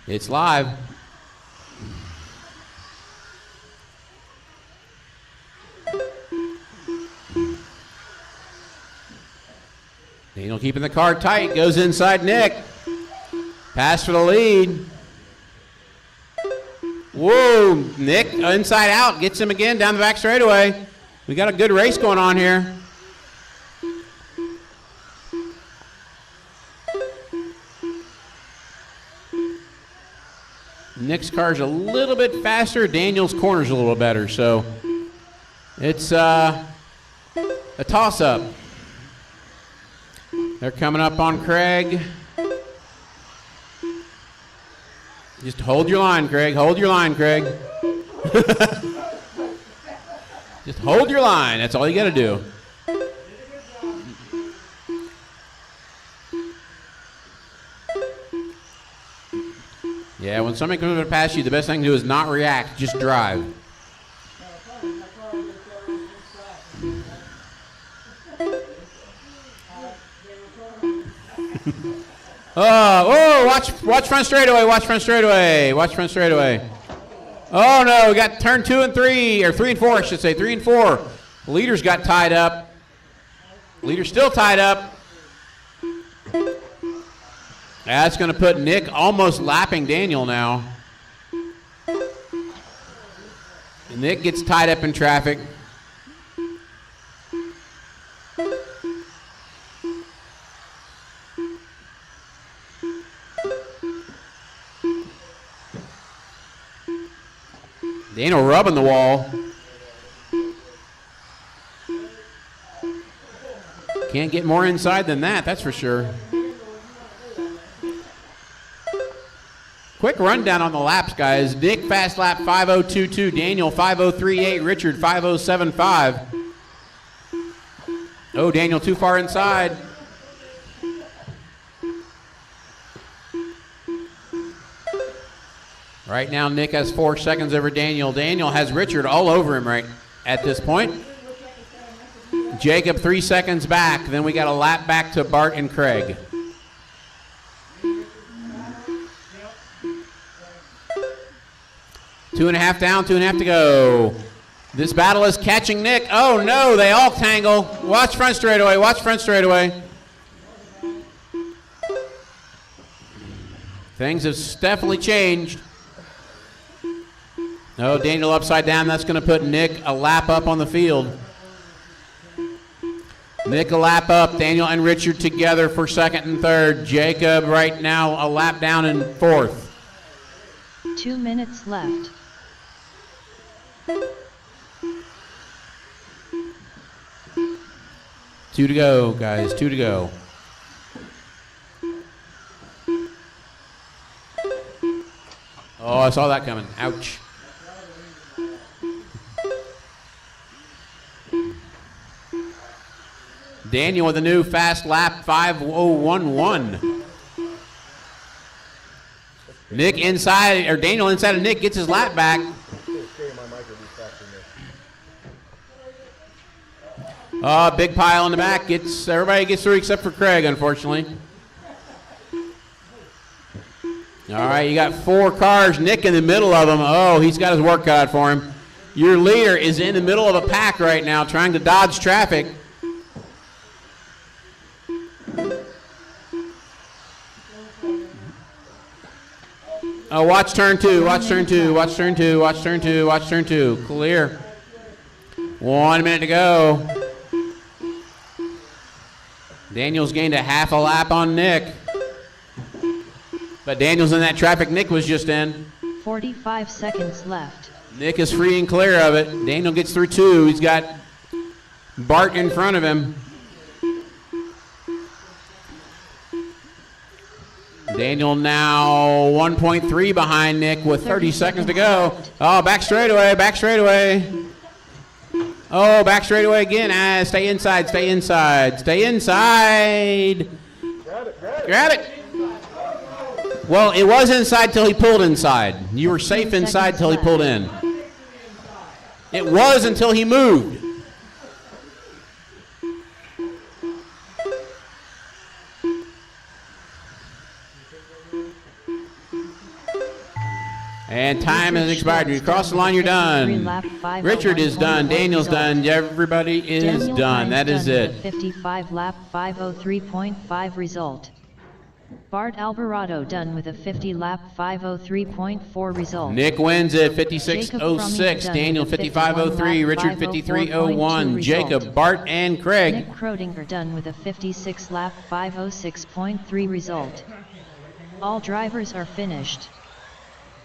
It's live. Daniel keeping the car tight, goes inside Nick. Pass for the lead. Whoa, Nick inside out, gets him again down the back straightaway. We got a good race going on here. Nick's car's a little bit faster. Daniel's corner's a little better, so it's a toss-up. They're coming up on Craig. Just hold your line, Craig. Hold your line, Craig. Just hold your line. That's all you got to do. Yeah, when somebody comes up to pass you, the best thing to do is not react. Just drive. Watch front straightaway, watch front straightaway, watch front straightaway. Oh no, we got turn 2 and 3, or 3 and 4, I should say, 3 and 4. The leaders got tied up. Leader's still tied up. That's going to put Nick almost lapping Daniel now. And Nick gets tied up in traffic. Daniel rubbing the wall. Can't get more inside than that, that's for sure. Quick rundown on the laps, guys. Nick fast lap 5:02.2, Daniel 5:03.8, Richard 5:07.5. Oh, Daniel too far inside. Right now, Nick has 4 seconds over Daniel. Daniel has Richard all over him right at this point. Jacob 3 seconds back. Then we got a lap back to Bart and Craig. Two and a half down, 2.5 to go. This battle is catching Nick. Oh no, they all tangle. Watch front straightaway, watch front straightaway. Things have definitely changed. Oh, Daniel upside down. That's going to put Nick a lap up on the field. Nick a lap up. Daniel and Richard together for second and third. Jacob right now a lap down in fourth. 2 minutes left. Two to go, guys. 2 to go. Oh, I saw that coming. Ouch. Daniel with a new fast lap, 5:01.1. Nick inside, or Daniel inside of Nick gets his lap back. Big pile in the back. Everybody gets through except for Craig, unfortunately. All right, you got 4 cars. Nick in the middle of them. Oh, he's got his work cut out for him. Your leader is in the middle of a pack right now trying to dodge traffic. Oh, watch turn 2, watch turn 2, watch turn 2, watch turn 2, watch turn 2. Clear. 1 minute to go. Daniel's gained a half a lap on Nick. But Daniel's in that traffic Nick was just in. 45 seconds left. Nick is free and clear of it. Daniel gets through 2. He's got Bart in front of him. Daniel now 1.3 behind Nick with 30 seconds to go. Oh, back straightaway, back straightaway. Oh, back straightaway again. Stay inside, stay inside, stay inside. Grab it. Well, it was inside till he pulled inside. You were safe inside till he pulled in. It was until he moved. And time has expired. You cross the line, you're done. Richard is done. Daniel's done. Everybody is done. That is it. 55 lap 5:03.5 result. Bart Alvarado done with a 50 lap 5:03.4 result. Nick wins at 56.06. Daniel 55.03. Richard 53.01. Jacob, Bart, and Craig. Nick Krodinger done with a 56 lap 5:06.3 result. All drivers are finished.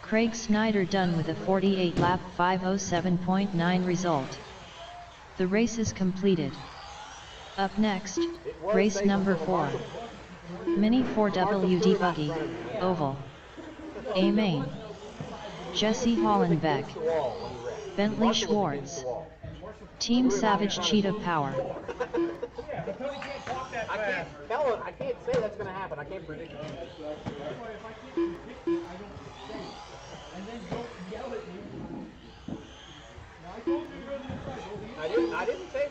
Craig Snyder done with a 48 lap 5:07.9 result. The race is completed. Up next, race number 4. Mini 4WD Buggy, Oval. A main. Jesse Hollenbeck. Bentley Schwartz. Team Savage Cheetah Power. I can't say that's going to happen. I can't predict it. I didn't say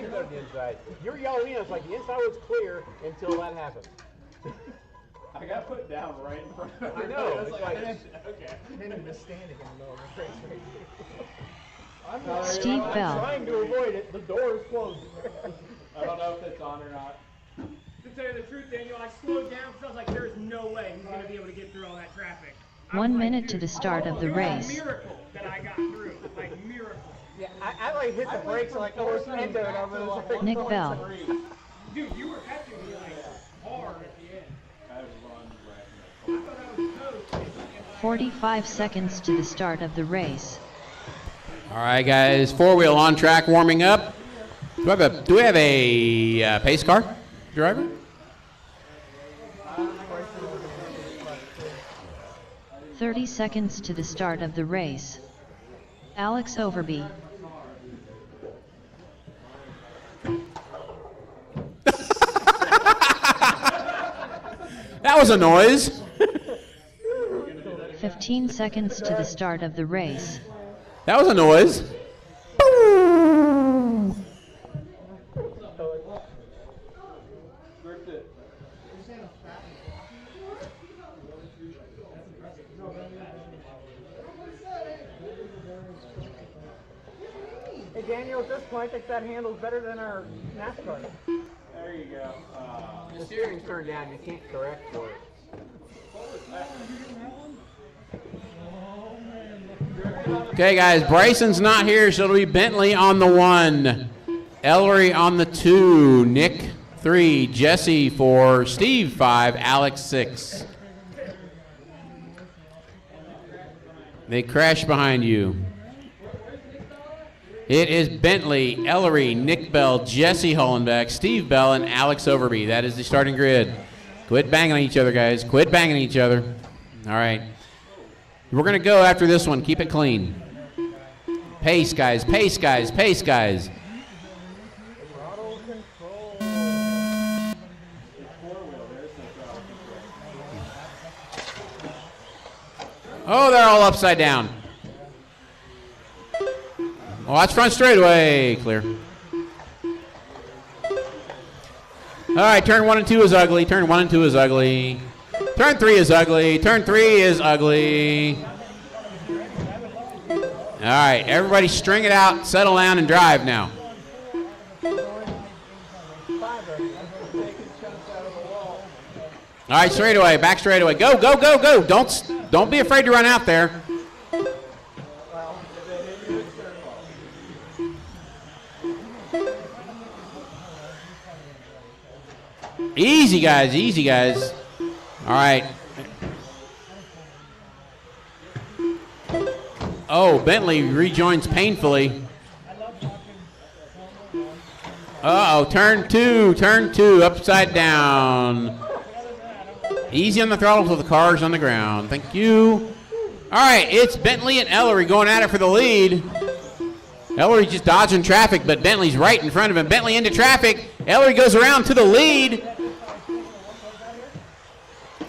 to go to the inside. You're yelling in. It's like the inside was clear until that happened. I got put down right in front of her. I know. It's like, okay. And I'm just standing in the middle of the race. Steve Bell. I'm trying to avoid it. The door is closed. I don't know if it's on or not. To tell you the truth, Daniel, I slowed down because I was like, there's no way he's going to be able to get through all that traffic. 1 minute to the start of the race. Miracle that I got through. Like, miracle. Yeah, I like hit the brakes like I was into it. I was like, Nick Bell. Dude, you were catching me like hard at the end. I run right. I thought I was toast. 45 seconds to the start of the race. right, guys, four-wheel on track warming up. Do we have a pace car driver? 30 seconds to the start of the race. Alex Overby. That was a noise. 15 seconds to the start of the race. That was a noise. Hey Daniel, at this point, I think that handle's better than our NASCAR. There you go. The steering's turned down. You can't correct for it. Okay, guys, Bryson's not here, so it'll be Bentley on the 1, Ellery on the 2, Nick 3, Jesse 4, Steve 5, Alex 6. They crash behind you. It is Bentley, Ellery, Nick Bell, Jesse Hollenbeck, Steve Bell, and Alex Overby. That is the starting grid. Quit banging on each other, guys. Quit banging each other. All right. We're going to go after this one. Keep it clean. Pace, guys. Pace, guys. Pace, guys. Oh, they're all upside down. Watch front straightaway. Clear. All right, turn 1 and 2 is ugly. Turn 1 and 2 is ugly. Turn 3 is ugly. Turn 3 is ugly. All right, everybody string it out, settle down, and drive now. All right, straightaway, back straightaway. Go, go, go, go. Don't be afraid to run out there. Easy, guys. Easy, guys. All right. Oh, Bentley rejoins painfully. Uh-oh, turn 2, upside down. Easy on the throttle so the car's on the ground. Thank you. All right, it's Bentley and Ellery going at it for the lead. Ellery just dodging traffic, but Bentley's right in front of him. Bentley into traffic. Ellery goes around to the lead.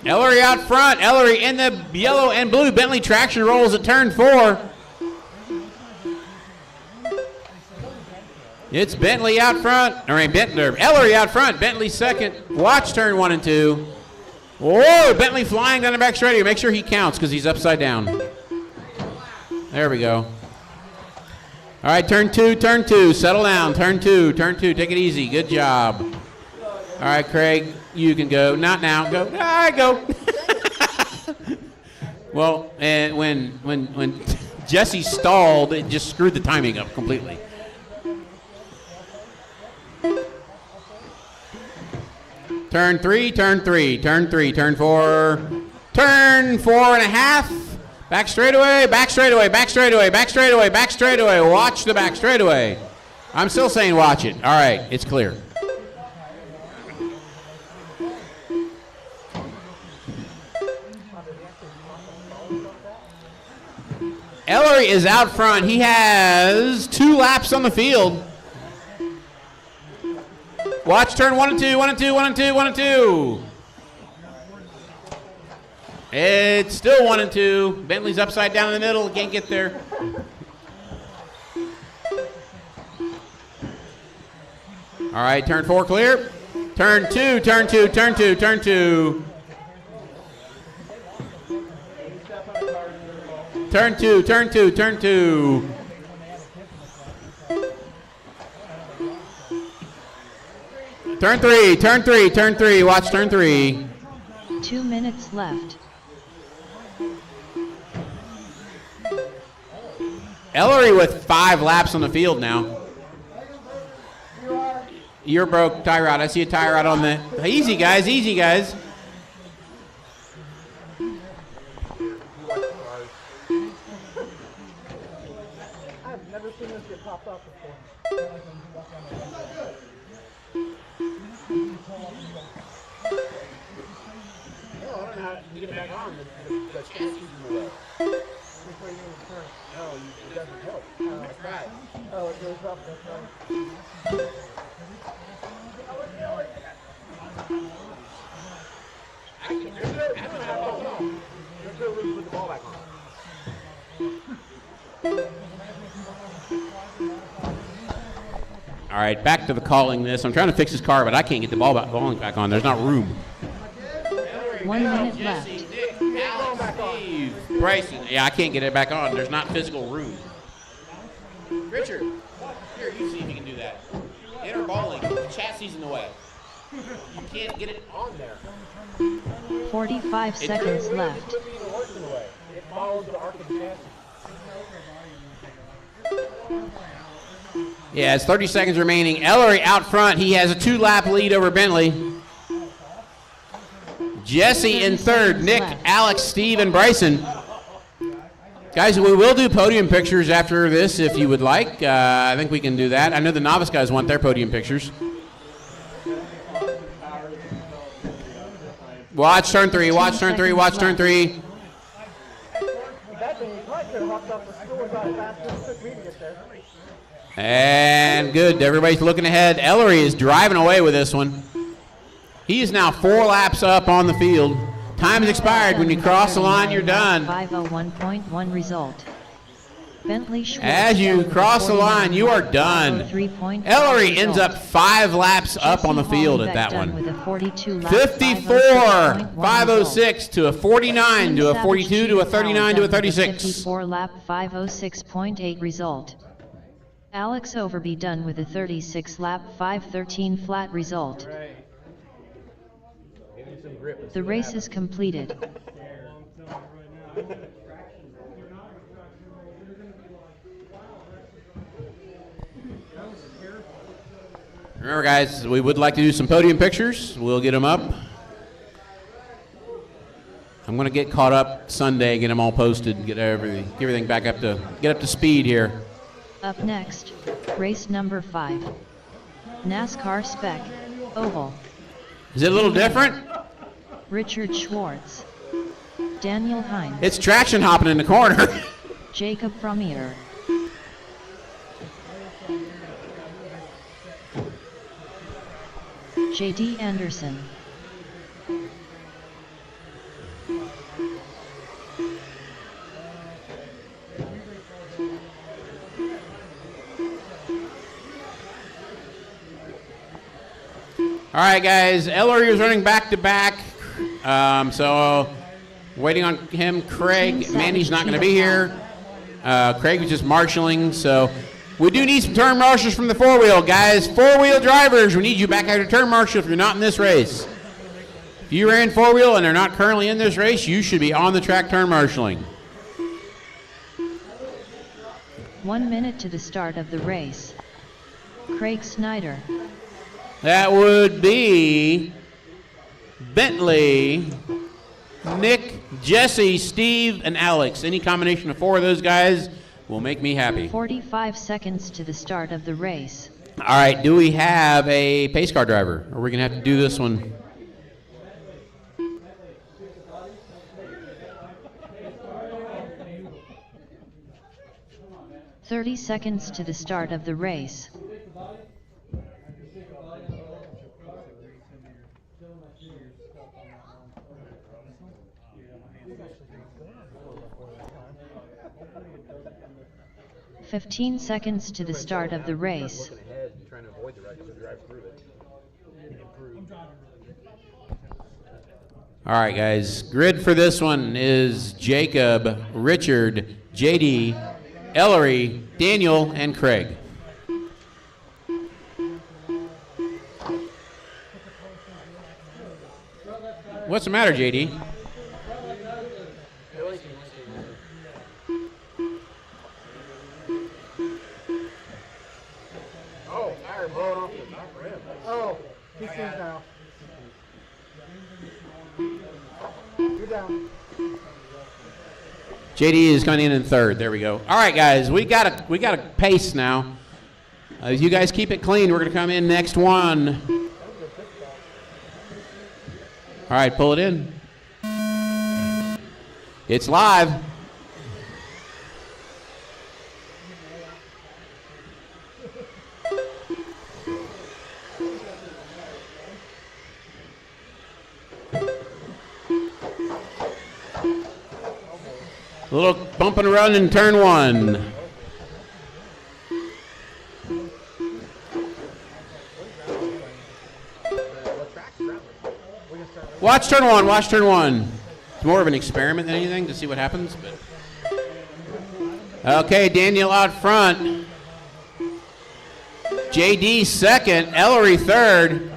Ellery out front. Ellery in the yellow and blue. Bentley traction rolls at turn 4. It's Bentley out front. Ellery out front. Bentley second. Watch turn 1 and 2. Whoa, Bentley flying down the back straightaway. Make sure he counts because he's upside down. There we go. All right, turn 2. Settle down. Turn 2. Take it easy. Good job. All right, Craig, you can go. Not now. Go. Go. Well, and when Jesse stalled, it just screwed the timing up completely. Turn 3, turn 4, turn 4 and a half. Back straightaway. Watch the back straightaway. I'm still saying watch it. All right, it's clear. Ellery is out front. He has 2 laps on the field. Watch turn 1 and 2. It's still 1 and 2. Bentley's upside down in the middle. Can't get there. All right, turn 4 clear. Turn 2. Turn 2. Turn 2. Turn 2. Turn 3. Watch turn 3. 2 minutes left. Ellery with 5 laps on the field now. You're broke, tie rod. I see a tie rod on the. Easy, guys. I've never soon as it popped up before. No, I don't know how to get it back on. The chassis is in the way. Before you even turn. No, it doesn't help. That's right. Oh, it goes up. That's right. There's no room to put the ball back on. All right, back to the calling this. I'm trying to fix this car, but I can't get the ball back on. There's not room. 1 minute left. Nick, Alex, Steve, Bryson. Yeah, I can't get it back on. There's not physical room. Richard, here, you see if you can do that. Inner bowling. The chassis in the way. You can't get it on there. 45 seconds left. It follows the arc of the chassis. Yeah, it's 30 seconds remaining. Ellery out front. He has a 2-lap lead over Bentley. Jesse in third. Nick, Alex, Steve, and Bryson. Guys, we will do podium pictures after this if you would like. I think we can do that. I know the novice guys want their podium pictures. Watch turn 3, watch turn 3, watch turn 3. And good, everybody's looking ahead. Ellery is driving away with this one. He is now 4 laps up on the field. Time has expired. When you cross the line, you're done. 501.1 result. Bentley Schwartz. As you cross the line, you are done. Ellery ends up 5 laps up on the field at that one. 54, 506 to a 49 to a 42 to a 39 to a 36. 54 lap 506.8 result. Alex Overby done with a 36 lap 513 flat result. The race is completed. Remember, guys, we would like to do some podium pictures. We'll get them up. I'm going to get caught up Sunday, get them all posted, get everything back up to speed here. Up next, race number 5. NASCAR Spec, Oval. Is it a little different? Richard Schwartz. Daniel Hines. It's traction hopping in the corner. Jacob Frommier. J.D. Anderson. All right, guys. Ellery is running back to back. So waiting on him. Craig, Mandy's not going to be here. Craig was just marshalling. So we do need some turn marshals from the 4-wheel, guys. 4-wheel drivers, we need you back after turn marshal if you're not in this race. If you ran 4-wheel and they're not currently in this race, you should be on the track turn marshaling. 1 minute to the start of the race. Craig Snyder. That would be Bentley, Nick, Jesse, Steve, and Alex. Any combination of 4 of those guys will make me happy. 45 seconds to the start of the race. All right, do we have a pace car driver? Or are we going to have to do this one? "30 seconds to the start of the race. "15 seconds to the start of the race. All right, guys. Grid for this one is Jacob, Richard, JD, Ellery, Daniel, and Craig. What's the matter, JD? Oh, tire blowing off the back rim. Oh, he sees now. You're down. JD is coming in third. There we go. All right, guys, we got a pace now. You guys keep it clean. We're gonna come in next one. All right, pull it in. It's live. A little bump and run in turn one. Watch turn one, watch turn one. It's more of an experiment than anything to see what happens. But. Okay, Daniel out front. JD second, Ellery third.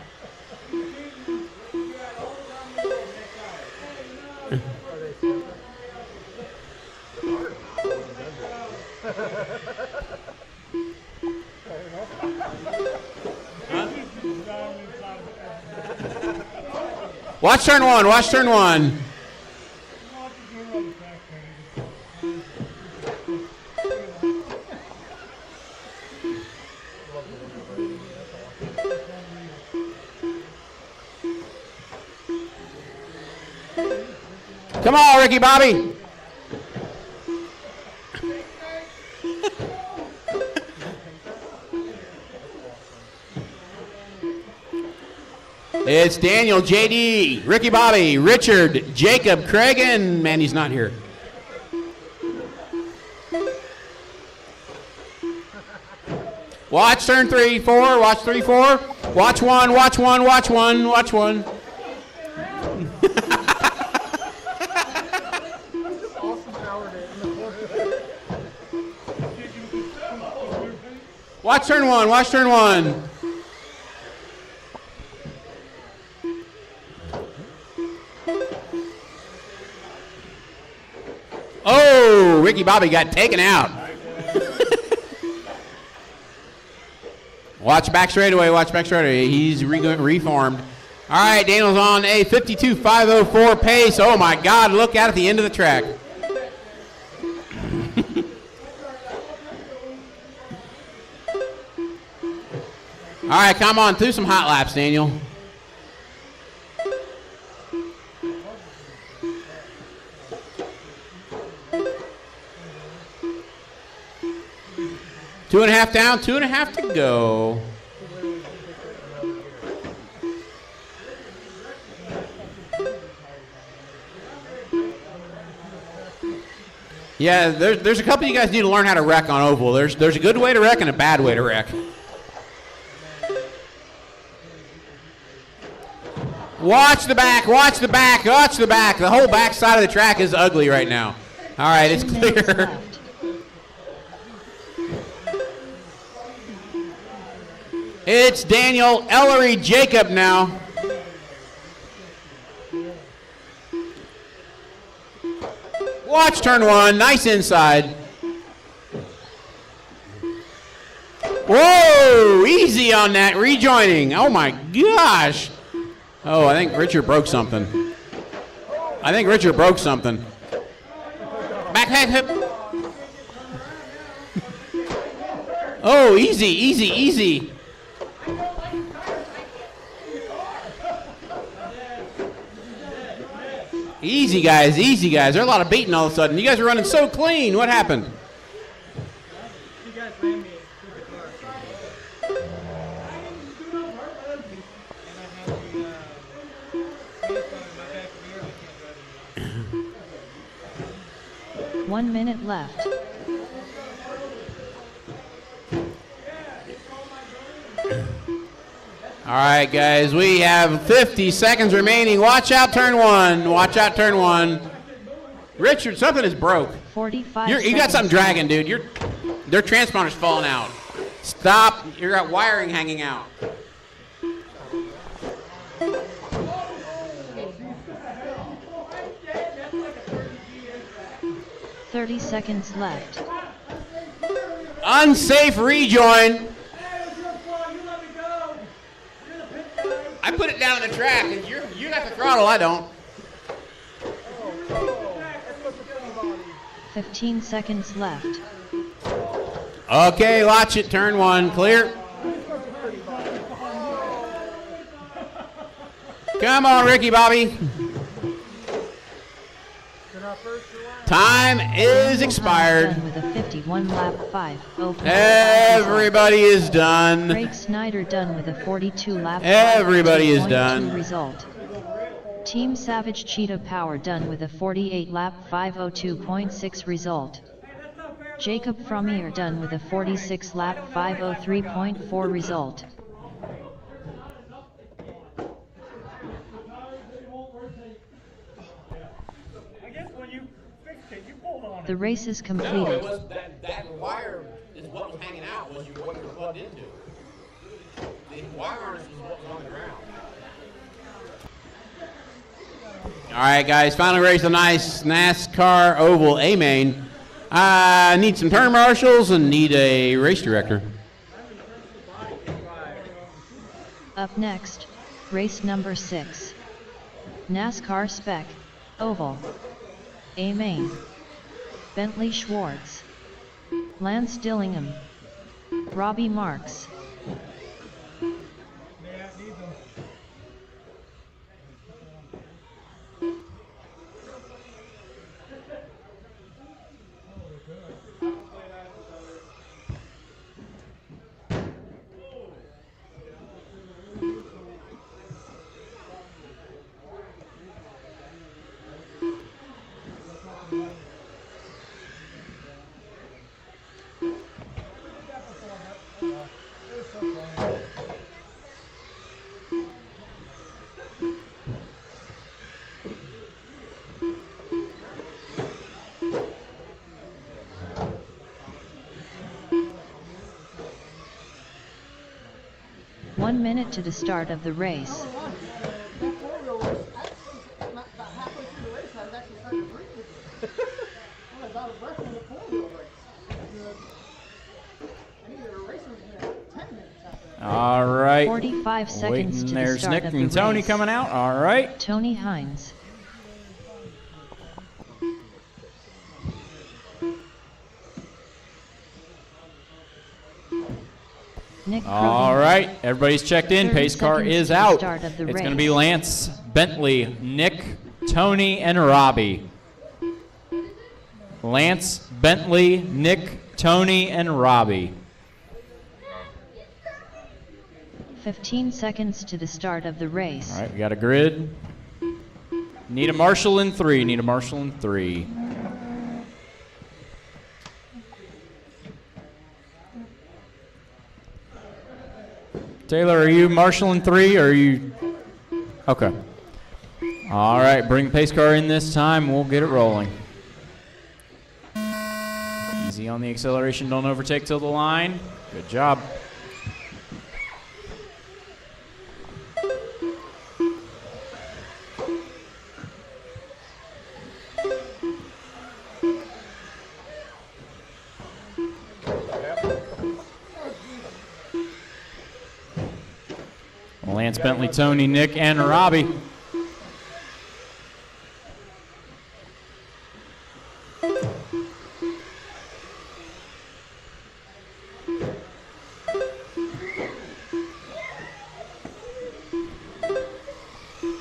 Watch turn one, watch turn one. Come on, Ricky Bobby. It's Daniel, JD, Ricky Bobby, Richard, Jacob, Craig, and Mandy's not here. Watch turn 3, 4, watch 3, 4. Watch one, watch one, watch one, watch one. Watch turn one, watch turn one. Oh, Ricky Bobby got taken out. Watch back straightaway, watch back straightaway. He's reformed. All right, Daniel's on a 52.504 pace. Oh my God, look out at the end of the track. All right, come on, through some hot laps, Daniel. Two and a half down, 2.5 to go. Yeah, there's a couple of you guys need to learn how to wreck on oval. There's a good way to wreck and a bad way to wreck. Watch the back, watch the back, watch the back. The whole back side of the track is ugly right now. All right, it's clear. It's Daniel, Ellery, Jacob now. Watch turn one, nice inside. Whoa, easy on that, rejoining. Oh my gosh. Oh, I think Richard broke something. Back head hip. Oh, easy, easy, easy. Easy, guys, easy, guys. There's a lot of beating all of a sudden. You guys are running so clean. What happened? You guys ran me through the car. And I have the in my back mirror. I can't drive anymore. 1 minute left. All right, guys, we have 50 seconds remaining. Watch out, turn one. Watch out, turn one. Richard, something is broke. 45 You got something dragging, dude. Their transponder's falling out. Stop. You got wiring hanging out. $30 seconds left. Unsafe rejoin. I put it down on the track, and you got the throttle. I don't. 15 seconds left. Okay, watch it. Turn one, clear. Come on, Ricky Bobby. Time is expired. Done with a 51 lap 5. Everybody is done. Craig Snyder done with a 42 lap 5. Everybody is done. Result. Team Savage Cheetah Power done with a 48 lap 502.6 result. Jacob Frommier done with a 46 lap 503.4 result. The race is completed. That wire is what was hanging out, what you were plugged into. The wire harness was what was on the ground. All right, guys, final race of the nice NASCAR Oval A-Main. I need some turn marshals and need a race director. Up next, race number 6. NASCAR Spec, Oval. A-Main. Bentley Schwartz. Lance Dillingham. Robbie Marks. One minute to the start of the race. All right. 45 seconds Waiting. to the There's start Nick of the and Tony race. coming out. All right. Tony Hines. Nick All Krogan. right, everybody's checked in. 30 Pace car seconds is to the out. start of the It's going to race. be Lance, Bentley, Nick, Tony, and Robbie. Lance, Bentley, Nick, Tony, and Robbie. 15 seconds to the start of the race. All right, we got a grid. Need a marshal in 3. Need a marshal in 3. Taylor, are you marshal in 3 or are you? Okay. All right, bring the pace car in this time. We'll get it rolling. Easy on the acceleration. Don't overtake till the line. Good job. Lance, Bentley, Tony, Nick, and Robbie.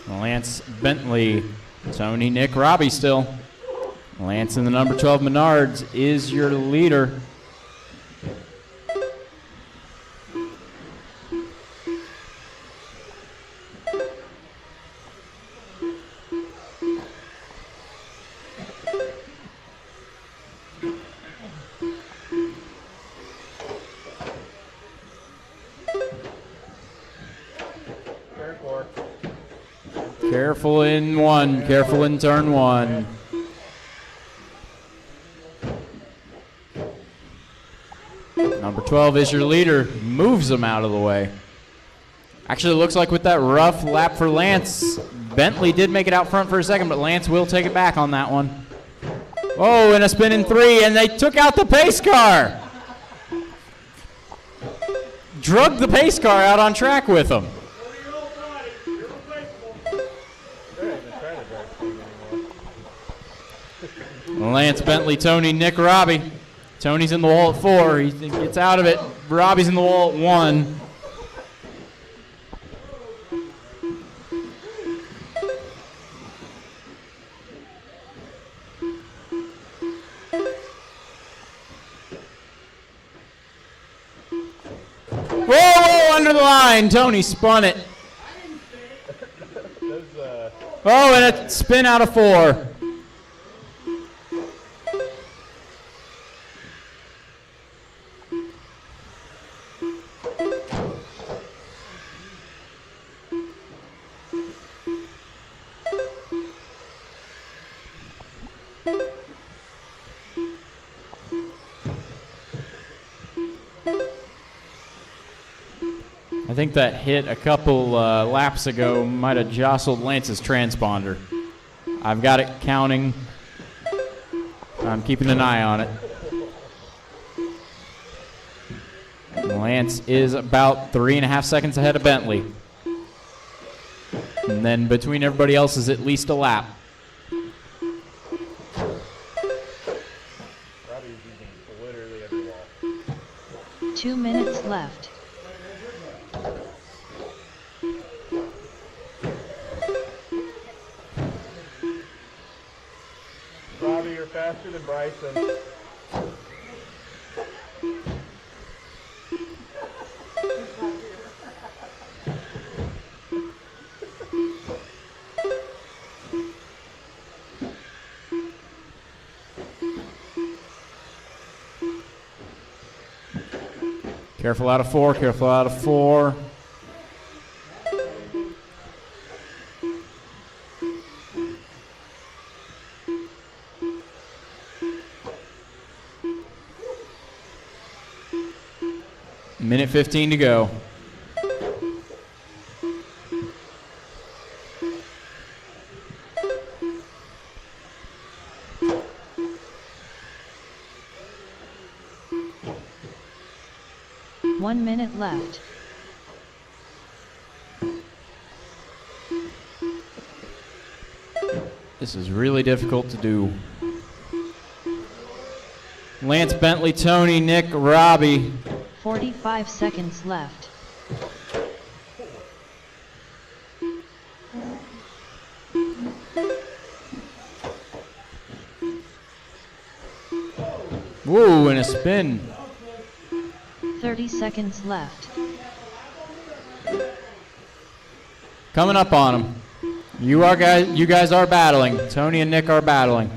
Lance, Bentley, Tony, Nick, Robbie still. Lance in the number 12 Menards is your leader. Careful in 1, careful in turn 1. Number 12 is your leader, moves him out of the way. Actually, it looks like with that rough lap for Lance, Bentley did make it out front for a second, but Lance will take it back on that one. Oh, and a spin in 3, and they took out the pace car. Drugged the pace car out on track with them. Lance, Bentley, Tony, Nick, Robbie. Tony's in the wall at 4. He gets out of it. Robbie's in the wall at 1. Whoa, under the line. Tony spun it. Oh, and a spin out of 4. I think that hit a couple laps ago might have jostled Lance's transponder. I've got it counting. I'm keeping an eye on it. Lance is about 3.5 seconds ahead of Bentley. And then between everybody else is at least a lap. Robbie's using literally every wall. 2 minutes left. Robbie, you're faster than Bryson. Careful out of 4, careful out of 4. Minute 15 to go. One minute left. This is really difficult to do. Lance, Bentley, Tony, Nick, Robbie. 45 seconds left. Whoa, and a spin. 30 seconds left. Coming up on him. You guys are battling. Tony and Nick are battling.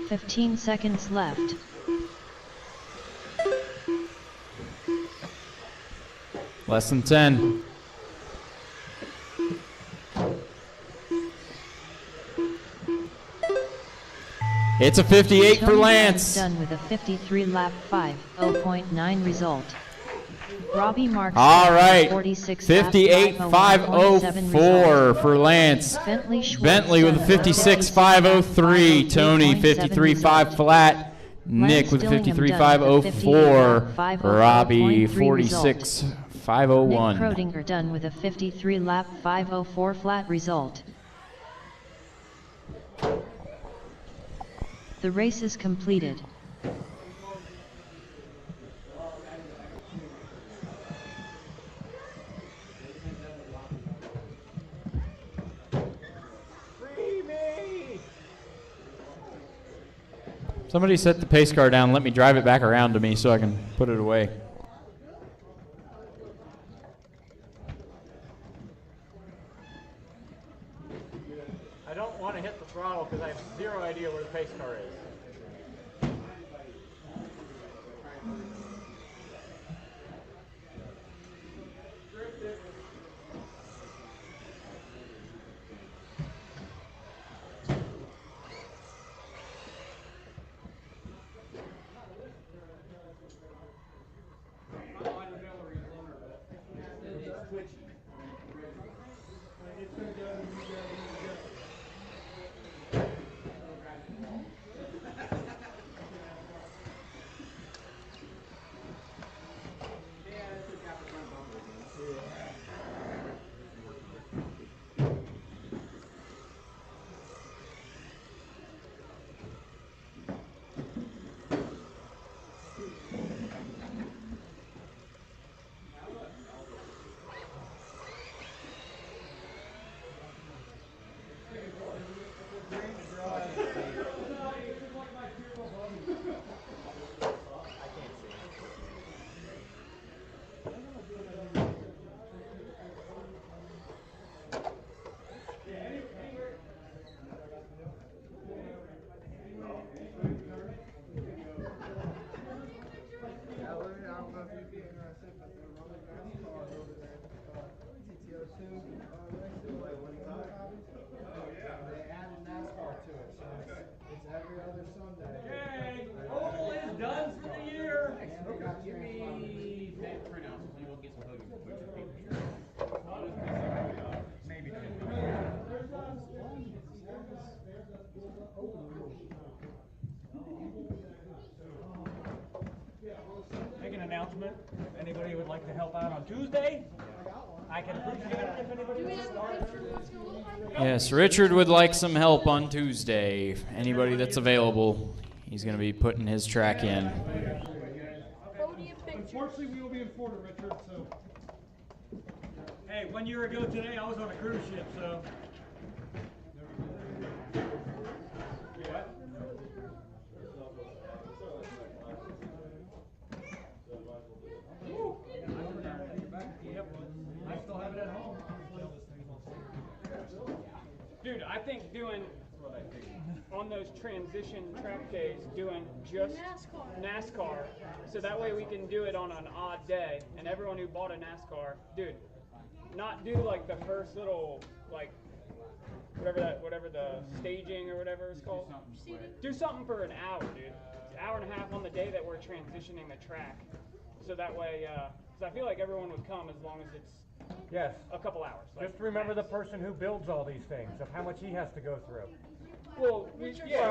$15 seconds left. Less than 10. It's a 58 for Lance. Done with a 53 lap 5.0.9 result. Robbie Marks. All right. 46 58.504 for Lance. Bentley with a 56.503. Tony 53.5 flat. Nick with a 53.504. Robbie 46.501. Nick Krodinger done with a 53 lap 504 flat result. The race is completed. Somebody set the pace car down, let me drive it back around to me so I can put it away. I don't want to hit the throttle because I have zero idea where the pace car is. anybody would like to help out on Tuesday, I can appreciate it if anybody wants to start. Yes, Richard would like some help on Tuesday. Anybody that's available, he's going to be putting his track in. Unfortunately, we will be in Florida, Richard, so. Hey, 1 year ago today, I was on a cruise ship, so. I still have it at home. Dude, I think doing on those transition track days, doing just NASCAR, so that way we can do it on an odd day, and everyone who bought a NASCAR, dude, not do like the first little like whatever the staging or whatever it's called. Do something for an hour, dude. An hour and a half on the day that we're transitioning the track, so that way, because I feel like everyone would come as long as it's Yes. a couple hours. Like, Just remember the person who builds all these things, of how much he has to go through. well, yeah.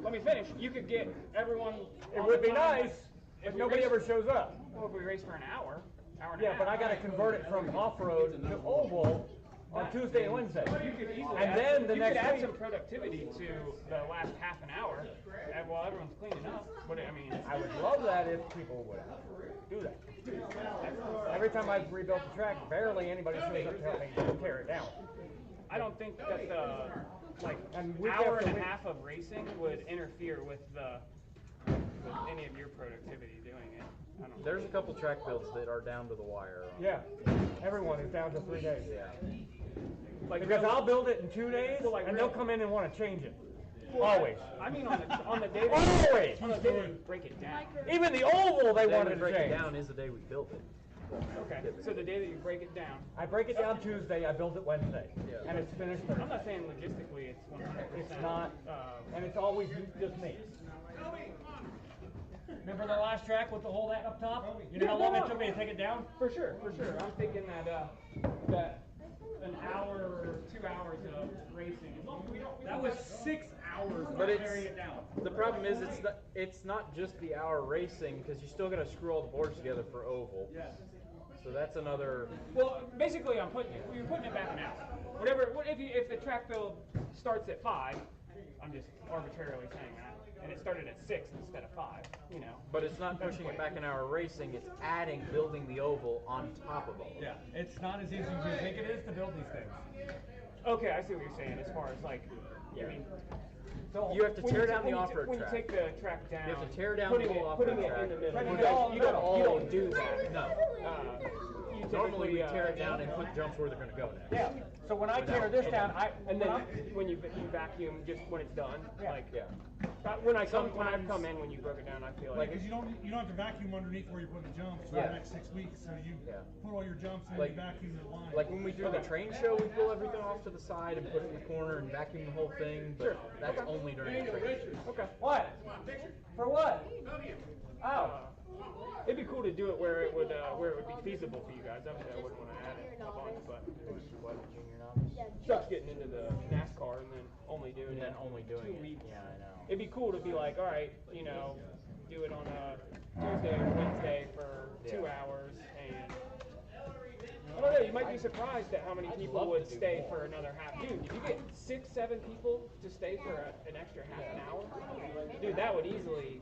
Let me finish. You could get everyone. It on would the be time, nice like, if nobody ever shows up. Well, if we race for an hour and a Yeah, half. but I got to convert it from off-road to oval on Tuesday and Wednesday. You could easily And add, then the you next could add week, some productivity to the last half an hour while everyone's cleaning up. But I mean, I would love that if people would do that. Every time I've rebuilt the track, barely anybody shows up to help me tear it down. I don't think that the like And week hour after and a week- half of racing would interfere with any of your productivity doing it. I don't know. There's a couple track builds that are down to the wire. Yeah, everyone is down to 3 days. Yeah. Like Because really- I'll build it in 2 days, Well, like and real- they'll come in and want to change it. Always. I mean, on the day Always. on the day that you break it down. Even the oval they The day wanted we to break it change. down is the day we built it. Okay, so the day that you break it down. I break it down Tuesday, I build it Wednesday, Yeah. and it's finished I'm Thursday. not saying logistically it's 100%. It's not, and it's always just me. Remember the last track with the hole that up top? You know how long it took me to take it down? For sure. I'm thinking that that an hour or 2 hours of racing. As long as we don't, That was 6 hours But of it's tearing it down. the problem is it's not just the hour racing because you still got to screw all the boards together for oval. Yes. So that's another. Well, basically, you're putting it back an hour. If the track build starts at 5, I'm just arbitrarily saying that, and it started at 6 instead of 5, you know. But it's not pushing it back an hour racing. It's adding building the oval on top of it. Yeah, it's not as easy as you think it is to build these things. Okay, I see what you're saying as far as like, I mean, So You have to when tear you down when the you off-road when track. you take the track down, You have to tear down putting the whole it, off-road putting it track. in the middle. Putting You it all don't, in the middle. you don't do that. No. You Normally we typically, tear it down and put jumps where they're going to go next. yeah, so when I tear this down, and then when you vacuum just when it's done, Yeah. like Yeah. when I've come in when you broke it down, I feel like Because you don't have to vacuum underneath where you put the jumps for Yeah. the next 6 weeks, so you Yeah. put all your jumps in Like- and vacuum the line. Like when we do the train show, we pull everything off to the side and put it in the corner and vacuum the whole thing. But that's only during the train show. okay. what? For what? Oh, It'd be cool to do it where it would be feasible for you guys. Obviously, I wouldn't want to add it a bunch, but Chuck's getting into the NASCAR and then only doing And then it only doing 2 it. weeks. Yeah, I know. It'd be cool to be like, all right, you know, do it on a Tuesday or Wednesday for 2 hours, and I don't know. You might be surprised at how many people would stay for another half. Dude, if you get 6, 7 people to stay for an extra half an hour, dude, that would easily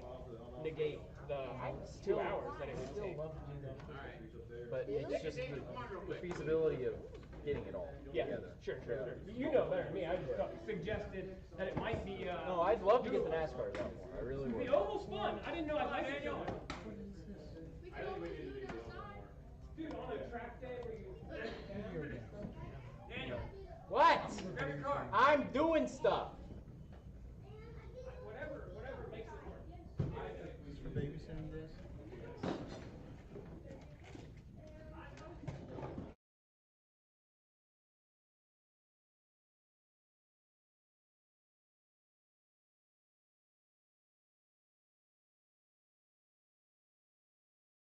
negate the 2 hours that it would take. But it's just the feasibility of getting it all Yeah, together. sure. You know better than me. I just suggested that it might be. No, I'd love to get the NASCARs out more. I really would. The oval's fun. I didn't know I'd like it so much. Dude, on a track